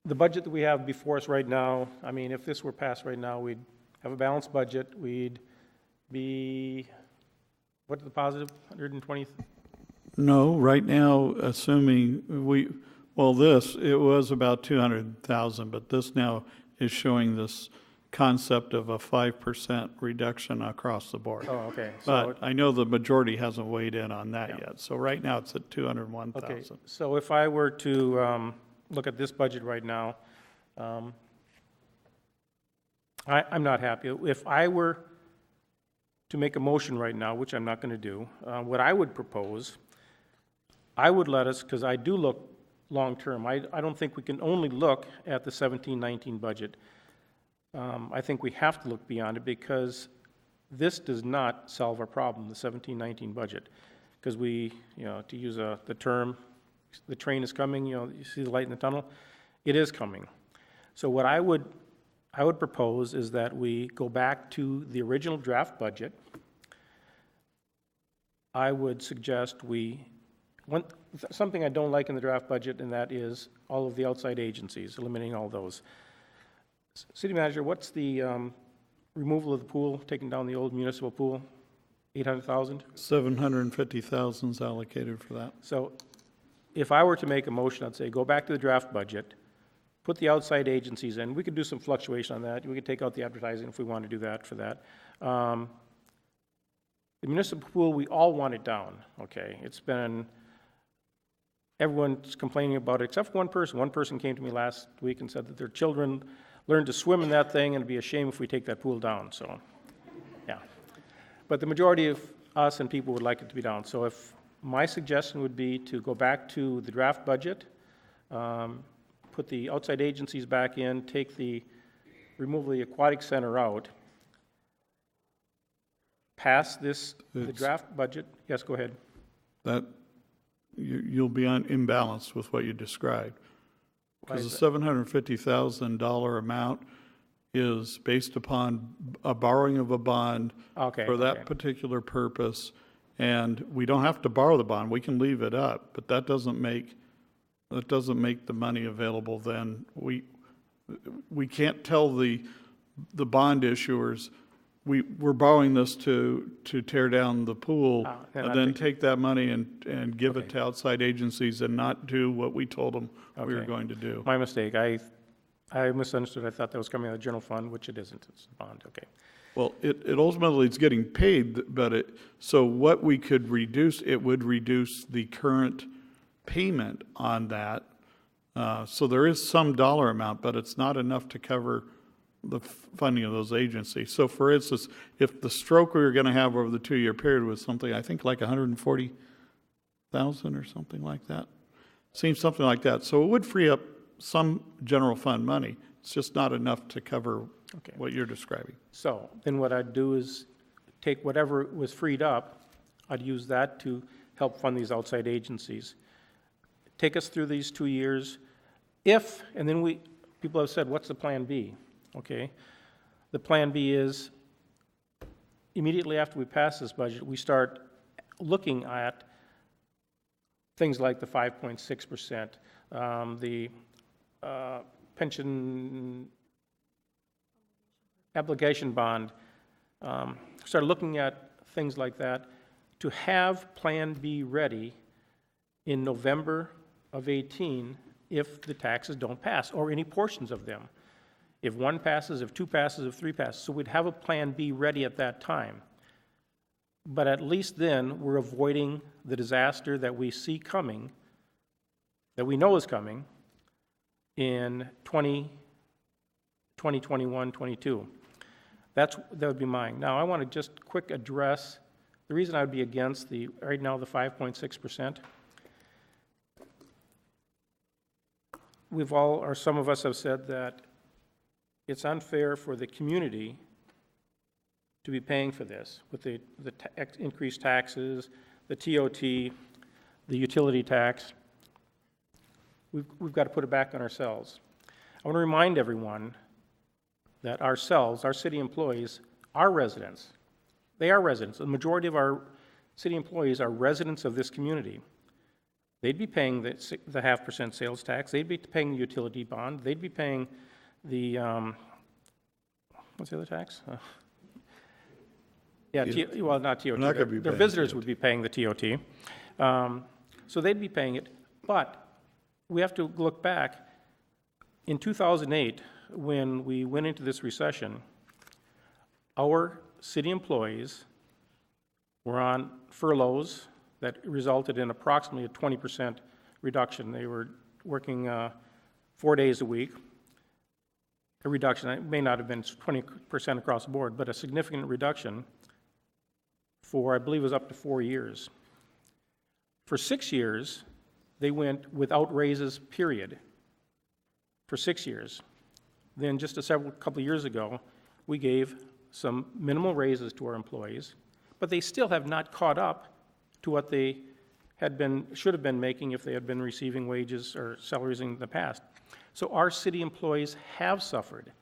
the budget that we have before us right now, I mean, if this were passed right now, we'd have a balanced budget, we'd be, what's the positive, 120? No, right now, assuming it was about 200,000, but this now is showing this concept of a 5% reduction across the board. Oh, okay. But I know the majority hasn't weighed in on that yet. So right now, it's at 201,000. Okay, so if I were to look at this budget right now, I'm not happy. If I were to make a motion right now, which I'm not going to do, what I would propose, I would let us, because I do look long-term, I don't think we can only look at the 17-19 budget. I think we have to look beyond it, because this does not solve our problem, the 17-19 budget. Because we, to use the term, the train is coming, you see the light in the tunnel, it is coming. So what I would propose is that we go back to the original draft budget. I would suggest something I don't like in the draft budget, and that is all of the outside agencies, eliminating all those. City Manager, what's the removal of the pool, taking down the old municipal pool? 800,000? 750,000 is allocated for that. So if I were to make a motion, I'd say go back to the draft budget, put the outside agencies in. We could do some fluctuation on that. We could take out the advertising if we want to do that for that. The municipal pool, we all want it down, okay? It's been, everyone's complaining about it except for one person. One person came to me last week and said that their children learned to swim in that thing, and it'd be a shame if we take that pool down, so, yeah. But the majority of us and people would like it to be down. So if my suggestion would be to go back to the draft budget, put the outside agencies back in, remove the aquatic center out, pass the draft budget. Yes, go ahead. That, you'll be imbalanced with what you described. Because the $750,000 amount is based upon a borrowing of a bond for that particular purpose, and we don't have to borrow the bond. We can leave it up, but that doesn't make the money available. Then we can't tell the bond issuers we're borrowing this to tear down the pool, and then take that money and give it to outside agencies and not do what we told them we were going to do. My mistake. I misunderstood. I thought that was coming out of the general fund, which it isn't. It's a bond. Okay. Well, it ultimately is getting paid, but so what we could reduce, it would reduce the current payment on that. So there is some dollar amount, but it's not enough to cover the funding of those agencies. So for instance, if the stroke we were going to have over the 2-year period was something, I think like 140,000 or something like that, seems something like that. So it would free up some general fund money. It's just not enough to cover what you're describing. So then what I'd do is take whatever was freed up, I'd use that to help fund these outside agencies. Take us through these 2 years. And then people have said, what's the plan B? Okay, the plan B is immediately after we pass this budget, we start looking at things like the 5.6%, the pension obligation bond, start looking at things like that to have Plan B ready in November of 18 if the taxes don't pass, or any portions of them. If one passes, if two passes, if three passes. So we'd have a Plan B ready at that time. But at least then, we're avoiding the disaster that we see coming, that we know is coming, in 2021, 22. That would be mine. Now, I want to just quick address the reason I would be against right now, the 5.6%. Some of us have said that it's unfair for the community to be paying for this with the increased taxes, the TOT, the utility tax. We've got to put it back on ourselves. I want to remind everyone that our city employees, are residents. They are residents. The majority of our city employees are residents of this community. They'd be paying the 0.5% sales tax, they'd be paying the utility bond, they'd be paying the, what's the other tax? Yeah, well, not TOT. Not gonna be Their paying visitors TOT. would be paying the TOT. So they'd be paying it. But we have to look back. In 2008, when we went into this recession, our city employees were on furloughs that resulted in approximately a 20% reduction. They were working 4 days a week. A reduction, it may not have been 20% across the board, but a significant reduction for, I believe it was up to 4 years. For 6 years, they went without raises, period. For 6 years. Then just a couple of years ago, we gave some minimal raises to our employees, but they still have not caught up to what they should have been making if they had been receiving wages or salaries in the past. So our city employees have suffered,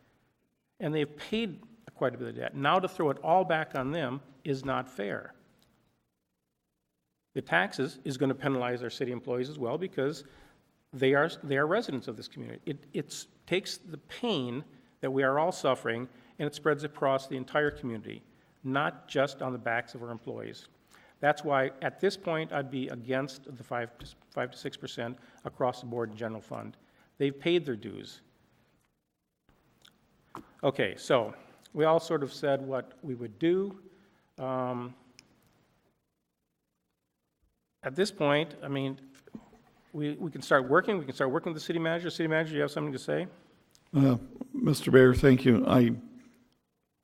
and they've paid quite a bit of debt. Now to throw it all back on them is not fair. The taxes is going to penalize our city employees as well because they are residents of this community. It takes the pain that we are all suffering and it spreads across the entire community, not just on the backs of our employees. That's why at this point I'd be against the 5 to 6% across the board in general fund. They've paid their dues. Okay, so we all sort of said what we would do. At this point, I mean, we can start working. We can start working with the city manager. City manager, you have something to say? Mr. Mayor, thank you. I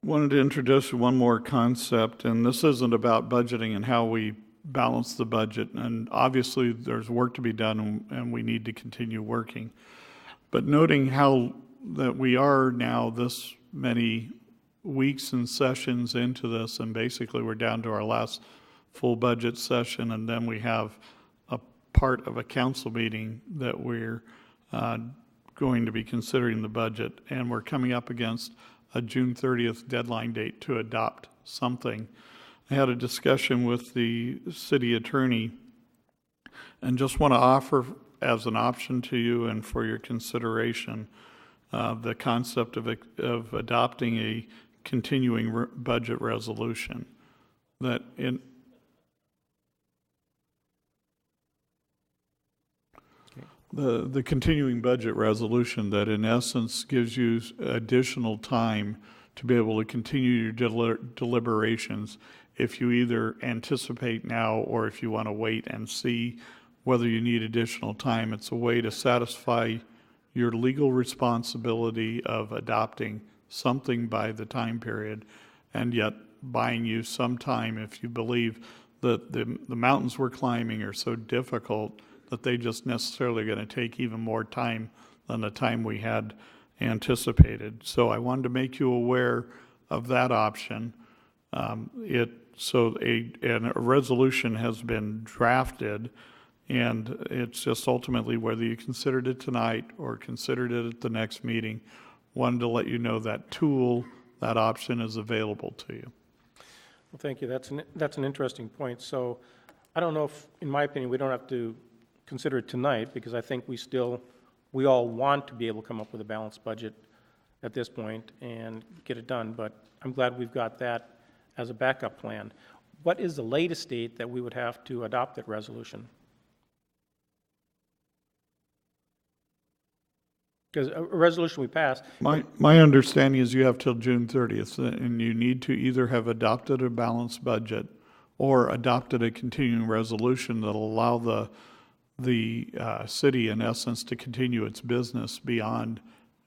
wanted to introduce one more concept, and this isn't about budgeting and how we balance the budget. And obviously, there's work to be done, and we need to continue working. But noting how that we are now this many weeks and sessions into this, and basically we're down to our last full budget session, and then we have a part of a council meeting that we're going to be considering the budget, and we're coming up against a June 30th deadline date to adopt something. I had a discussion with the city attorney and just want to offer as an option to you and for your consideration the concept of adopting a continuing budget resolution that in the continuing budget resolution that in essence gives you additional time to be able to continue your deliberations if you either anticipate now or if you want to wait and see whether you need additional time. It's a way to satisfy your legal responsibility of adopting something by the time period and yet buying you some time if you believe that the mountains we're climbing are so difficult that they just necessarily going to take even more time than the time we had anticipated. So I wanted to make you aware of that option. A resolution has been drafted, and it's just ultimately whether you considered it tonight or considered it at the next meeting. Wanted to let you know that tool, that option is available to you. Well, thank you. That's an interesting point. So I don't know if, in my opinion, we don't have to consider it tonight because I think we all want to be able to come up with a balanced budget at this point and get it done, but I'm glad we've got that as a backup plan. What is the latest date that we would have to adopt that resolution? Because a resolution we passed. My understanding is you have till June 30th, and you need to either have adopted a balanced budget or adopted a continuing resolution that'll allow the city, in essence, to continue its business beyond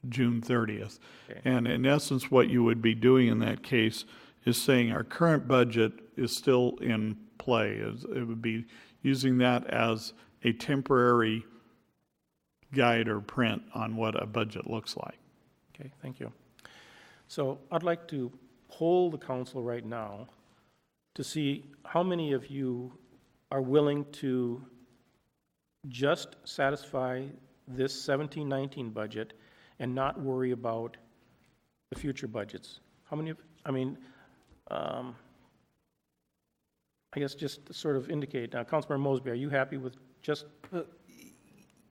June 30th. Okay. And in essence, what you would be doing in that case is saying our current budget is still in play. It would be using that as a temporary guide or print on what a budget looks like. Okay, thank you. So I'd like to poll the council right now to see how many of you are willing to just satisfy this 17-19 budget and not worry about the future budgets. How many of, I guess just to sort of indicate, now, Councilmember Mosby, are you happy with just,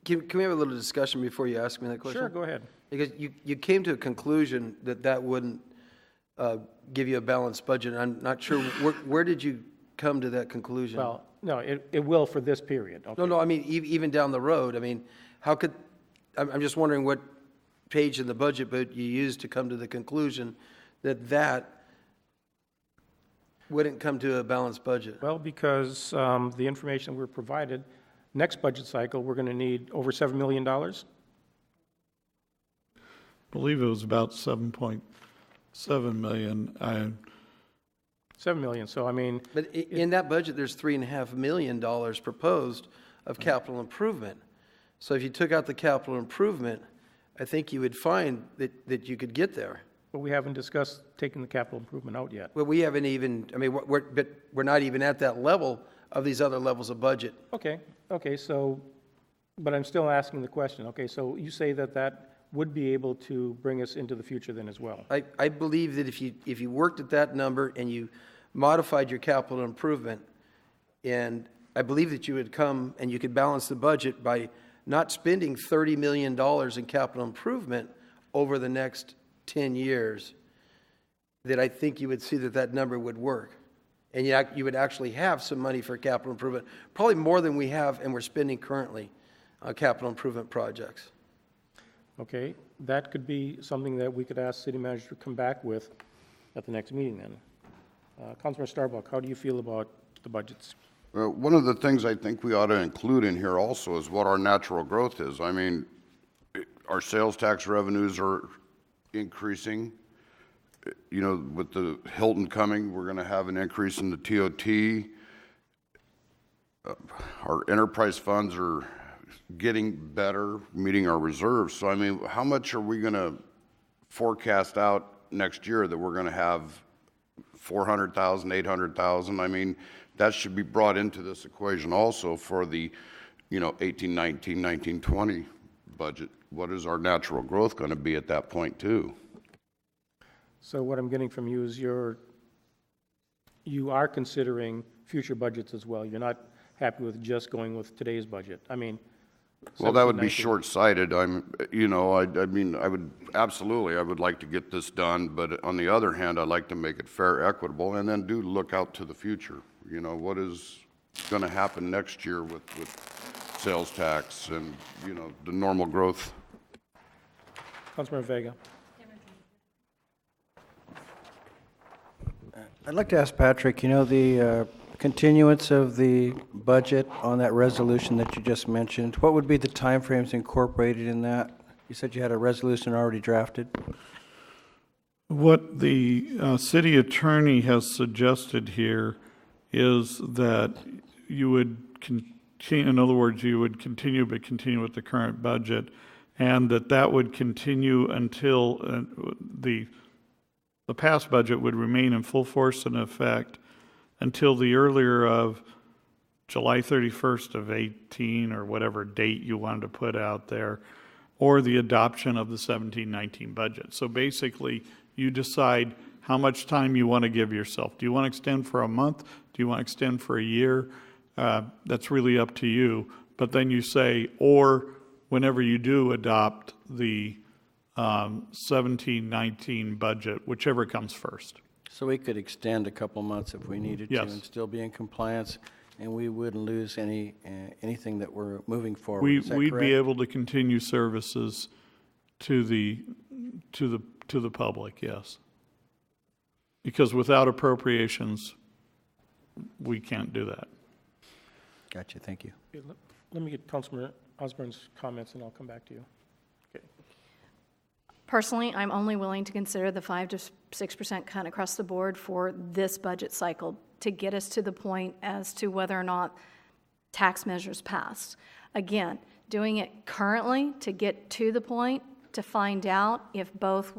Can we have a little discussion before you ask me that question? sure, go ahead. Because you came to a conclusion that that wouldn't give you a balanced budget. I'm not sure, where did you come to that conclusion? Well, no, it will for this period. Okay. No, I mean, even down the road, I mean, how could, I'm just wondering what page in the budget book you used to come to the conclusion that that wouldn't come to a balanced budget? Well, because the information we're provided, next budget cycle, we're going to need over $7 million. I believe it was about 7.7 million. 7 million, so I mean. But in that budget, there's $3.5 million proposed of capital improvement. So if you took out the capital improvement, I think you would find that you could get there. But we haven't discussed taking the capital improvement out yet. Well, we haven't even, I mean, we're not even at that level of these other levels of budget. Okay, so, but I'm still asking the question. Okay, so you say that that would be able to bring us into the future then as well? I believe that if you worked at that number and you modified your capital improvement, and I believe that you would come and you could balance the budget by not spending $30 million in capital improvement over the next 10 years, that I think you would see that that number would work. And you would actually have some money for capital improvement, probably more than we have and we're spending currently on capital improvement projects. Okay, that could be something that we could ask city manager to come back with at the next meeting then. Councilor Starbuck, how do you feel about the budgets? One of the things I think we ought to include in here also is what our natural growth is. I mean, our sales tax revenues are increasing. You know, with the Hilton coming, we're going to have an increase in the TOT. Our enterprise funds are getting better, meeting our reserves. So, I mean, how much are we going to forecast out next year that we're going to have 400,000, 800,000? I mean, that should be brought into this equation also for the, 18, 19, 19, 20 budget. What is our natural growth going to be at that point too? So what I'm getting from you is you are considering future budgets as well. You're not happy with just going with today's budget. I mean, well, that would be short-sighted. I mean, I would like to get this done, but on the other hand, I'd like to make it fair, equitable, and then do look out to the future. What is going to happen next year with sales tax and, the normal growth. Councilmember Vega. I'd like to ask Patrick, the continuance of the budget on that resolution that you just mentioned, what would be the timeframes incorporated in that? You said you had a resolution already drafted. What the city attorney has suggested here is that you would continue, in other words, you would continue with the current budget, and that would continue until the past budget would remain in full force and effect until the earlier of July 31st of 18 or whatever date you wanted to put out there, or the adoption of the 17-19 budget. So basically, you decide how much time you want to give yourself. Do you want to extend for a month? Do you want to extend for a year? That's really up to you. But then you say, or whenever you do adopt the 17-19 budget, whichever comes first. So we could extend a couple months if we needed to and still be in compliance, and we wouldn't lose anything that we're moving forward. Is that We'd correct? be able to continue services to the public, yes. Because without appropriations, we can't do that. Gotcha, thank you. Okay, let me get Councilman Osborne's comments and I'll come back to you. Okay. Personally, I'm only willing to consider the 5 to 6% cut across the board for this budget cycle to get us to the point as to whether or not tax measures pass. Again, doing it currently to get to the point to find out if both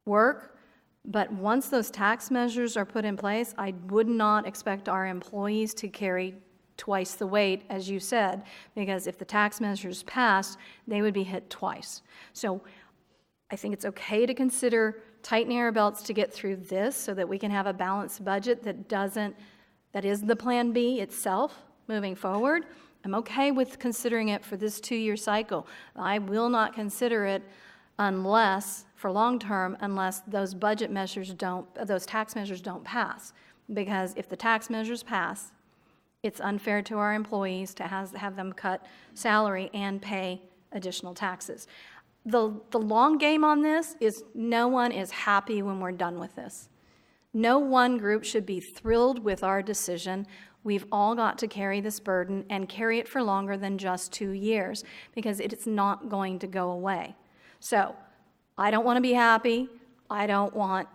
work, but once those tax measures are put in place, I would not expect our employees to carry twice the weight, as you said, because if the tax measures passed, they would be hit twice. So I think it's okay to consider tightening our belts to get through this so that we can have a balanced budget that is the plan B itself moving forward. I'm okay with considering it for this 2-year cycle. I will not consider it unless, for long-term, unless those budget measures those tax measures don't pass. Because if the tax measures pass, it's unfair to our employees to have them cut salary and pay additional taxes. The long game on this is no one is happy when we're done with this. No one group should be thrilled with our decision. We've all got to carry this burden and carry it for longer than just 2 years because it's not going to go away. So I don't want to be happy. I don't want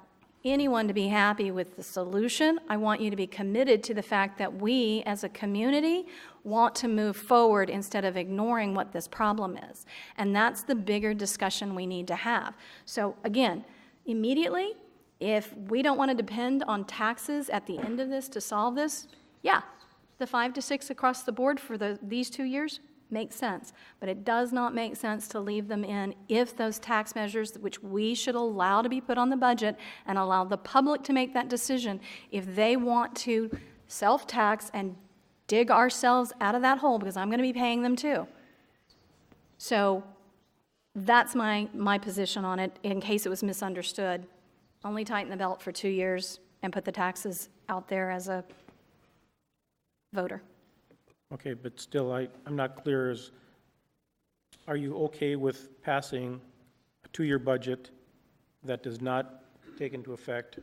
anyone to be happy with the solution. I want you to be committed to the fact that we as a community want to move forward instead of ignoring what this problem is. And that's the bigger discussion we need to have. So again, immediately, if we don't want to depend on taxes at the end of this to solve this, yeah, the 5 to 6 across the board for these 2 years makes sense. But it does not make sense to leave them in if those tax measures, which we should allow to be put on the budget and allow the public to make that decision, if they want to self-tax and dig ourselves out of that hole, because I'm going to be paying them too. So that's my position on it in case it was misunderstood. Only tighten the belt for 2 years and put the taxes out there as a voter. Okay, but still, I'm not clear as, are you okay with passing a 2-year budget that does not take into effect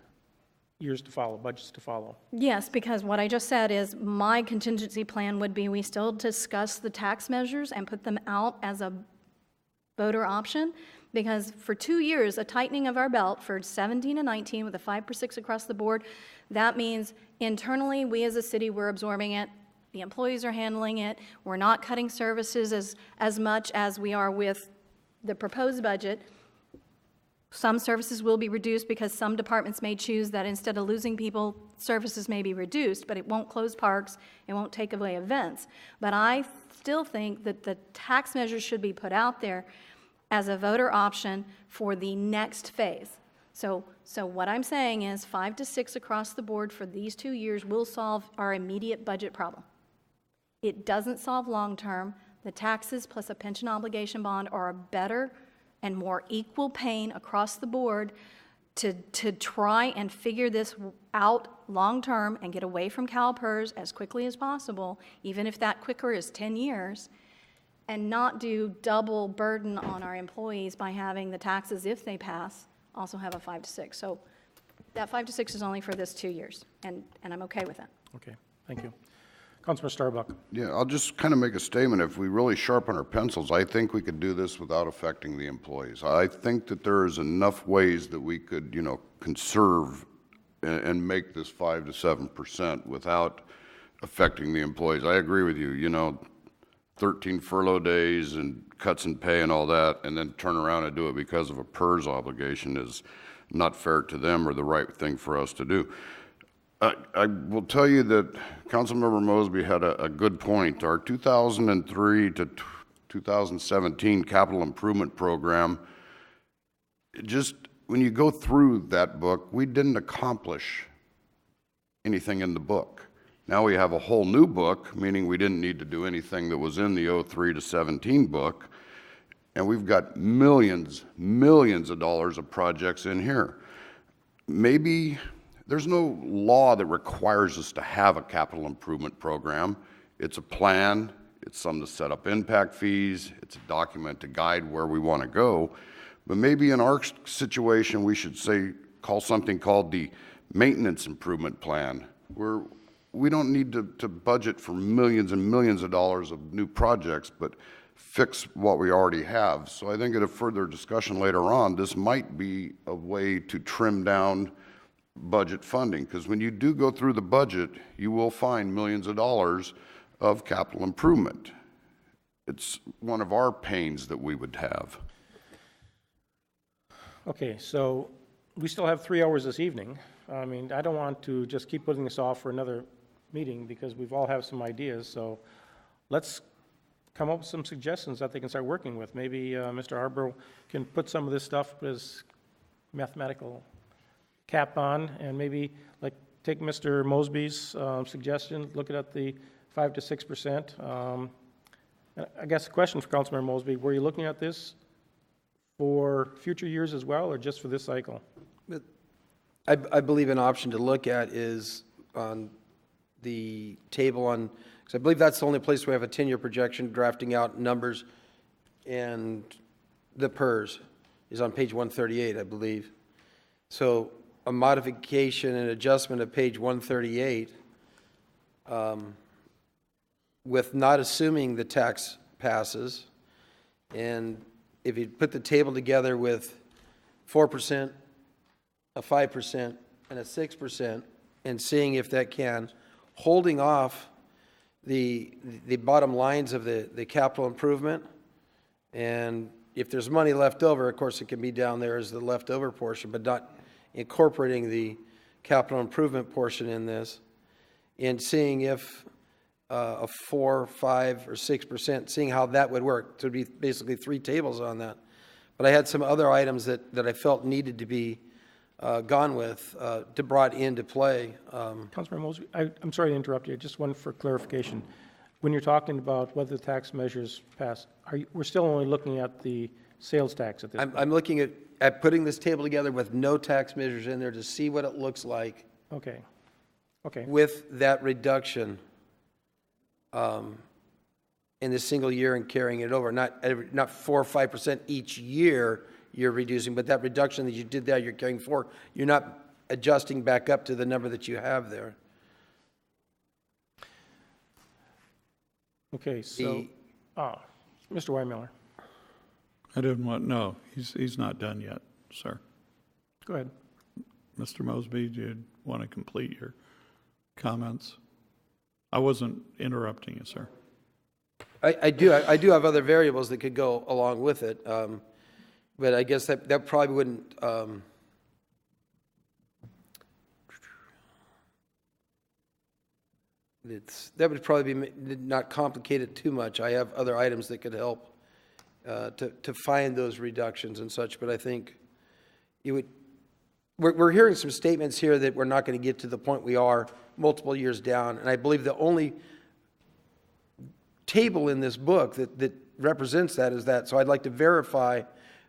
years to follow, budgets to follow? Yes, because what I just said is my contingency plan would be we still discuss the tax measures and put them out as a voter option, because for 2 years, a tightening of our belt for 17 and 19 with a 5 per 6 across the board, that means internally, we as a city, we're absorbing it. The employees are handling it. We're not cutting services as much as we are with the proposed budget. Some services will be reduced because some departments may choose that instead of losing people, services may be reduced, but it won't close parks, it won't take away events. But I still think that the tax measures should be put out there as a voter option for the next phase. So what I'm saying is 5 to 6 across the board for these 2 years will solve our immediate budget problem. It doesn't solve long-term. The taxes plus a pension obligation bond are a better and more equal pain across the board to try and figure this out long-term and get away from CalPERS as quickly as possible, even if that quicker is 10 years, and not do double burden on our employees by having the taxes, if they pass, also have a 5 to 6. So that 5 to 6 is only for this 2 years, and I'm okay with that. Okay, thank you. Councilman Starbuck. Yeah, I'll just kind of make a statement. If we really sharpen our pencils, I think we could do this without affecting the employees. I think that there is enough ways that we could, conserve and make this 5 to 7% without affecting the employees. I agree with you, 13 furlough days and cuts in pay and all that, and then turn around and do it because of a PERS obligation is not fair to them or the right thing for us to do. I will tell you that Councilmember Mosby had a good point. Our 2003 to 2017 capital improvement program, just when you go through that book, we didn't accomplish anything in the book. Now we have a whole new book, meaning we didn't need to do anything that was in the 03 to 17 book, and we've got millions of dollars of projects in here. Maybe there's no law that requires us to have a capital improvement program. It's a plan. It's something to set up impact fees. It's a document to guide where we want to go. But maybe in our situation, we should call something called the maintenance improvement plan, where we don't need to budget for millions and millions of dollars of new projects, but fix what we already have. So I think at a further discussion later on, this might be a way to trim down budget funding, because when you do go through the budget, you will find millions of dollars of capital improvement. It's one of our pains that we would have. Okay, so we still have 3 hours this evening. I mean, I don't want to just keep putting this off for another meeting because we've all have some ideas. So let's come up with some suggestions that they can start working with. Maybe Mr. Arbor can put some of this stuff as mathematical cap on, and maybe like take Mr. Mosby's suggestion, look at the 5 to 6%. I guess the question for Councilmember Mosby, were you looking at this for future years as well, or just for this cycle? I believe an option to look at is on the table on, because I believe that's the only place we have a 10-year projection drafting out numbers, and the PERS is on page 138, I believe. So a modification and adjustment of page 138 with not assuming the tax passes, and if you put the table together with 4%, a 5%, and a 6%, and seeing if that can, holding off the bottom lines of the capital improvement, and if there's money left over, of course, it can be down there as the leftover portion, but not incorporating the capital improvement portion in this, and seeing if a 4, 5, or 6%, seeing how that would work. So it'd be basically 3 tables on that. But I had some other items that I felt needed to be gone with, to brought into play. Councilmember Mosby, I'm sorry to interrupt you, just one for clarification. When you're talking about whether the tax measures pass, we're still only looking at the sales tax at this point? I'm looking at putting this table together with no tax measures in there to see what it looks like. Okay. Okay. With that reduction in the single year and carrying it over, not 4 or 5% each year you're reducing, but that reduction that you did there, you're carrying forward, you're not adjusting back up to the number that you have there. Okay, so, Mr. Weimiller. I didn't want, no, he's not done yet, sir. Go ahead. Mr. Mosby, do you want to complete your comments? I wasn't interrupting you, sir. I do have other variables that could go along with it, but I guess that probably wouldn't, that would probably be not complicate it too much. I have other items that could help to find those reductions and such, but I think you would. We're hearing some statements here that we're not going to get to the point we are multiple years down, and I believe the only table in this book that represents that is that. So I'd like to verify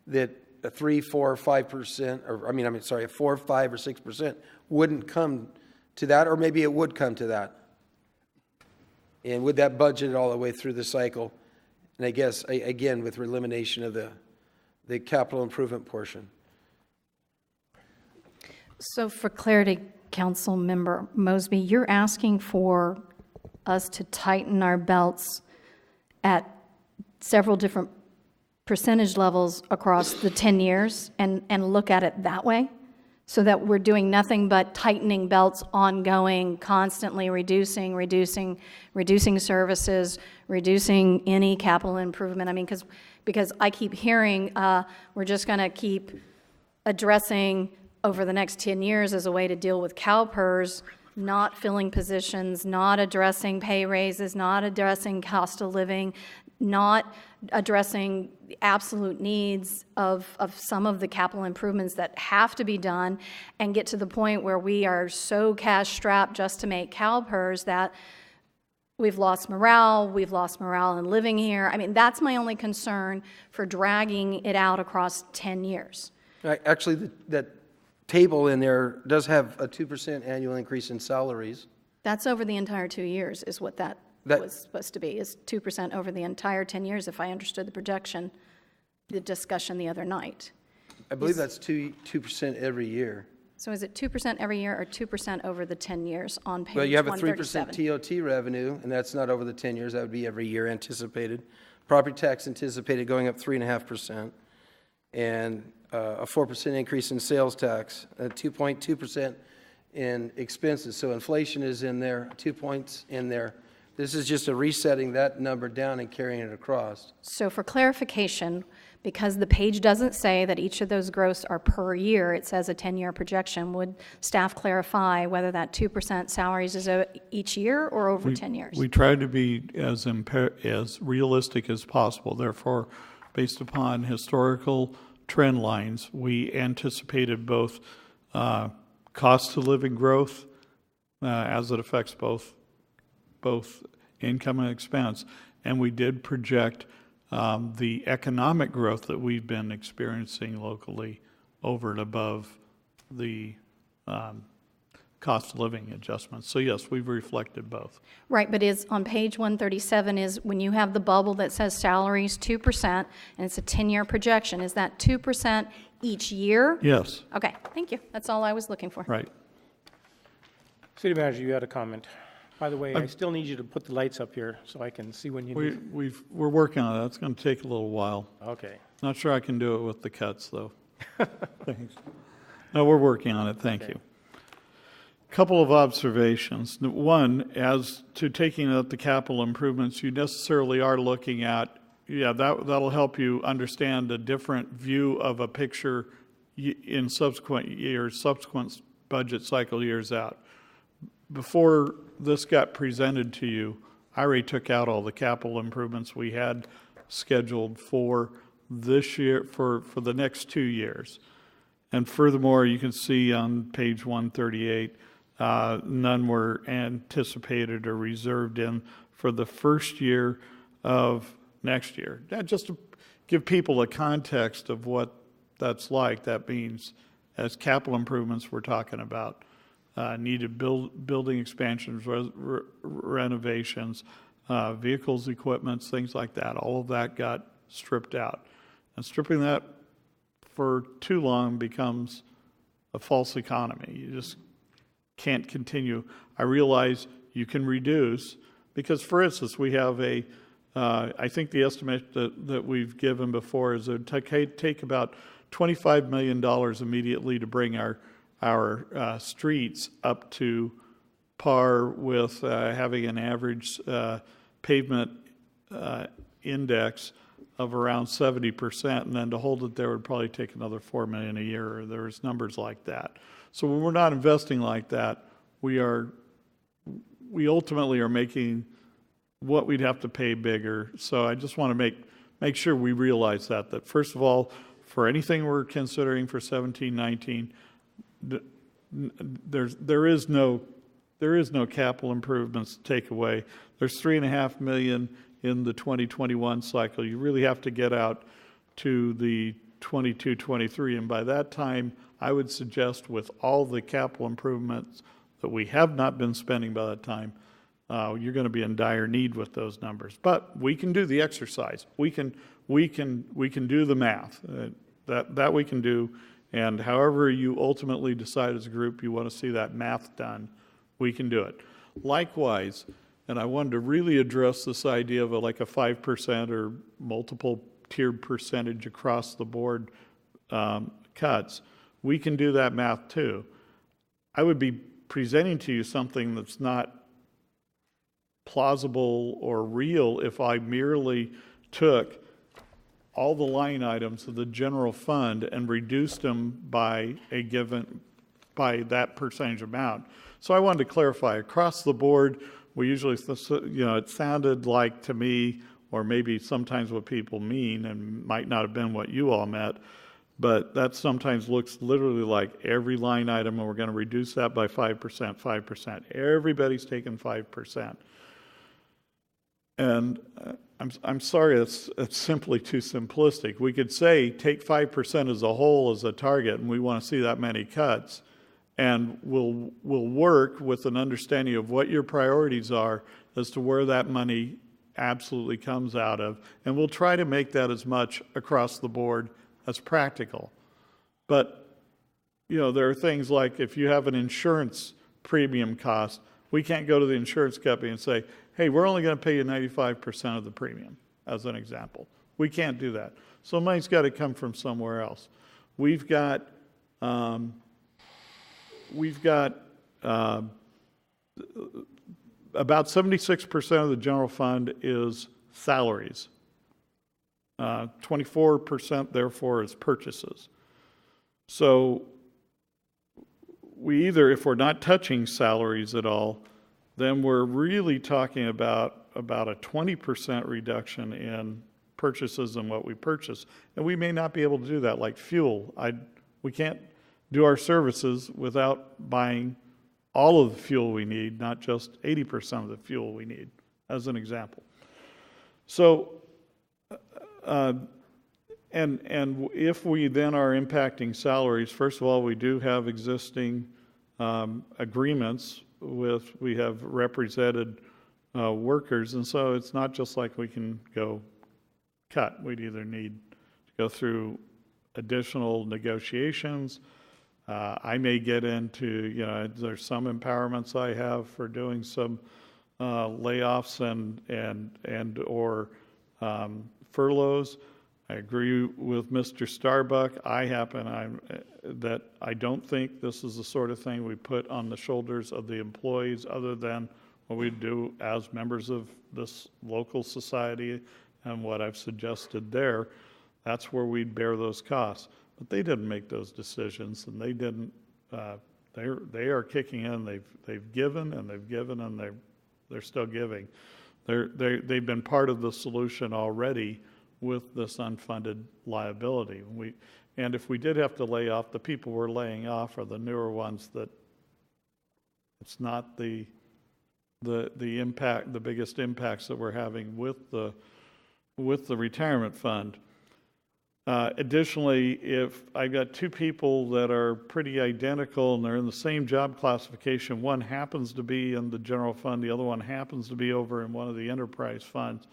that a 3, 4, 5%, or a 4, 5, or 6% wouldn't come to that, or maybe it would come to that. And would that budget all the way through the cycle? And I guess, again, with elimination of the capital improvement portion. So for clarity, Councilmember Mosby, you're asking for us to tighten our belts at several different percentage levels across the 10 years and look at it that way? So that we're doing nothing but tightening belts ongoing, constantly reducing services, reducing any capital improvement. I mean, because I keep hearing we're just going to keep addressing over the next 10 years as a way to deal with CalPERS, not filling positions, not addressing pay raises, not addressing cost of living, not addressing the absolute needs of some of the capital improvements that have to be done, and get to the point where we are so cash-strapped just to make CalPERS that we've lost morale in living here. I mean, that's my only concern for dragging it out across 10 years. Actually, that table in there does have a 2% annual increase in salaries. That's over the entire 2 years is what that was supposed to be, is 2% over the entire 10 years, if I understood the projection, the discussion the other night. I believe that's 2% every year. So is it 2% every year or 2% over the 10 years on page 137? Well, you have a 3% TOT revenue, and that's not over the 10 years. That would be every year anticipated. Property tax anticipated going up 3.5%, and a 4% increase in sales tax, 2.2% in expenses. So inflation is in there, 2 points in there. This is just a resetting that number down and carrying it across. So for clarification, because the page doesn't say that each of those growths are per year, it says a 10-year projection, would staff clarify whether that 2% salaries is each year or over 10 years? We tried to be as realistic as possible. Therefore, based upon historical trend lines, we anticipated both cost of living growth as it affects both income and expense, and we did project the economic growth that we've been experiencing locally over and above the cost of living adjustments. So yes, we've reflected both. Right, but is, on page 137 is when you have the bubble that says salaries 2%, and it's a 10-year projection, is that 2% each year? Yes. Okay, thank you. That's all I was looking for. Right. City Manager, you had a comment. By the way, I still need you to put the lights up here so I can see when you need. We're working on that. It's going to take a little while. Okay. Not sure I can do it with the cuts, though. Thanks. No, we're working on it. Thank you. Couple of observations. One, as to taking out the capital improvements, you necessarily are looking at, that'll help you understand a different view of a picture in subsequent years, subsequent budget cycle years out. Before this got presented to you, I already took out all the capital improvements we had scheduled for this year, for the next 2 years. And furthermore, you can see on page 138, none were anticipated or reserved in for the first year of next year. Just to give people a context of what that's like, that means as capital improvements we're talking about, needed building expansions, renovations, vehicles, equipments, things like that. All of that got stripped out. And stripping that for too long becomes a false economy. You just can't continue. I realize you can reduce, because for instance, we have I think the estimate that we've given before is it would take about $25 million immediately to bring our streets up to par with having an average pavement index of around 70%, and then to hold it there would probably take another $4 million a year. There's numbers like that. So when we're not investing like that, we ultimately are making what we'd have to pay bigger. So I just want to make sure we realize that first of all, for anything we're considering for 17-19, there is no capital improvements to take away. There's $3.5 million in the 2021 cycle. You really have to get out to the 22-23, and by that time, I would suggest with all the capital improvements that we have not been spending by that time, you're going to be in dire need with those numbers. But we can do the exercise. We can do the math. That we can do, and however you ultimately decide as a group you want to see that math done, we can do it. Likewise, and I wanted to really address this idea of like a 5% or multiple tiered percentage across the board cuts. We can do that math too. I would be presenting to you something that's not plausible or real if I merely took all the line items of the general fund and reduced them by that percentage amount. So I wanted to clarify across the board. We usually, it sounded like to me, or maybe sometimes what people mean, and might not have been what you all meant, but that sometimes looks literally like every line item, and we're going to reduce that by 5%, 5%. Everybody's taking 5%. And I'm sorry, it's simply too simplistic. We could say take 5% as a whole as a target, and we want to see that many cuts. And we'll work with an understanding of what your priorities are as to where that money absolutely comes out of. And we'll try to make that as much across the board as practical. But, there are things like if you have an insurance premium cost, we can't go to the insurance company and say, hey, we're only going to pay you 95% of the premium, as an example. We can't do that. So money's got to come from somewhere else. We've got about 76% of the general fund is salaries. 24% therefore is purchases. So we either, if we're not touching salaries at all, then we're really talking about a 20% reduction in purchases and what we purchase. And we may not be able to do that, like fuel. We can't do our services without buying all of the fuel we need, not just 80% of the fuel we need. as an example. So, and if we then are impacting salaries, first of all, we do have existing agreements we have represented workers, and so it's not just like we can go cut. We'd either need to go through additional negotiations. I may get into, there's some empowerments I have for doing some layoffs and or furloughs. I agree with Mr. Starbuck. That I don't think this is the sort of thing we put on the shoulders of the employees, other than what we do as members of this local society and what I've suggested there. That's where we'd bear those costs. But they didn't make those decisions, and they didn't. They are kicking in. They've given and they've given, and they're still giving. They've been part of the solution already with this unfunded liability. And if we did have to lay off, the people we're laying off are the newer ones that it's not the impact, the biggest impacts that we're having with the retirement fund. Additionally, if I've got two people that are pretty identical and they're in the same job classification, one happens to be in the general fund, the other one happens to be over in one of the enterprise funds,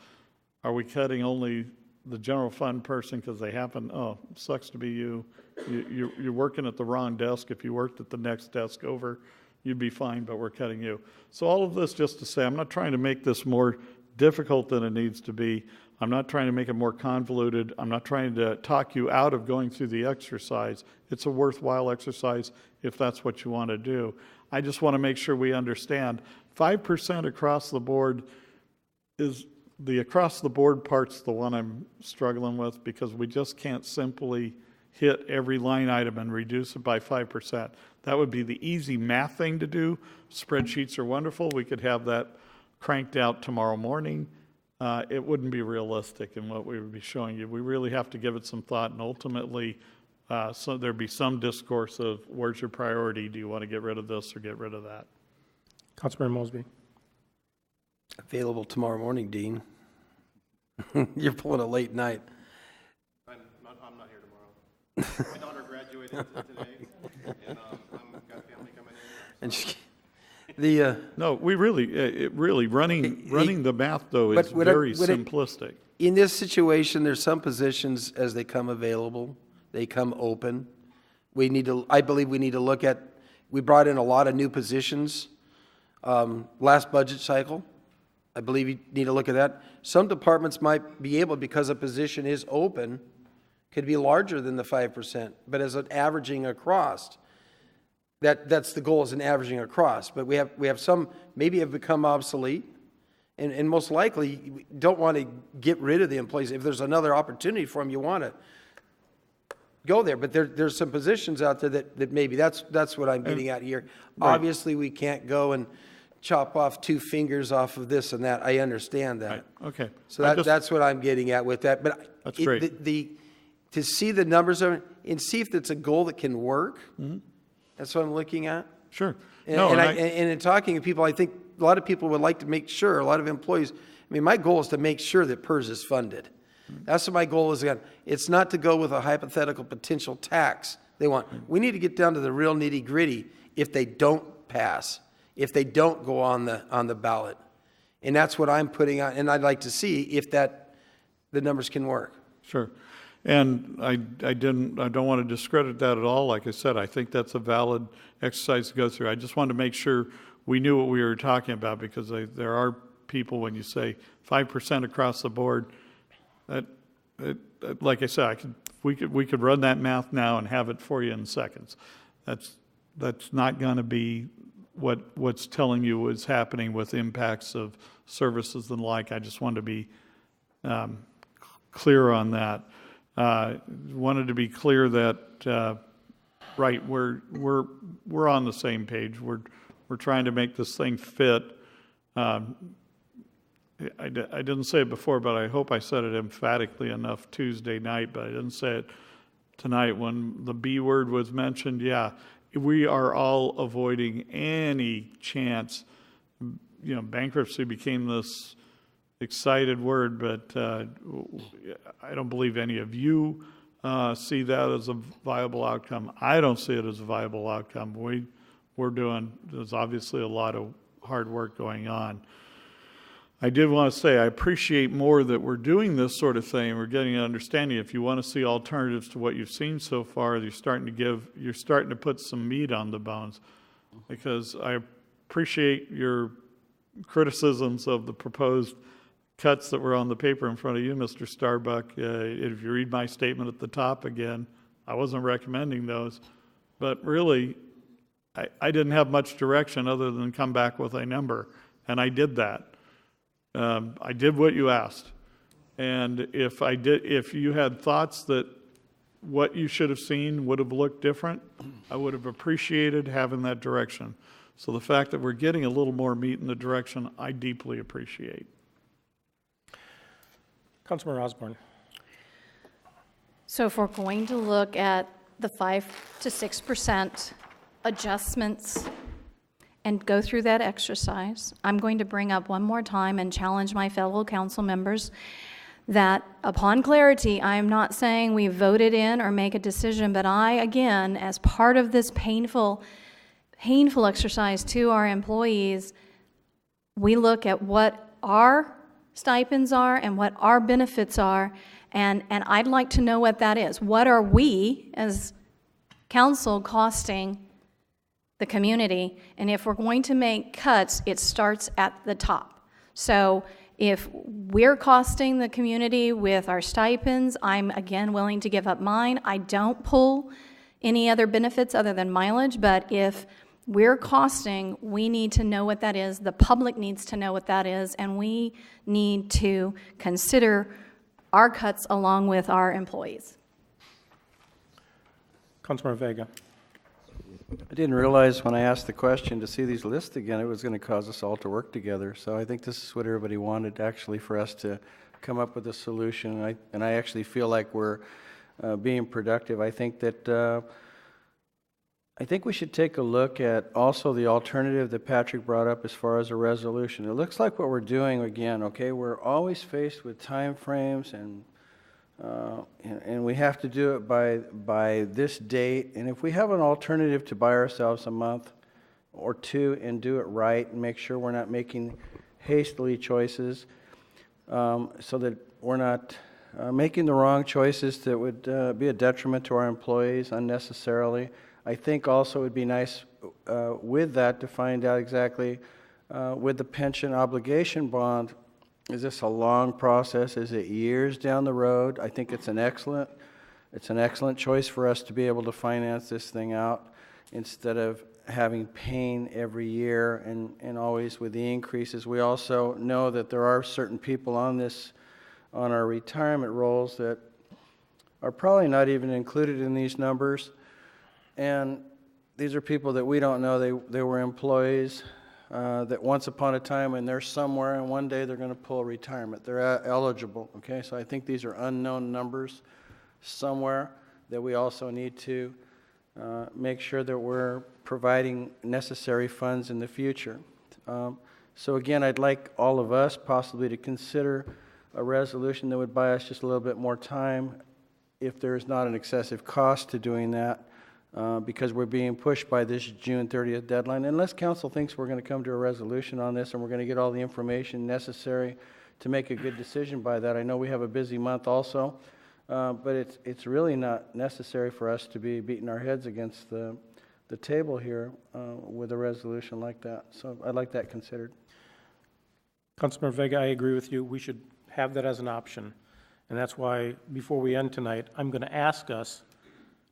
are we cutting only the general fund person because they happen, sucks to be you. You're working at the wrong desk. If you worked at the next desk over, you'd be fine, but we're cutting you. So all of this just to say, I'm not trying to make this more difficult than it needs to be. I'm not trying to make it more convoluted. I'm not trying to talk you out of going through the exercise. It's a worthwhile exercise if that's what you want to do. I just want to make sure we understand 5% across the board is the across the board part's the one I'm struggling with, because we just can't simply hit every line item and reduce it by 5%. That would be the easy math thing to do. Spreadsheets are wonderful. We could have that cranked out tomorrow morning. It wouldn't be realistic in what we would be showing you. We really have to give it some thought, and ultimately, so there'd be some discourse of where's your priority? Do you want to get rid of this or get rid of that? Councilmember Mosby. Available tomorrow morning, Dean. You're pulling a late night. I'm not here tomorrow. My daughter graduated today, and I've got family coming in. And no, we really running the math though is very simplistic. In this situation, there's some positions as they come available, they come open. I believe we need to look at. We brought in a lot of new positions last budget cycle. I believe you need to look at that. Some departments might be able, because a position is open, could be larger than the 5%, but as an averaging across, that's the goal, is an averaging across. But we have some maybe have become obsolete, and most likely we don't want to get rid of the employees. If there's another opportunity for them, you want to go there. But there's some positions out there that maybe that's what I'm getting at here. Right. Obviously, we can't go and chop off 2 fingers off of this and that. I understand that. Right. Okay. So that's what I'm getting at with that. But that's great. To see the numbers of it and see if it's a goal that can work. Mm-hmm. That's what I'm looking at. Sure. And in talking to people, I think a lot of people would like to make sure, a lot of employees, my goal is to make sure that PERS is funded. Mm-hmm. That's what my goal is. Again, it's not to go with a hypothetical potential tax they want. Mm-hmm. We need to get down to the real nitty gritty if they don't pass, if they don't go on the ballot. And that's what I'm putting on, and I'd like to see if the numbers can work. Sure. And I don't want to discredit that at all. Like I said, I think that's a valid exercise to go through. I just wanted to make sure we knew what we were talking about, because there are people, when you say 5% across the board, like I said, we could run that math now and have it for you in seconds. That's not going to be what's telling you what's happening with impacts of services and the like. I just wanted to be clear on that. Wanted to be clear that right, we're on the same page. We're trying to make this thing fit. I didn't say it before, but I hope I said it emphatically enough Tuesday night, but I didn't say it tonight when the B word was mentioned. Yeah, we are all avoiding any chance. Bankruptcy became this excited word, but I don't believe any of you see that as a viable outcome. I don't see it as a viable outcome. There's obviously a lot of hard work going on. I did want to say I appreciate more that we're doing this sort of thing. We're getting an understanding. If you want to see alternatives to what you've seen so far, you're starting to put some meat on the bones. Because I appreciate your criticisms of the proposed cuts that were on the paper in front of you, Mr. Starbuck. If you read my statement at the top again, I wasn't recommending those. But really, I didn't have much direction other than come back with a number, and I did that. I did what you asked. And if you had thoughts that what you should have seen would have looked different, I would have appreciated having that direction. So the fact that we're getting a little more meat in the direction, I deeply appreciate. Councilmember Osborne. So if we're going to look at the 5 to 6% adjustments and go through that exercise, I'm going to bring up one more time and challenge my fellow council members that upon clarity, I am not saying we voted in or make a decision, but I, again, as part of this painful exercise to our employees, we look at what our stipends are and what our benefits are, and I'd like to know what that is. What are we, as council, costing the community? And if we're going to make cuts, it starts at the top. So if we're costing the community with our stipends, I'm again willing to give up mine. I don't pull any other benefits other than mileage, but if we're costing, we need to know what that is. The public needs to know what that is, and we need to consider our cuts along with our employees. Councilmember Vega. I didn't realize when I asked the question to see these lists again, it was going to cause us all to work together. So I think this is what everybody wanted, actually, for us to come up with a solution. And I actually feel like we're being productive. I think that I think we should take a look at also the alternative that Patrick brought up as far as a resolution. It looks like what we're doing again, okay, we're always faced with time frames and we have to do it by this date. And if we have an alternative to buy ourselves a month or two and do it right and make sure we're not making hastily choices, so that we're not making the wrong choices that would be a detriment to our employees unnecessarily. I think also it would be nice with that to find out exactly with the pension obligation bond, is this a long process? Is it years down the road? I think it's an excellent choice for us to be able to finance this thing out instead of having pain every year and always with the increases. We also know that there are certain people on our retirement rolls that are probably not even included in these numbers. And these are people that we don't know. They were employees that once upon a time, and they're somewhere, and one day they're going to pull retirement. They're eligible, okay? So I think these are unknown numbers somewhere that we also need to make sure that we're providing necessary funds in the future. So again, I'd like all of us possibly to consider a resolution that would buy us just a little bit more time if there's not an excessive cost to doing that. Because we're being pushed by this June 30th deadline. Unless council thinks we're going to come to a resolution on this and we're going to get all the information necessary to make a good decision by that. I know we have a busy month also, but it's really not necessary for us to be beating our heads against the table here with a resolution like that. So I'd like that considered. Councilmember Vega, I agree with you. We should have that as an option. And that's why, before we end tonight, I'm going to ask us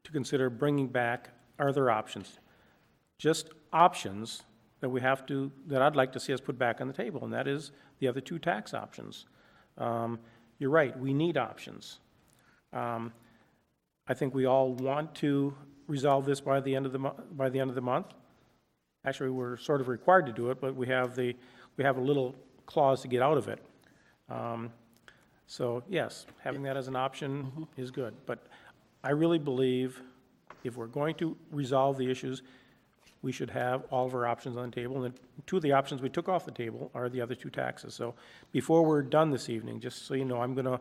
to consider bringing back other options. Just options that that I'd like to see us put back on the table, and that is the other two tax options. You're right, we need options. I think we all want to resolve this by the end of the month. Actually, we're sort of required to do it, but we have a little clause to get out of it. So yes, having that as an option is good, but I really believe if we're going to resolve the issues, we should have all of our options on the table. And then two of the options we took off the table are the other two taxes. So before we're done this evening, just so you know, I'm going to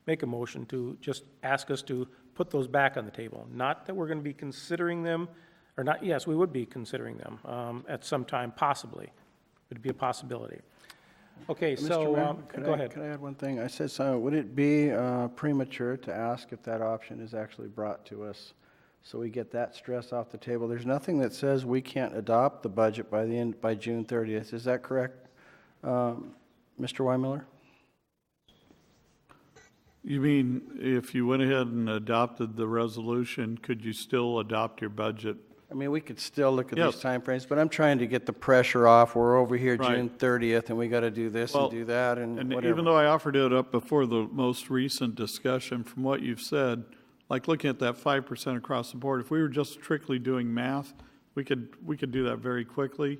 make a motion to just ask us to put those back on the table. Not that we're going to be considering them, or not, yes, we would be considering them at some time, possibly. It'd be a possibility. Okay, Mr. so, Mayor, go ahead. Could I add one thing? I said, so would it be premature to ask if that option is actually brought to us so we get that stress off the table? There's nothing that says we can't adopt the budget by June 30th. Is that correct, Mr. Weimiller? You mean if you went ahead and adopted the resolution, could you still adopt your budget? I mean, we could still look at Yes. these timeframes, but I'm trying to get the pressure off. We're over here Right. June 30th, and we got to do this Well, and do that and whatever. even though I offered it up before the most recent discussion, from what you've said, like looking at that 5% across the board, if we were just strictly doing math, we could do that very quickly.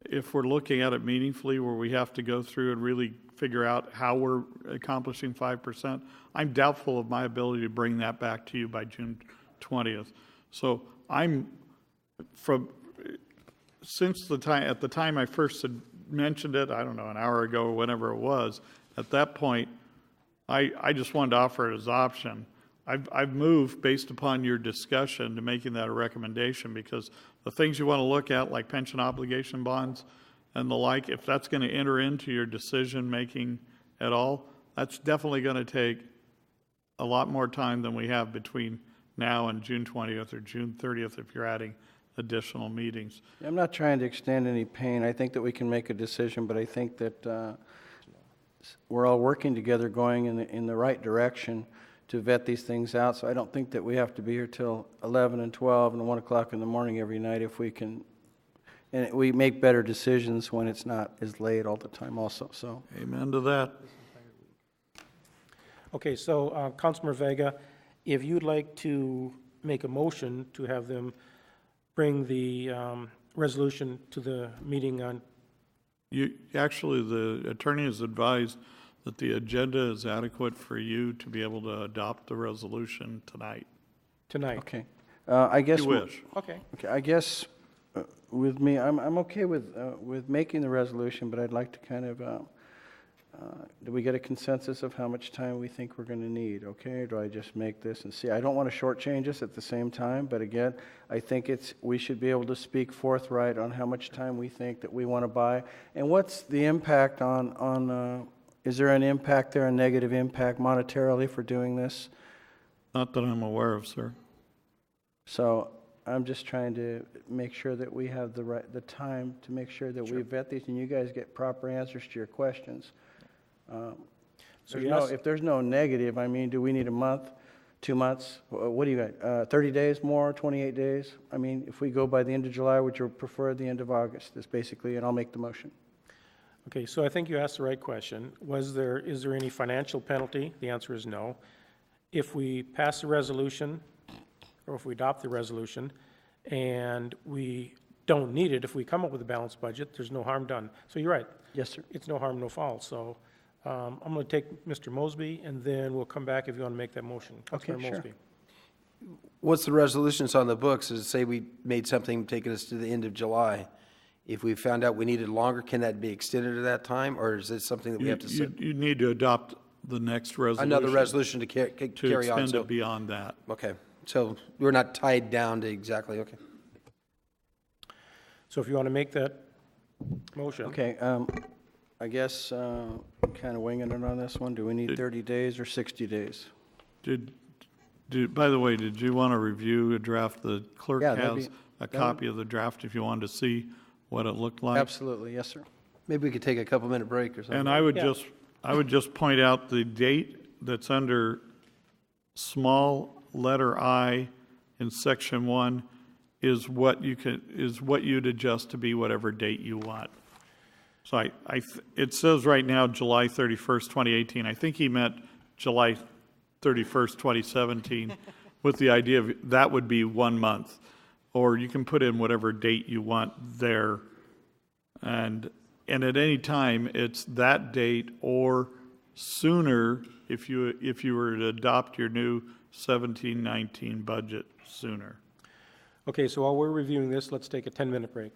If we're looking at it meaningfully, where we have to go through and really figure out how we're accomplishing 5%, I'm doubtful of my ability to bring that back to you by June 20th. So since the time, at the time I first had mentioned it, I don't know, an hour ago or whenever it was, at that point, I just wanted to offer it as option. I've moved based upon your discussion to making that a recommendation, because the things you want to look at, like pension obligation bonds and the like, if that's going to enter into your decision-making at all, that's definitely going to take a lot more time than we have between now and June 20th or June 30th if you're adding additional meetings. I'm not trying to extend any pain. I think that we can make a decision, but I think that we're all working together, going in the right direction to vet these things out. So I don't think that we have to be here till 11 and 12 and 1 o'clock in the morning every night if we can. And we make better decisions when it's not as late all the time also. So Amen to that. Okay, so Councilmember Vega, if you'd like to make a motion to have them bring the resolution to the meeting on. Actually, the attorney has advised that the agenda is adequate for you to be able to adopt the resolution tonight. Tonight. Okay. I guess. You wish. Okay. Okay. I guess with me, I'm okay with making the resolution, but I'd like to kind of. Do we get a consensus of how much time we think we're going to need? Okay, or do I just make this and see? I don't want to shortchange us at the same time, but again, I think we should be able to speak forthright on how much time we think that we want to buy, and what's the impact on. Is there an impact there, a negative impact monetarily for doing this? Not that I'm aware of, sir. So I'm just trying to make sure that we have the time to make sure that we vet these and you guys get proper answers to your questions. If there's no negative, I mean, do we need a month, 2 months? What do you got? 30 days more, 28 days? I mean, if we go by the end of July, would you prefer the end of August? That's basically, and I'll make the motion. Okay, so I think you asked the right question. Is there any financial penalty? The answer is no. If we pass the resolution, or if we adopt the resolution, and we don't need it, if we come up with a balanced budget, there's no harm done. So you're right. Yes, sir. It's no harm, no foul. So I'm going to take Mr. Mosby, and then we'll come back if you want to make that motion. Okay, Councilmember sure. Mosby. What's the resolution that's on the books? Is say we made something taking us to the end of July. If we found out we needed longer, can that be extended to that time, or is it something that we have to set? You need to adopt the next resolution. Another resolution to carry on. Extend it beyond that. Okay, so we're not tied down to exactly, okay. So if you want to make that motion. Okay, I guess kind of winging it on this one. Do we need 30 days or 60 days? By the way, did you want to review a draft? The clerk Yeah, has a copy of the draft if you wanted to see what it looked like. Absolutely, yes, sir. Maybe we could take a couple-minute break or something. And I would just point out the date that's under small letter I in section 1 is what you'd adjust to be whatever date you want. So it says right now July 31st, 2018. I think he meant July 31st, 2017, with the idea of that would be 1 month. Or you can put in whatever date you want there. And at any time, it's that date or sooner if you were to adopt your new 17-19 budget sooner. Okay, so while we're reviewing this, let's take a 10-minute break.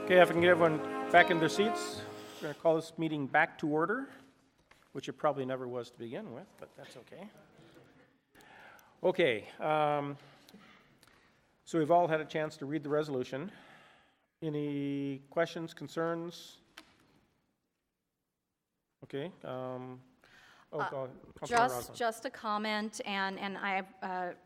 Okay, if I can get everyone back in their seats, we're going to call this meeting back to order, which it probably never was to begin with, but that's okay. Okay, so we've all had a chance to read the resolution. Any questions, concerns? Okay. Just a comment, and I've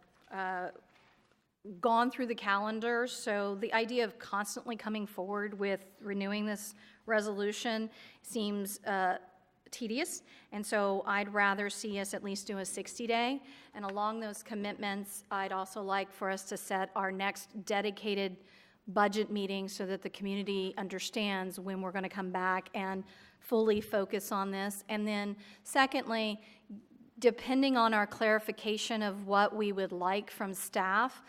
gone through the calendar, so the idea of constantly coming forward with renewing this resolution seems tedious, and so I'd rather see us at least do a 60-day. And along those commitments, I'd also like for us to set our next dedicated budget meeting so that the community understands when we're going to come back and fully focus on this. And then secondly, depending on our clarification of what we would like from staff,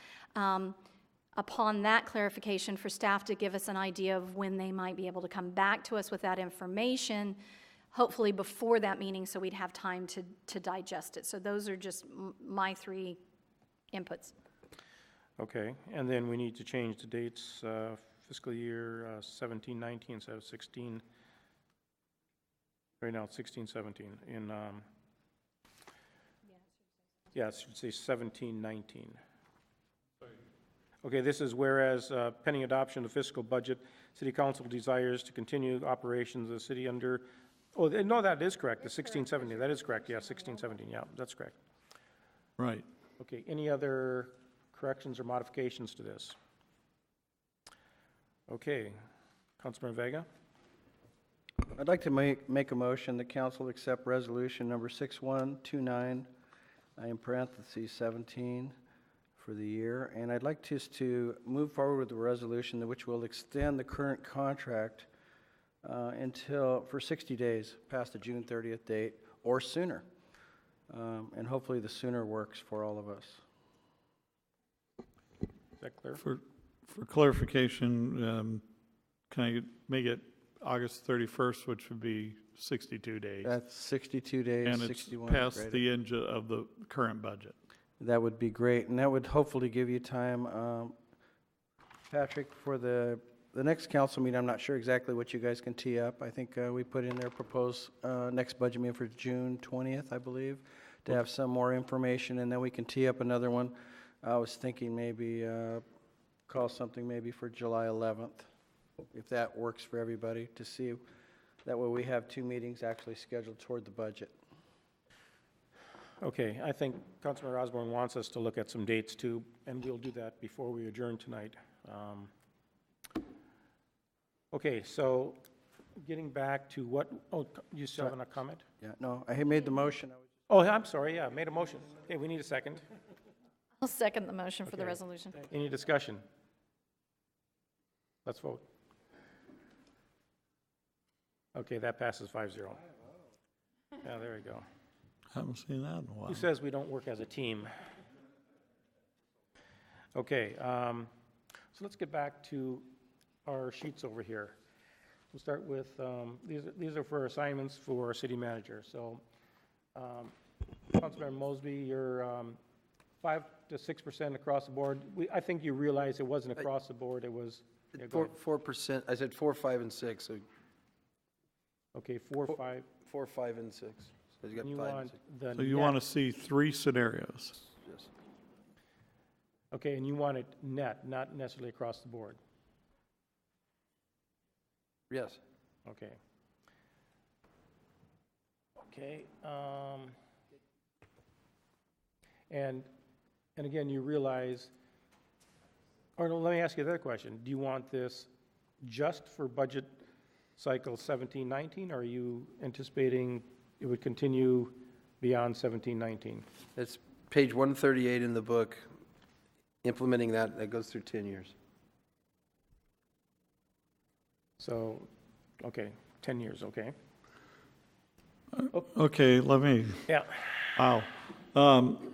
upon that clarification for staff to give us an idea of when they might be able to come back to us with that information, hopefully before that meeting, so we'd have time to digest it. So those are just my three inputs. Okay, and then we need to change the dates, fiscal year 17-19 instead of 16. Right now it's 16-17 in, yeah, it should say 17-19. Okay, this is whereas pending adoption of fiscal budget, City Council desires to continue operations of the city under, oh, no, that is correct, the 16-17, that is correct, yeah, 16-17, yeah, that's correct. Right. Okay, any other corrections or modifications to this? Okay, Councilmember Vega? I'd like to make a motion the council accept resolution number 6129, in parentheses 17, for the year. And I'd like us to move forward with the resolution which will extend the current contract for 60 days past the June 30th date or sooner. And hopefully the sooner works for all of us. Is that clear? For clarification, can I make it August 31st, which would be 62 days? That's 62 days, and 61. And it's past the end of the current budget. That would be great, and that would hopefully give you time, Patrick, for the next council meeting. I'm not sure exactly what you guys can tee up. I think we put in there proposed next budget meeting for June 20th, I believe, to have some more information, and then we can tee up another one. I was thinking maybe call something maybe for July 11th, if that works for everybody, to see. That way we have two meetings actually scheduled toward the budget. Okay, I think Councilmember Osborne wants us to look at some dates too, and we'll do that before we adjourn tonight. Okay, so getting back to what, oh, you still have a comment? Yeah, no, I had made the motion. Oh, I'm sorry, yeah, made a motion. Okay, we need a second. I'll second the motion for the resolution. Any discussion? Let's vote. Okay, that passes 5-0. Yeah, there we go. Haven't seen that in a while. Who says we don't work as a team? Okay, so let's get back to our sheets over here. We'll start with, these are for assignments for our city manager. So, Councilmember Mosby, you're 5 to 6% across the board. I think you realize it wasn't across the board, it was... Yeah, 4%, I said 4, 5, and 6, so. Okay, 4, 5. 4, 5, and 6. So you got 5 and 6. So you want to see 3 scenarios? Yes. Okay, and you want it net, not necessarily across the board? Yes. Okay. Okay, and again, you realize, or no, let me ask you another question. Do you want this just for budget cycle 17-19, or are you anticipating it would continue beyond 17-19? It's page 138 in the book, implementing that goes through 10 years. So, okay, 10 years, okay. Okay, let me. Yeah. Wow.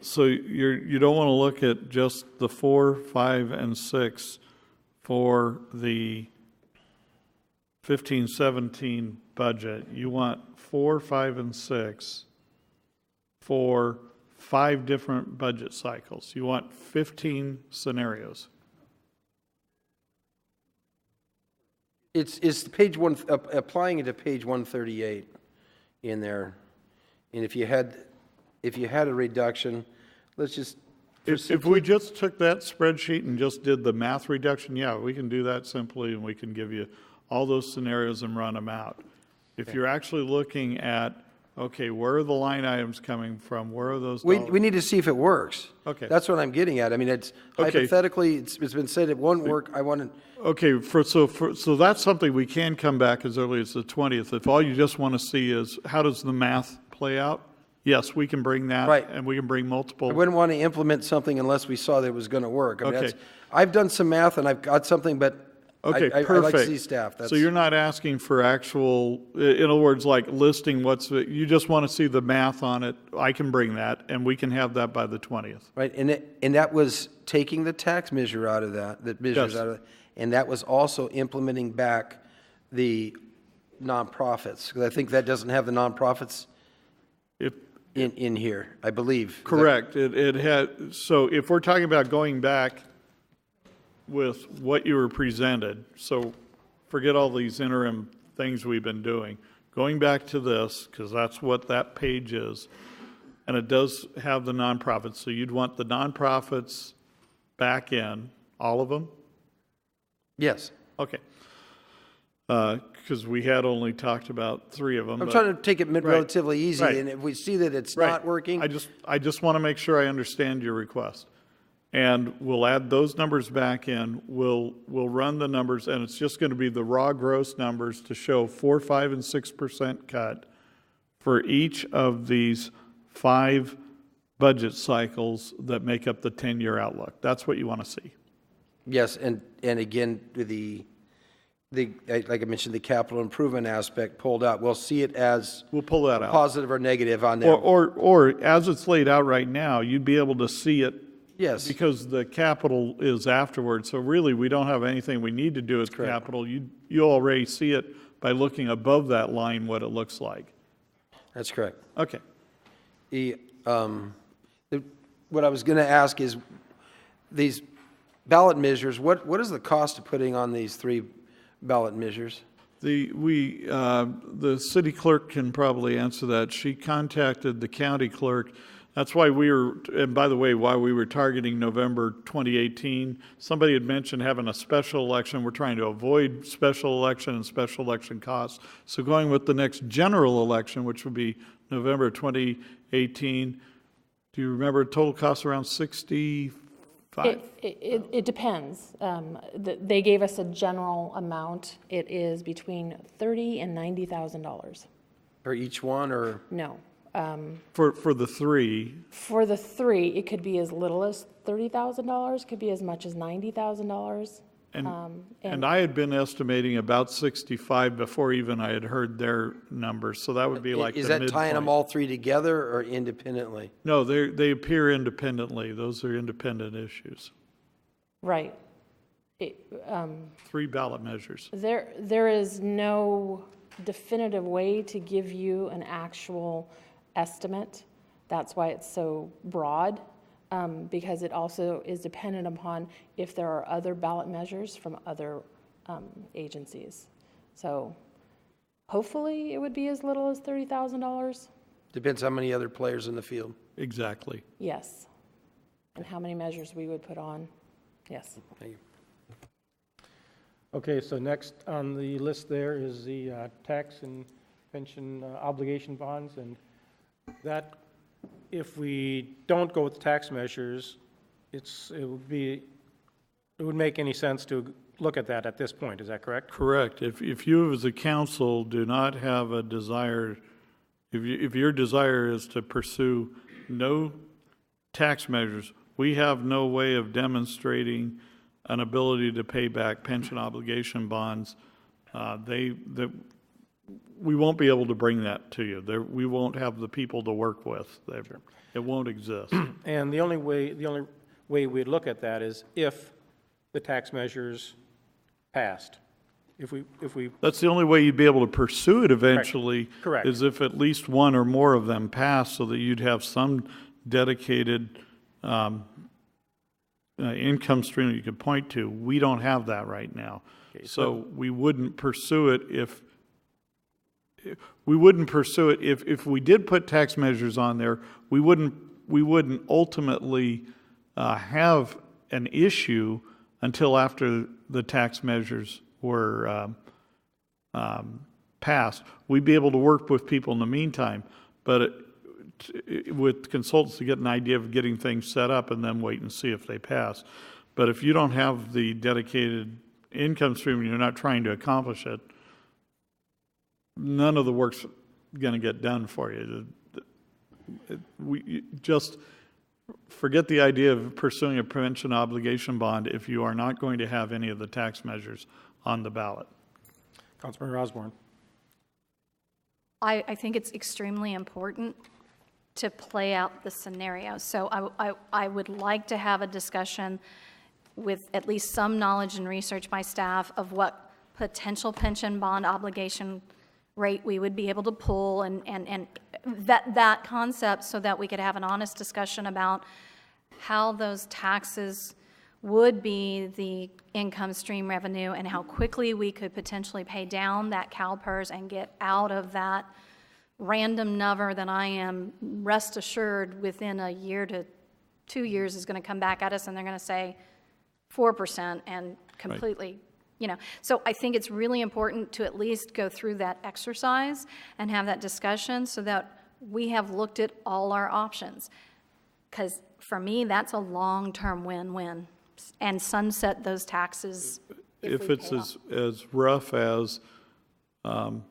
So you don't want to look at just the 4, 5, and 6 for the 15-17 budget. You want 4, 5, and 6 for 5 different budget cycles. You want 15 scenarios. It's page one, applying it to page 138 in there. And if you had a reduction, let's just. If we just took that spreadsheet and just did the math reduction, yeah, we can do that simply, and we can give you all those scenarios and run them out. If you're actually looking at, okay, where are the line items coming from? Where are those dollars? We need to see if it works. Okay. That's what I'm getting at. I mean, it's Okay. hypothetically, it's been said it won't work. I want to. Okay, so that's something we can come back as early as the 20th. If all you just want to see is how does the math play out, yes, we can bring that. Right. And we can bring multiple. I wouldn't want to implement something unless we saw that it was going to work. I mean, Okay. I've done some math and I've got something, but Okay, I perfect. like to see staff. So you're not asking for actual, in other words, like listing you just want to see the math on it. I can bring that, and we can have that by the 20th. Right, and that was taking the tax measure out of that measures Yes. out of it, and that was also implementing back the nonprofits, because I think that doesn't have the nonprofits in here, I believe. Correct. It had, so if we're talking about going back with what you were presented, so forget all these interim things we've been doing, going back to this, because that's what that page is, and it does have the nonprofits, so you'd want the nonprofits back in, all of them? Yes. Okay. Because we had only talked about 3 of them. I'm trying to take it Right. relatively easy, Right. and if we see that it's Right. not working. I just want to make sure I understand your request. And we'll add those numbers back in, we'll run the numbers, and it's just going to be the raw gross numbers to show 4%, 5%, and 6% cut for each of these 5 budget cycles that make up the 10-year outlook. That's what you want to see. Yes, and again, like I mentioned, the capital improvement aspect pulled out. We'll see it as. We'll pull that out. Positive or negative on there. Or as it's laid out right now, you'd be able to see it. Yes. Because the capital is afterwards. So really, we don't have anything we need to do with capital. You already see it by looking above that line what it looks like. That's correct. Okay. What I was going to ask is, these ballot measures, what is the cost of putting on these 3 ballot measures? The city clerk can probably answer that. She contacted the county clerk. That's why and by the way, why we were targeting November 2018. Somebody had mentioned having a special election. We're trying to avoid special election and special election costs. So going with the next general election, which would be November 2018, do you remember total cost around 65? It depends. They gave us a general amount. It is between $30,000 and $90,000. For each one, or? No. For the 3? For the 3, it could be as little as $30,000, could be as much as $90,000. And I had been estimating about 65 before even I had heard their numbers, so that would be like the midpoint. Is that tying them all 3 together or independently? No, they appear independently. Those are independent issues. Right. 3 ballot measures. There is no definitive way to give you an actual estimate. That's why it's so broad, because it also is dependent upon if there are other ballot measures from other agencies. So hopefully it would be as little as $30,000. Depends how many other players in the field. Exactly. Yes. And how many measures we would put on. Yes. Thank you. Okay, so next on the list there is the tax and pension obligation bonds, and that, if we don't go with the tax measures, it would make any sense to look at that at this point. Is that correct? Correct. If you as a council do not have a desire, if your desire is to pursue no tax measures, we have no way of demonstrating an ability to pay back pension obligation bonds. We won't be able to bring that to you. We won't have the people to work with. It won't exist. And the only way we'd look at that is if the tax measures passed. If we That's the only way you'd be able to pursue it eventually. Correct. Is if at least one or more of them pass, so that you'd have some dedicated income stream that you could point to. We don't have that right now. Okay. So we wouldn't pursue it if we did put tax measures on there, we wouldn't ultimately have an issue until after the tax measures were passed. We'd be able to work with people in the meantime, but with consultants to get an idea of getting things set up and then wait and see if they pass. But if you don't have the dedicated income stream and you're not trying to accomplish it, none of the work's going to get done for you. We just forget the idea of pursuing a prevention obligation bond if you are not going to have any of the tax measures on the ballot. Councilmember Osborne. I think it's extremely important to play out the scenario. So I would like to have a discussion with at least some knowledge and research by staff of what potential pension bond obligation rate we would be able to pull and that concept, so that we could have an honest discussion about how those taxes would be the income stream revenue and how quickly we could potentially pay down that CalPERS and get out of that random number that I am rest assured within a year to 2 years is going to come back at us and they're going to say 4% and completely, So I think it's really important to at least go through that exercise and have that discussion so that we have looked at all our options. Because for me, that's a long-term win-win. And sunset those taxes if it's as rough as, asking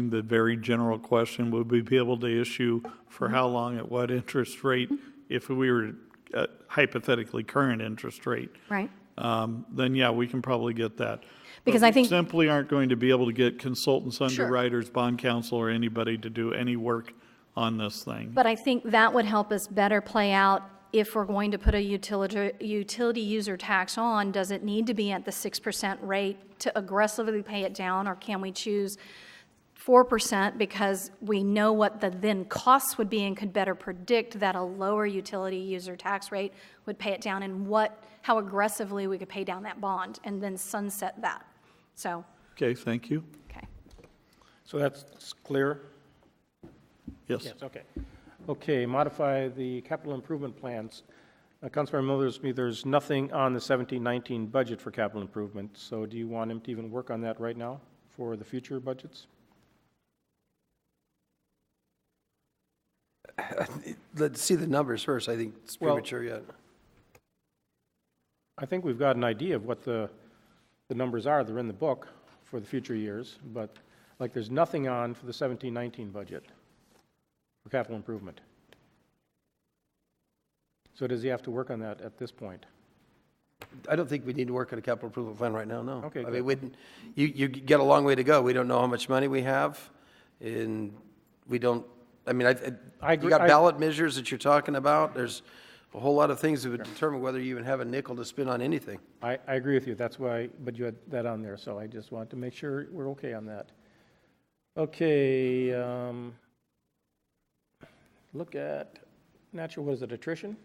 the very general question, would we be able to issue for how long at what interest rate if we were at hypothetically current interest rate? Right. Then yeah, we can probably get that. Because but I think we simply aren't going to be able to get consultants, Sure. underwriters, bond counsel, or anybody to do any work on this thing. But I think that would help us better play out if we're going to put a utility user tax on. Does it need to be at the 6% rate to aggressively pay it down, or can we choose 4% because we know what the then costs would be and could better predict that a lower utility user tax rate would pay it down, and how aggressively we could pay down that bond and then sunset that. So. Okay, thank you. Okay. So that's clear? Yes. Yes, okay. Okay, modify the capital improvement plans. Councilmember Millersby, there's nothing on the 17-19 budget for capital improvement, so do you want him to even work on that right now for the future budgets? Let's see the numbers first. I think it's premature yet. I think we've got an idea of what the numbers are. They're in the book for the future years, but there's nothing on for the 17-19 budget for capital improvement. So does he have to work on that at this point? I don't think we need to work on a capital improvement plan right now, no. Okay, I mean, you got a long way to go. We don't know how much money we have, and we don't, I mean, I agree. You got ballot measures that you're talking about. There's a whole lot of things that would determine whether you even have a nickel to spend on anything. I agree with you. That's why, but you had that on there, so I just want to make sure we're okay on that. Okay, look at natural, what is it, attrition?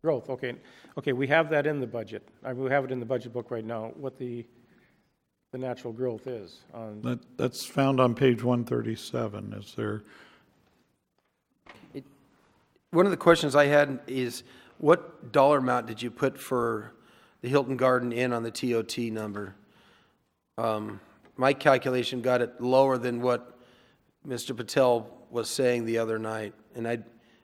Growth, okay. Okay, we have that in the budget. We have it in the budget book right now, what the natural growth is. That's found on page 137. Is there? One of the questions I had is, what dollar amount did you put for the Hilton Garden Inn on the TOT number? My calculation got it lower than what Mr. Patel was saying the other night, and I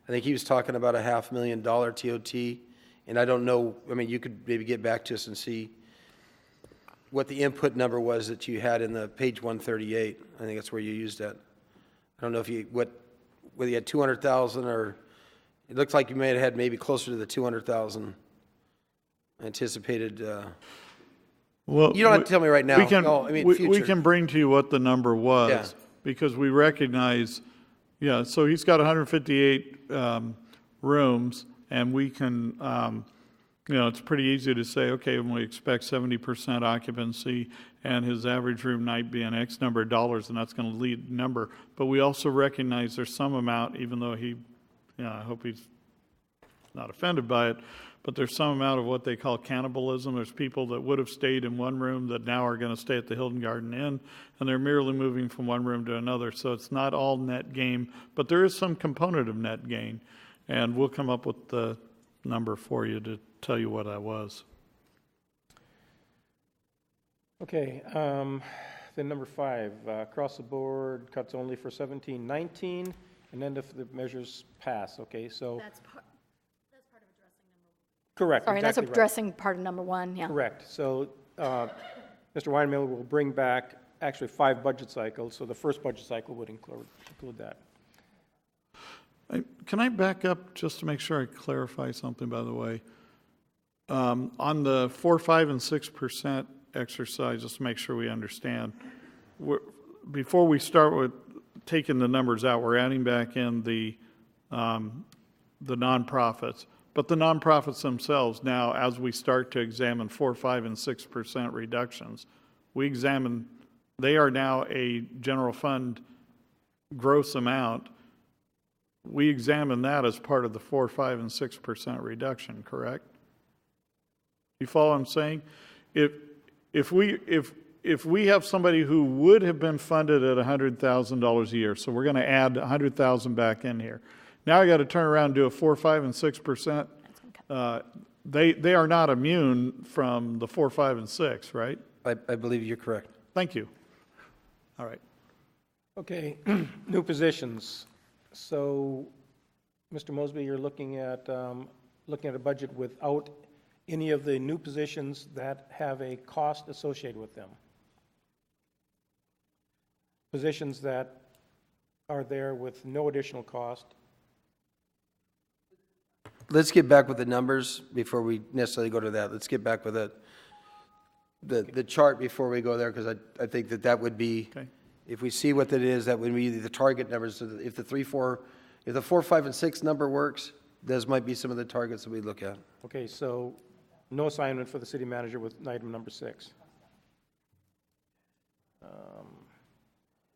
think he was talking about a $500,000 TOT, and I don't know, I mean, you could maybe get back to us and see what the input number was that you had in the page 138. I think that's where you used that. I don't know if whether you had 200,000 or, it looks like you may have had maybe closer to the 200,000 anticipated. Well, you don't have to tell me right now. We can, no, I mean, we can bring to you what the number was, because we recognize, so he's got 158 rooms, and we can, it's pretty easy to say, okay, when we expect 70% occupancy and his average room night being X number of dollars, and that's going to lead number. But we also recognize there's some amount, even though I hope he's not offended by it, but there's some amount of what they call cannibalism. There's people that would have stayed in one room that now are going to stay at the Hilton Garden Inn, and they're merely moving from one room to another. So it's not all net gain, but there is some component of net gain. And we'll come up with the number for you to tell you what that was. Okay, then number 5, across the board, cuts only for 17-19, and then if the measures pass, okay, so. That's part of addressing number 1. Correct, Sorry, exactly that's right. addressing part of number 1, yeah. Correct, so Mr. Weinmiller will bring back actually 5 budget cycles, so the first budget cycle would include that. Can I back up just to make sure I clarify something, by the way? On the 4, 5, and 6% exercise, just to make sure we understand, before we start with taking the numbers out, we're adding back in the nonprofits. But the nonprofits themselves now, as we start to examine 4, 5, and 6% reductions, we examine, they are now a general fund gross amount. We examine that as part of the 4, 5, and 6% reduction, correct? You follow what I'm saying? If we have somebody who would have been funded at $100,000 a year, so we're going to add $100,000 back in here. Now I got to turn around and do a 4, 5, and 6%. They are not immune from the 4, 5, and 6, right? I believe you're correct. Thank you. All right. Okay, new positions. So, Mr. Mosby, you're looking at a budget without any of the new positions that have a cost associated with them. Positions that are there with no additional cost. Let's get back with the numbers before we necessarily go to that. Let's get back with the chart before we go there, because I think that would be, okay. If we see what that is, that would be the target numbers. So if the 3, 4, if the 4, 5, and 6 number works, those might be some of the targets that we look at. Okay, so no assignment for the city manager with item number 6.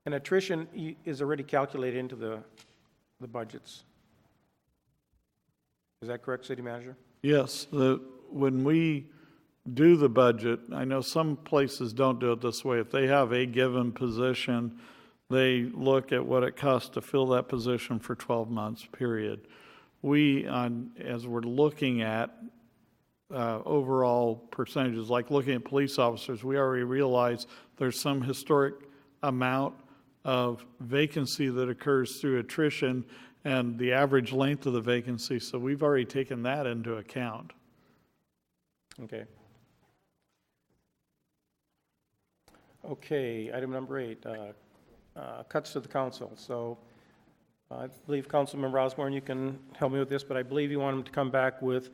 And attrition is already calculated into the budgets. Is that correct, city manager? Yes. When we do the budget, I know some places don't do it this way. If they have a given position, they look at what it costs to fill that position for 12 months, period. As we're looking at overall percentages, like looking at police officers, we already realize there's some historic amount of vacancy that occurs through attrition and the average length of the vacancy, so we've already taken that into account. Okay. Okay, item number 8, cuts to the council. So I believe Councilmember Osborne, you can help me with this, but I believe you want him to come back with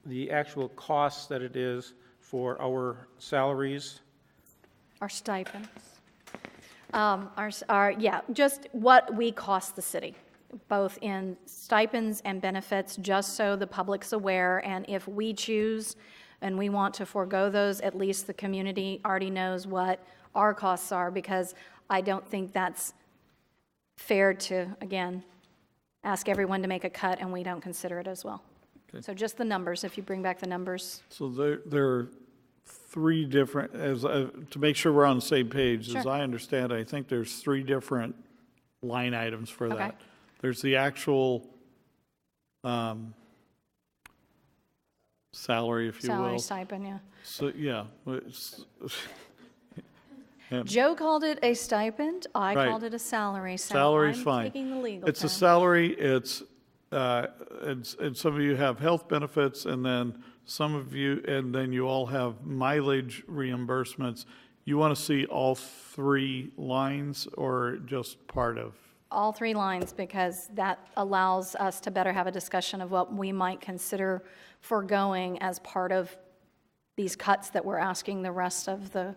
the actual costs that it is for our salaries. Our stipends. Yeah, just what we cost the city, both in stipends and benefits, just so the public's aware. And if we choose and we want to forego those, at least the community already knows what our costs are, because I don't think that's fair to, again, ask everyone to make a cut and we don't consider it as well. Okay. So just the numbers, if you bring back the numbers. So there are 3 different, to make sure we're on the same page, Sure. As I understand it, I think there's 3 different line items for Okay. that. There's the actual salary, if you will. Salary stipend, yeah. So, yeah. And Joe called it a stipend. I Right. called it a salary. So salary's I'm fine. taking the legal It's a term. salary, and some of you have health benefits, and then some of you, and then you all have mileage reimbursements. You want to see all 3 lines or just part of? All 3 lines, because that allows us to better have a discussion of what we might consider foregoing as part of these cuts that we're asking the rest of the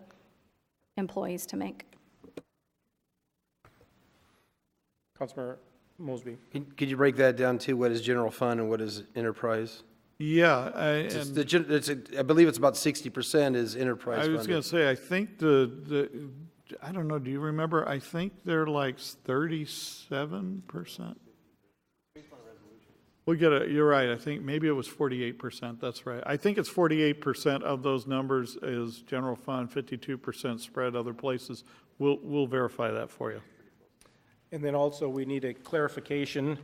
employees to make. Councilmember Mosby. Could you break that down to what is general fund and what is enterprise? Yeah. I believe it's about 60% is enterprise I was funded. going to say, I think I don't know, do you remember? I think they're like 37%. you're right, I think maybe it was 48%, that's right. I think it's 48% of those numbers is general fund, 52% spread other places. We'll verify that for you. And then also, we need a clarification,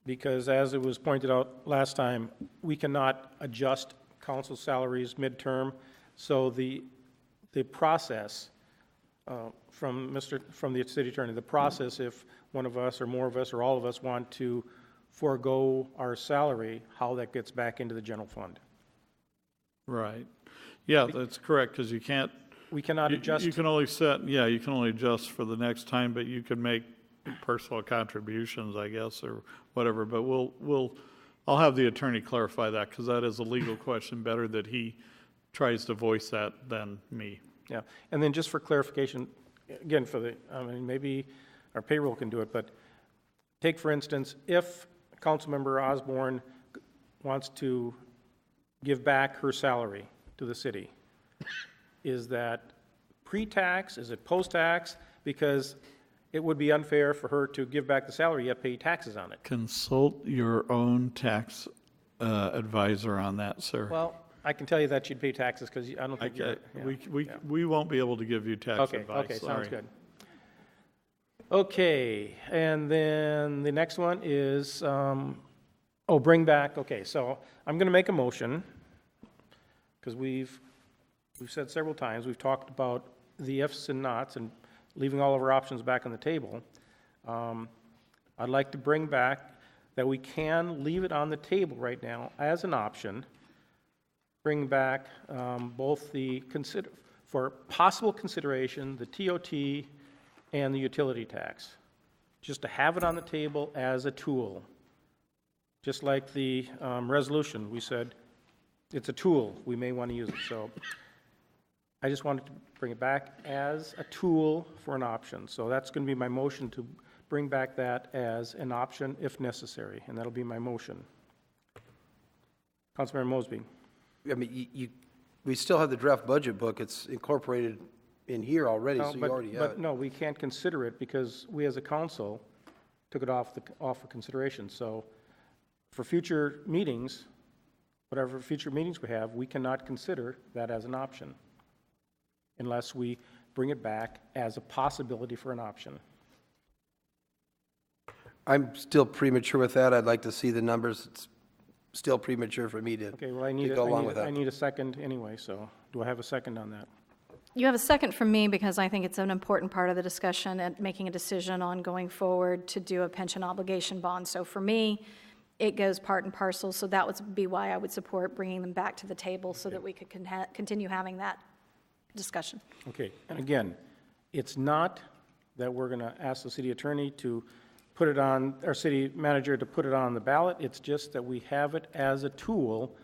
because as it was pointed out last time, we cannot adjust council salaries midterm. So the process from the city attorney, the process, if one of us or more of us or all of us want to forego our salary, how that gets back into the general fund. Right. Yeah, that's correct, because you can't. We cannot adjust. You can only you can only adjust for the next time, but you can make personal contributions, I guess, or whatever. But I'll have the attorney clarify that, because that is a legal question. Better that he tries to voice that than me. Yeah, and then just for clarification, again, maybe our payroll can do it, but take, for instance, if Councilmember Osborne wants to give back her salary to the city, is that pre-tax, is it post-tax? Because it would be unfair for her to give back the salary yet pay taxes on it. Consult your own tax advisor on that, sir. Well, I can tell you that she'd pay taxes, because I don't think we won't be able to give you tax advice. Okay, sorry. sounds good. Okay, and then the next one is, bring back, okay, so I'm going to make a motion, because we've said several times, we've talked about the ifs and nots and leaving all of our options back on the table. I'd like to bring back that we can leave it on the table right now as an option, bring back both for possible consideration, the TOT and the utility tax, just to have it on the table as a tool. Just like the resolution, we said it's a tool, we may want to use it. So I just wanted to bring it back as a tool for an option. So that's going to be my motion, to bring back that as an option if necessary, and that'll be my motion. Councilmember Mosby. I mean, we still have the draft budget book. It's incorporated in here already, so you already have it. But no, we can't consider it because we as a council took it off for consideration. So for future meetings, whatever future meetings we have, we cannot consider that as an option unless we bring it back as a possibility for an option. I'm still premature with that. I'd like to see the numbers. It's still premature for me to go along with that. I need a second anyway, so do I have a second on that? You have a second from me because I think it's an important part of the discussion and making a decision on going forward to do a pension obligation bond. So for me, it goes part and parcel, so that would be why I would support bringing them back to the table so that we could continue having that discussion. Okay, and again, it's not that we're going to ask the city attorney to put it on, our city manager to put it on the ballot. It's just that we have it as a tool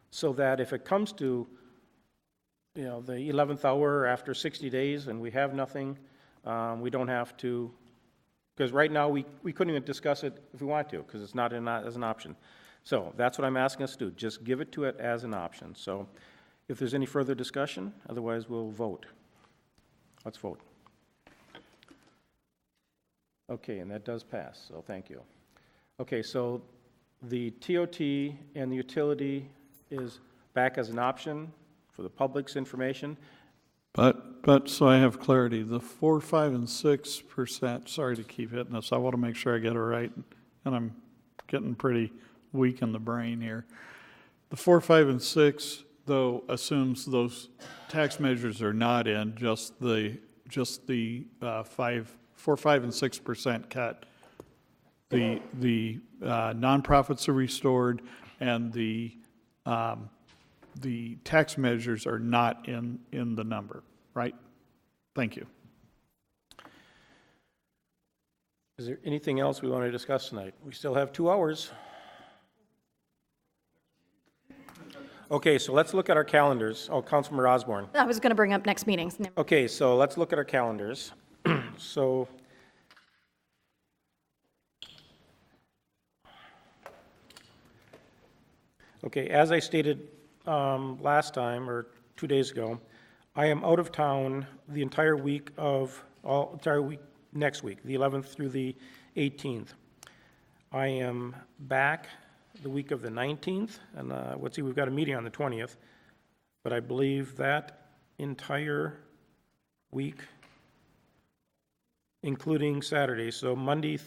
so that if it comes to, the 11th hour after 60 days and we have nothing, we don't have to, because right now we couldn't even discuss it if we want to, because it's not as an option. So that's what I'm asking us to do, just give it to it as an option. So if there's any further discussion, otherwise we'll vote. Let's vote. Okay, and that does pass, so thank you. Okay, so the TOT and the utility is back as an option for the public's information. But so I have clarity, the 4, 5, and 6%, sorry to keep hitting this, I want to make sure I get it right, and I'm getting pretty weak in the brain here. The 4, 5, and 6, though, assumes those tax measures are not in, just the 4, 5, and 6% cut. The nonprofits are restored, and the tax measures are not in the number, right? Thank you. Is there anything else we want to discuss tonight? We still have 2 hours. Okay, so let's look at our calendars. Oh, Councilmember Osborne. I was going to bring up next meetings. Okay, so let's look at our calendars. So okay, as I stated last time or 2 days ago, I am out of town the entire week next week, the 11th through the 18th. I am back the week of the 19th, and let's see, we've got a meeting on the 20th, but I believe that entire week, including Saturday, so Monday,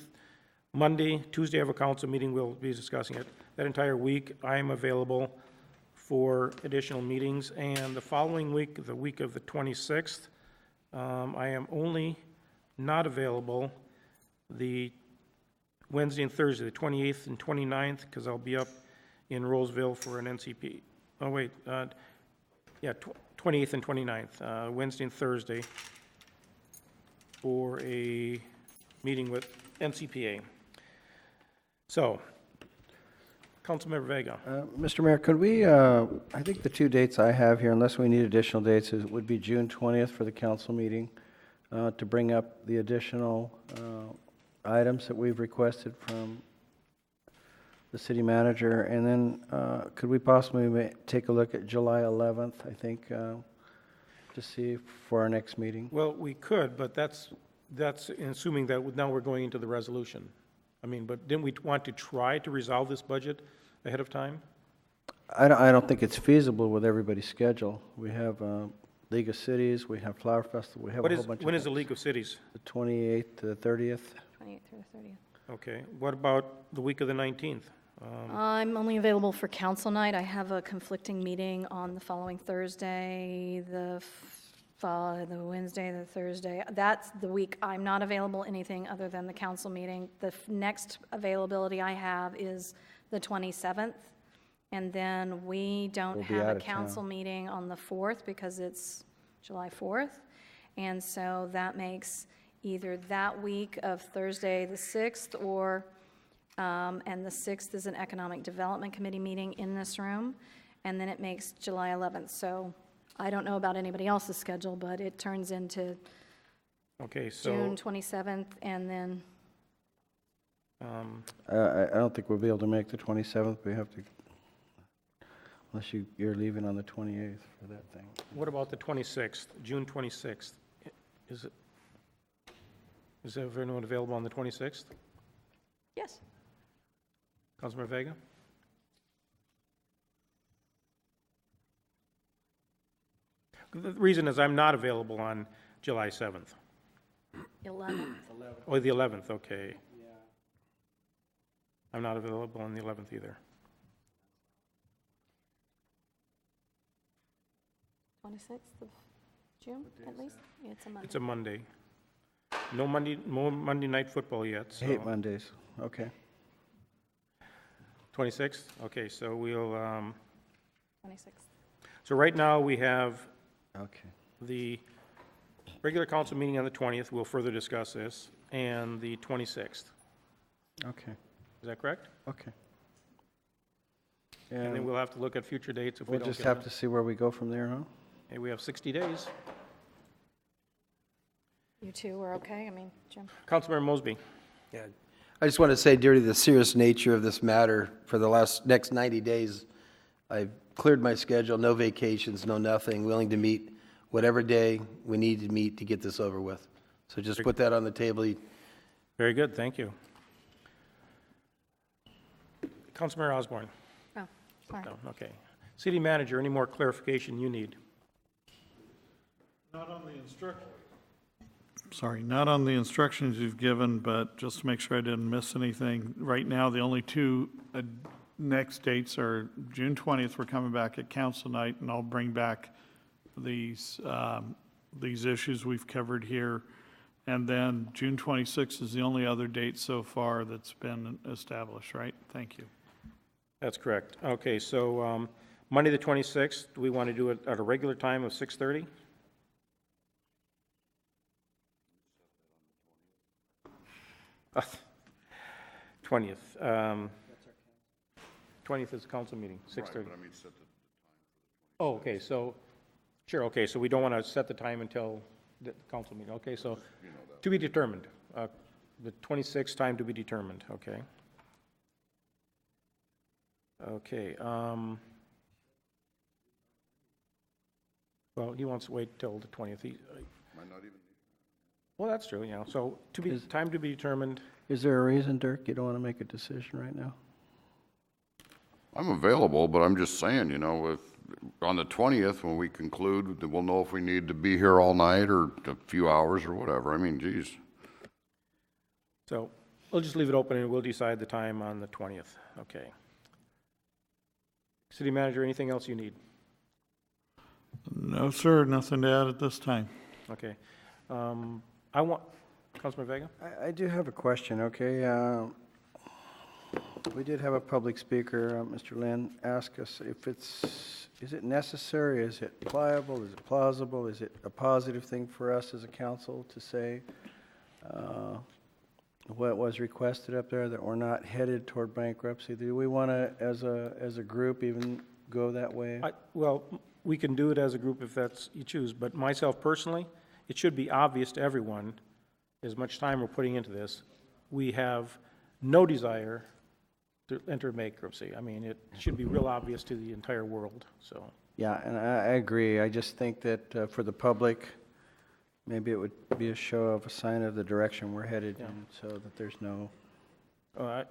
Tuesday, I have a council meeting, we'll be discussing it. That entire week, I am available for additional meetings, and the following week, the week of the 26th, I am only not available the Wednesday and Thursday, the 28th and 29th, because I'll be up in Roseville for an NCP. Oh, wait, yeah, 28th and 29th, Wednesday and Thursday, for a meeting with NCPA. So, Councilmember Vega. Mr. Mayor, could we, I think the two dates I have here, unless we need additional dates, would be June 20th for the council meeting, to bring up the additional items that we've requested from the city manager. And then could we possibly take a look at July 11th, I think, to see for our next meeting? Well, we could, but that's assuming that now we're going into the resolution. I mean, but didn't we want to try to resolve this budget ahead of time? I don't think it's feasible with everybody's schedule. We have League of Cities, we have Flower Festival, we have a whole bunch of When is the things. League of Cities? The 28th to the 30th. 28th through the 30th. Okay, what about the week of the 19th? I'm only available for council night. I have a conflicting meeting on the following Thursday, the Wednesday, the Thursday. That's the week I'm not available anything other than the council meeting. The next availability I have is the 27th. And then we don't We'll be have out a of town. council meeting on the 4th because it's July 4th. And so that makes either that week of Thursday the 6th or, and the 6th is an Economic Development Committee meeting in this room. And then it makes July 11th. So I don't know about anybody else's schedule, but it turns into Okay, so. June 27th and then, I don't think we'll be able to make the 27th. We have to, unless you're leaving on the 28th for that thing. What about the 26th, June 26th? Is everyone available on the 26th? yes. Councilmember Vega? The reason is I'm not available on July 7th. 11th. Oh, the 11th, okay. I'm not available on the 11th either. 26th of June, at least? Yeah, it's a Monday. It's a Monday. No Monday night football yet, I so. hate Mondays. Okay. 26th? Okay, so we'll, 26th. so right now we have Okay. the regular council meeting on the 20th, we'll further discuss this, and the 26th. Okay. Is that correct? Okay. And then we'll have to look at future dates if we We'll don't just get have them. to see where we go from there, huh? Okay, we have 60 days. You two were okay? I mean, Jim? Councilmember Mosby. Yeah. I just want to say, due to the serious nature of this matter, for the next 90 days, I've cleared my schedule, no vacations, no nothing, willing to meet whatever day we need to meet to get this over with. So just put that on the table. Very good, thank you. Councilmember Osborne. Oh, sorry. No, okay. City manager, any more clarification you need? Not on the instructions you've given, but just to make sure I didn't miss anything. Right now, the only two next dates are June 20th, we're coming back at council night, and I'll bring back these issues we've covered here. And then June 26th is the only other date so far that's been established, right? Thank you. That's correct. Okay, so Monday, the 26th, do we want to do it at a regular time of 6:30? Uh, 20th. 20th is the council meeting, 6:30. Oh, okay, so, sure, okay, so we don't want to set the time until the council meeting. Okay, so to be determined. The 26th time to be determined, okay. Okay. Well, he wants to wait till the 20th. Well, that's true, you know, so time to be determined. Is there a reason, Dirk, you don't want to make a decision right now? I'm available, but I'm just saying, you know, if, on the 20th, when we conclude, then we'll know if we need to be here all night or a few hours or whatever. I mean, geez. So we'll just leave it open and we'll decide the time on the 20th. Okay. City Manager, anything else you need? No, sir, nothing to add at this time. Okay. Councilman Vega? I do have a question, okay? We did have a public speaker, Mr. Lynn, ask us if is it necessary, is it pliable, is it plausible, is it a positive thing for us as a council to say what was requested up there, that we're not headed toward bankruptcy? Do we want to, as a group, even go that way? Well, we can do it as a group if that's you choose, but myself personally, it should be obvious to everyone, as much time we're putting into this, we have no desire to enter bankruptcy. I mean, it should be real obvious to the entire world, so. Yeah, and I agree. I just think that for the public, maybe it would be a show of a sign of the direction we're headed in, so that there's no. I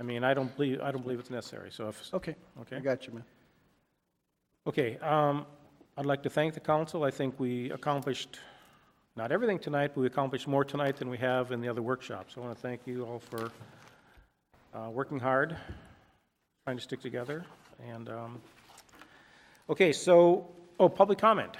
mean, I don't believe it's necessary. So if Okay, I got you, man. Okay, I'd like to thank the council. I think we accomplished not everything tonight, but we accomplished more tonight than we have in the other workshops. So I want to thank you all for working hard, trying to stick together. And okay, so public comment.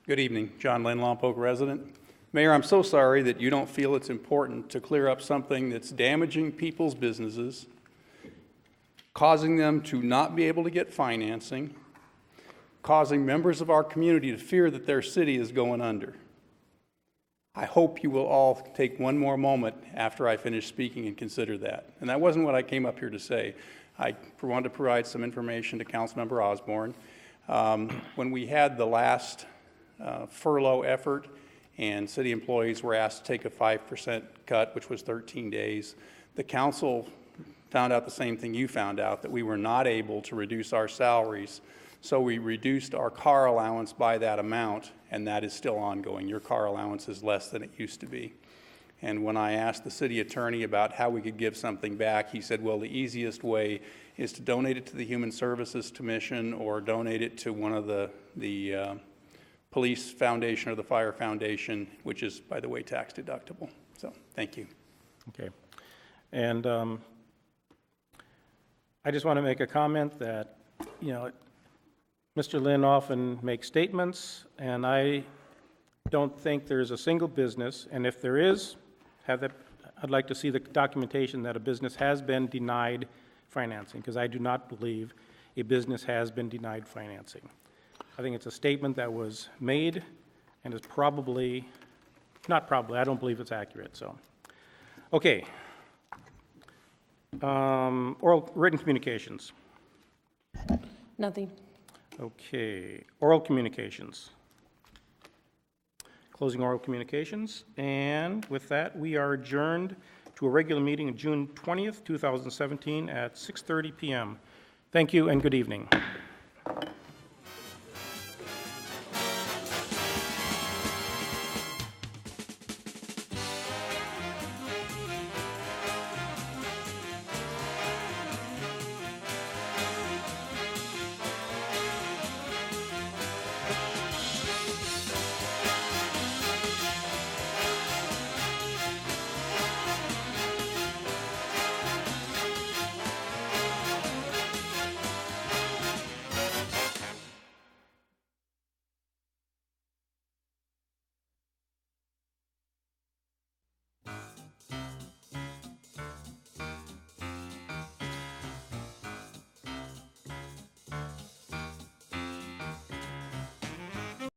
Good evening, John Lynn, Lompoc resident. Mayor, I'm so sorry that you don't feel it's important to clear up something that's damaging people's businesses, causing them to not be able to get financing, causing members of our community to fear that their city is going under. I hope you will all take one more moment after I finish speaking and consider that. And that wasn't what I came up here to say. I wanted to provide some information to Councilmember Osborne. When we had the last furlough effort and city employees were asked to take a 5% cut, which was 13 days, the council found out the same thing you found out, that we were not able to reduce our salaries. So we reduced our car allowance by that amount, and that is still ongoing. Your car allowance is less than it used to be. And when I asked the city attorney about how we could give something back, he said, well, the easiest way is to donate it to the Human Services Commission or donate it to one of the police foundation or the fire foundation, which is, by the way, tax deductible. So thank you. Okay. And I just want to make a comment that, you know, Mr. Lynn often makes statements, and I don't think there's a single business, and if there is, I'd like to see the documentation that a business has been denied financing, because I do not believe a business has been denied financing. I think it's a statement that was made and is probably, not probably, I don't believe it's accurate, so. Okay. Written communications. Nothing. Okay. Oral communications. Closing oral communications. And with that, we are adjourned to a regular meeting on June 20th, 2017 at 6:30 p.m. Thank you and good evening.